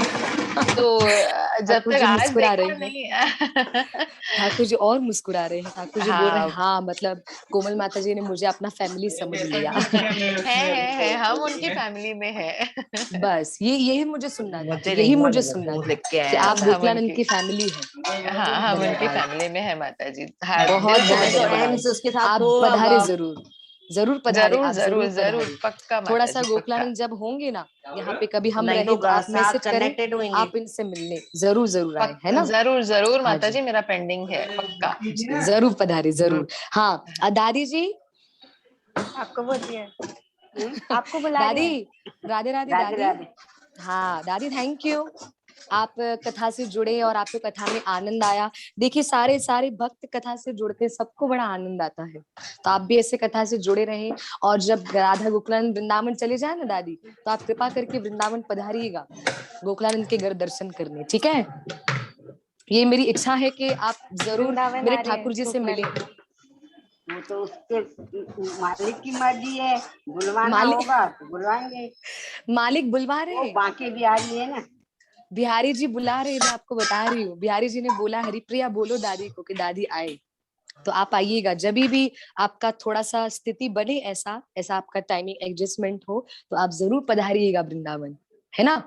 तो जब ठाकुर तक जी आज मुस्कुरा रहे देखा हैं। नहीं। ठाकुर जी और मुस्कुरा रहे हैं, ठाकुर जी बोल रहे हैं हाँ, हाँ, मतलब कोमल माता जी ने मुझे अपना फैमिली समझ लिया। है हम उनकी फैमिली में है। बस ये यही मुझे सुनना था, यही मुझे सुनना था कि आप हम गोकुलानंद उनकी की फैमिली है। हाँ हम उनकी धन्यवाद, फैमिली में है माता जी, हाँ बहुत दिल से बहुत मैं तो एम धन्यवाद। धन्यवाद। से उसके साथ आप थोड़ा पधारे जरूर, जरूर पधारे, जरूर आप जरूर जरूर जरूर, पधारे। पक्का थोड़ा माता सा जी पक्का। गोकुलानंद जब होंगे ना यहाँ पे, कभी हम नहीं रहे तो तो आप साथ मैसेज करें, कनेक्टेड होंगे। आप इनसे मिलने जरूर जरूर आए, है ना? जरूर जरूर हाँ माता जी, जी, मेरा पेंडिंग है पक्का। जरूर पधारे जरूर। हाँ, दादी जी। आपको बोलती है, आपको बुला रहे दादी, हैं। राधे राधे राधे दादी। राधे। हाँ दादी, थैंक यू, आप कथा से जुड़े और आपको कथा में आनंद आया। देखिए सारे सारे भक्त कथा से जुड़ते हैं, सबको बड़ा आनंद आता है, तो आप भी ऐसे कथा से जुड़े रहें। और जब राधा गोकुलानंद वृंदावन चले जाए ना दादी, तो आप कृपा करके वृंदावन पधारिएगा गोकुलानंद के घर दर्शन करने, ठीक है? ये मेरी इच्छा है कि आप जरूर वृंदावन मेरे आ रहे हैं ठाकुर जी से मिलें। गोकुलानंद। वो तो उसके मालिक की मर्जी है, बुलवाना मालिक, होगा तो बुलवाएंगे। मालिक बुलवा रहे वो हैं। बाकी बिहारी है ना। बिहारी जी बुला रहे हैं, मैं आपको बता रही हूँ, बिहारी जी ने बोला हरिप्रिया बोलो दादी को कि दादी आए। तो आप आइएगा जब भी आपका थोड़ा सा स्थिति बने, ऐसा ऐसा आपका टाइमिंग एडजस्टमेंट हो, तो आप जरूर पधारिएगा वृंदावन, है ना?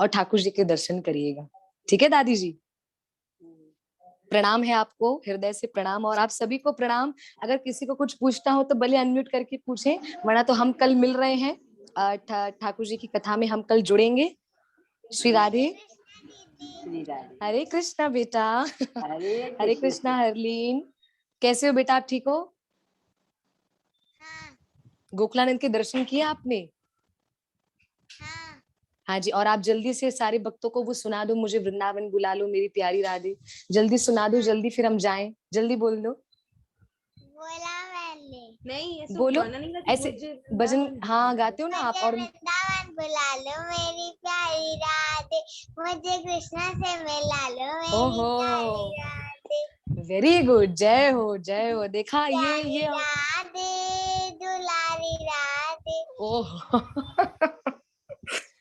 और ठाकुर जी के दर्शन करिएगा, ठीक है दादी जी? प्रणाम है आपको, हृदय से प्रणाम, और आप सभी को प्रणाम। अगर किसी को कुछ पूछना हो तो भले अनम्यूट करके पूछें, वरना तो हम कल मिल रहे हैं ठाकुर जी की कथा में, हम कल जुड़ेंगे। श्री राधे। श्री राधे। हरे कृष्णा बेटा। हरे हरे कृष्ण। कृष्णा हरलीन, कैसे हो बेटा, आप ठीक हो? गोकुलानंद के दर्शन किए आपने? हाँ जी, और आप जल्दी से सारे भक्तों को वो सुना दो, मुझे वृंदावन बुला लो मेरी प्यारी राधे, जल्दी सुना दो, जल्दी, फिर हम जाएं, जल्दी बोल दो। बोला मैंने नहीं, ऐसे बोलो, गाना नहीं गाती, ऐसे मुझे भजन, वृंदावन हाँ बुला लो। गाते हो ना आप। मुझे और वृंदावन बुला लो मेरी प्यारी राधे, मुझे कृष्णा से मिला लो मेरी ओहो, प्यारी राधे, वेरी गुड, जय हो जय हो। देखा प्यारी ये राधे दुलारी राधे। ओह।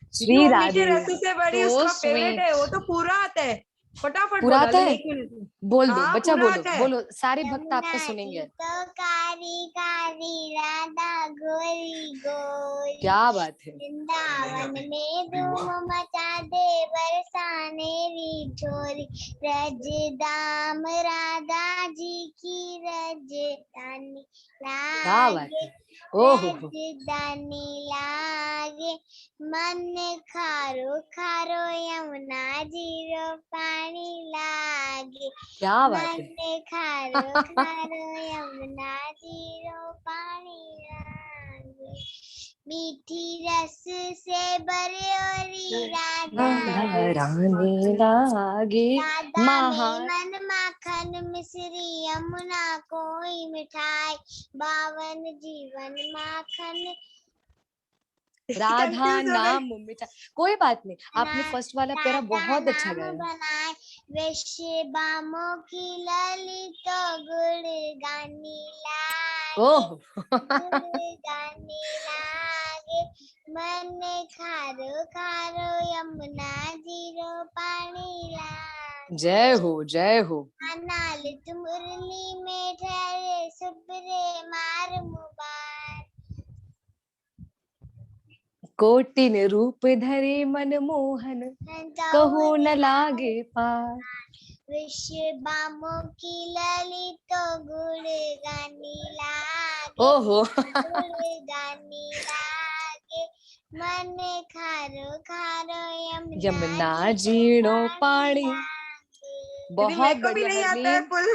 क्योंकि श्री वो मीठे राधे, रसों से बड़ी सो उसका फेवरेट है, स्वीट। वो तो पूरा आता है। फटाफट पूरा बोला आता ले है? एक मिनट में। बोल दो हाँ बच्चा, पूरा बोलो आता है। बोलो, सारे भक्त आपका यमुना की सुनेंगे। तो कारी कारी राधा गोरी गोरी, क्या बात है। वृंदावन में धूम मचा दे बरसाने री छोरी रज दाम राधा जी की रजदानी क्या बात लागे है, ओहो रजदानी लागे मन खारो खारो यमुना जीरो पानी लागे क्या बात है। मन खारो खारो यमुना जीरो पानी लागे मीठी रस से बरियोरी राधा रानी लागे राधा महा में मन माखन मिश्री यमुना कोई मिठाई बावन जीवन माखन राधा Confused हो गई। नाम मिठा। कोई बात नहीं, आपने फर्स्ट वाला पैरा बहुत अच्छा नाम गाया। बनाए वैश्य बामों की ललित गुड़ गानी लागे ओह गुड़ गानी लागे मन खारो खारो यमुना जीरो पानी लागे जय हो जय हो। अनालित मुरली में ठहरे सुबरे मार मुबार कोटिन रूप धरे मन मोहन कहो न लागे पार। विश्व बामों की ललित गुड़ गानी लागे ओहो गुड़ गानी लागे मन खारो खारो यमुना जीणो पानी। दीदी बहुत मेरे को भी बढ़िया नहीं आता है हरलीन। फुल।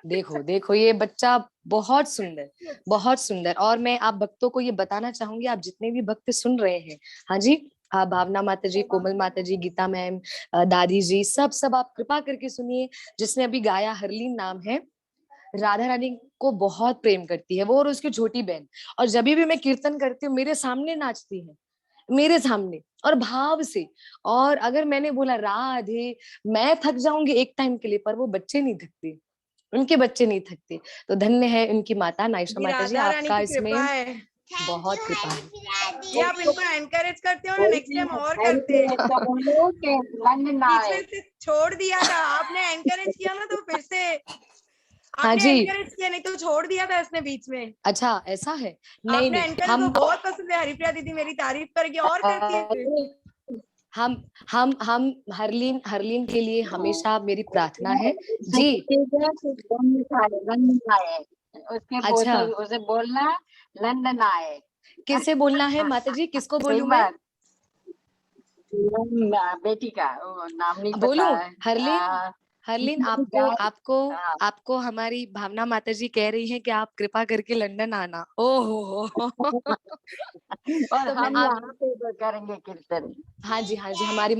देखो देखो ये बच्चा बहुत सुंदर, बहुत सुंदर। और मैं आप भक्तों को ये बताना चाहूंगी, आप जितने भी भक्त सुन रहे हैं, हाँ जी, भावना माता जी, कोमल माता जी, गीता मैम, दादी जी, सब सब आप कृपा करके सुनिए। जिसने अभी गाया हरलीन नाम है, राधा रानी को बहुत प्रेम करती है वो और उसकी छोटी बहन। और जब भी मैं कीर्तन करती हूँ मेरे सामने नाचती है, मेरे सामने और भाव से। और अगर मैंने बोला राधे, मैं थक जाऊंगी एक टाइम के लिए, पर वो बच्चे नहीं थकते, उनके बच्चे नहीं थकते। तो धन्य है उनकी माता नायशा जी, माता जी, राधा रानी आपका की इसमें कृपा है। बहुत कृपा है। ये आप इनको एनकरेज करते हो ना, नेक्स्ट टाइम और करते हैं। ऐसा बोलो कि लंड ना बीच आए। में से छोड़ दिया था आपने, एनकरेज किया ना तो फिर से हाँ आपने जी, एनकरेज किया, नहीं तो छोड़ दिया था इसने बीच में। अच्छा ऐसा है। नहीं आपने नहीं, एनकरेज को बहुत पसंद है, हरिप्रिया दीदी मेरी तारीफ करके और करती है फिर। हम हरलीन हरलीन के लिए हमेशा मेरी प्रार्थना है जी। लंदन आए उसके अच्छा, उसे बोलना लंदन आए। किसे बोलना है माता जी, किसको बोलूं मैं? बेटी का वो नाम नहीं पता बोलूं? है। हरलीन, हरलीन आपको आपको हाँ। आपको हमारी भावना माता जी कह रही हैं कि आप कृपा करके लंदन आना। ओहो और तो मैं हम आप, यहाँ पे तो करेंगे कीर्तन। हाँ जी हाँ जी, हमारी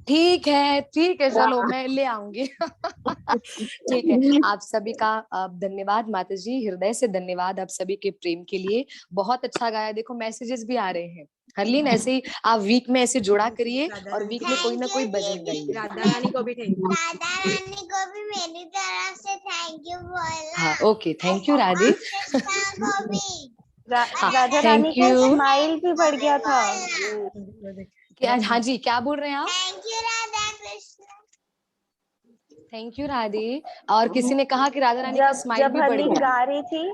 ठीक है, चलो मैं ले आऊंगी ठीक है। आप सभी का धन्यवाद माता जी, हृदय से धन्यवाद आप सभी के प्रेम के लिए। बहुत अच्छा गाया। देखो मैसेजेस भी आ रहे हैं। हरलीन ऐसे ही आप वीक में ऐसे जोड़ा करिए और वीक में कोई ना कोई भजन गाइए। राधा रानी को भी थैंक यू। राधा रानी को भी मेरी तरफ से थैंक यू बोलना। हाँ okay, thank you Radhe. Krishna को भी हाँ राधा रानी थैंक का यू। स्माइल भी बढ़ गया था। हाँ जी, क्या बोल रहे हैं आप? Thank you Radha Krishna. Thank you Radhe. और किसी ने कहा कि राधा रानी का जब स्माइल जब भी बढ़ हरलीन गया। गा रही थी,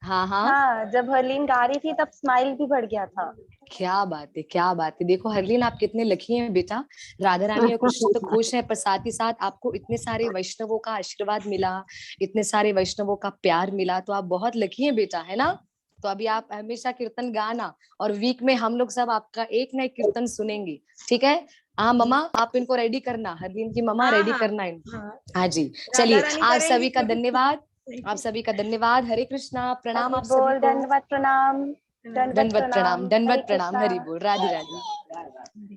हाँ हाँ, हाँ जब हरलीन गा रही थी तब स्माइल भी बढ़ गया था। क्या बात है, क्या बात है। देखो हरलीन आप कितने लकी हैं बेटा। राधा रानी और कृष्ण तो खुश है, पर साथ ही साथ आपको इतने सारे वैष्णवों का आशीर्वाद मिला, इतने सारे वैष्णवों का प्यार मिला, तो आप बहुत लकी हैं बेटा, है ना? तो अभी आप हमेशा कीर्तन गाना, और वीक में हम लोग सब आपका एक ना एक कीर्तन सुनेंगे, ठीक है? हाँ ममा, आप इनको रेडी करना, हरलीन की ममा हाँ, रेडी हाँ, करना इनको। हाँ। हाँ जी, राधा चलिए रानी आप करेंगी सभी का कभी। धन्यवाद, आप सभी का धन्यवाद। हरे कृष्णा, प्रणाम हरि आप सभी बोल, को। दंडवत प्रणाम, दंडवत प्रणाम, हरे दंडवत प्रणाम, कृष्णा। हरि बोल, राधे राधे।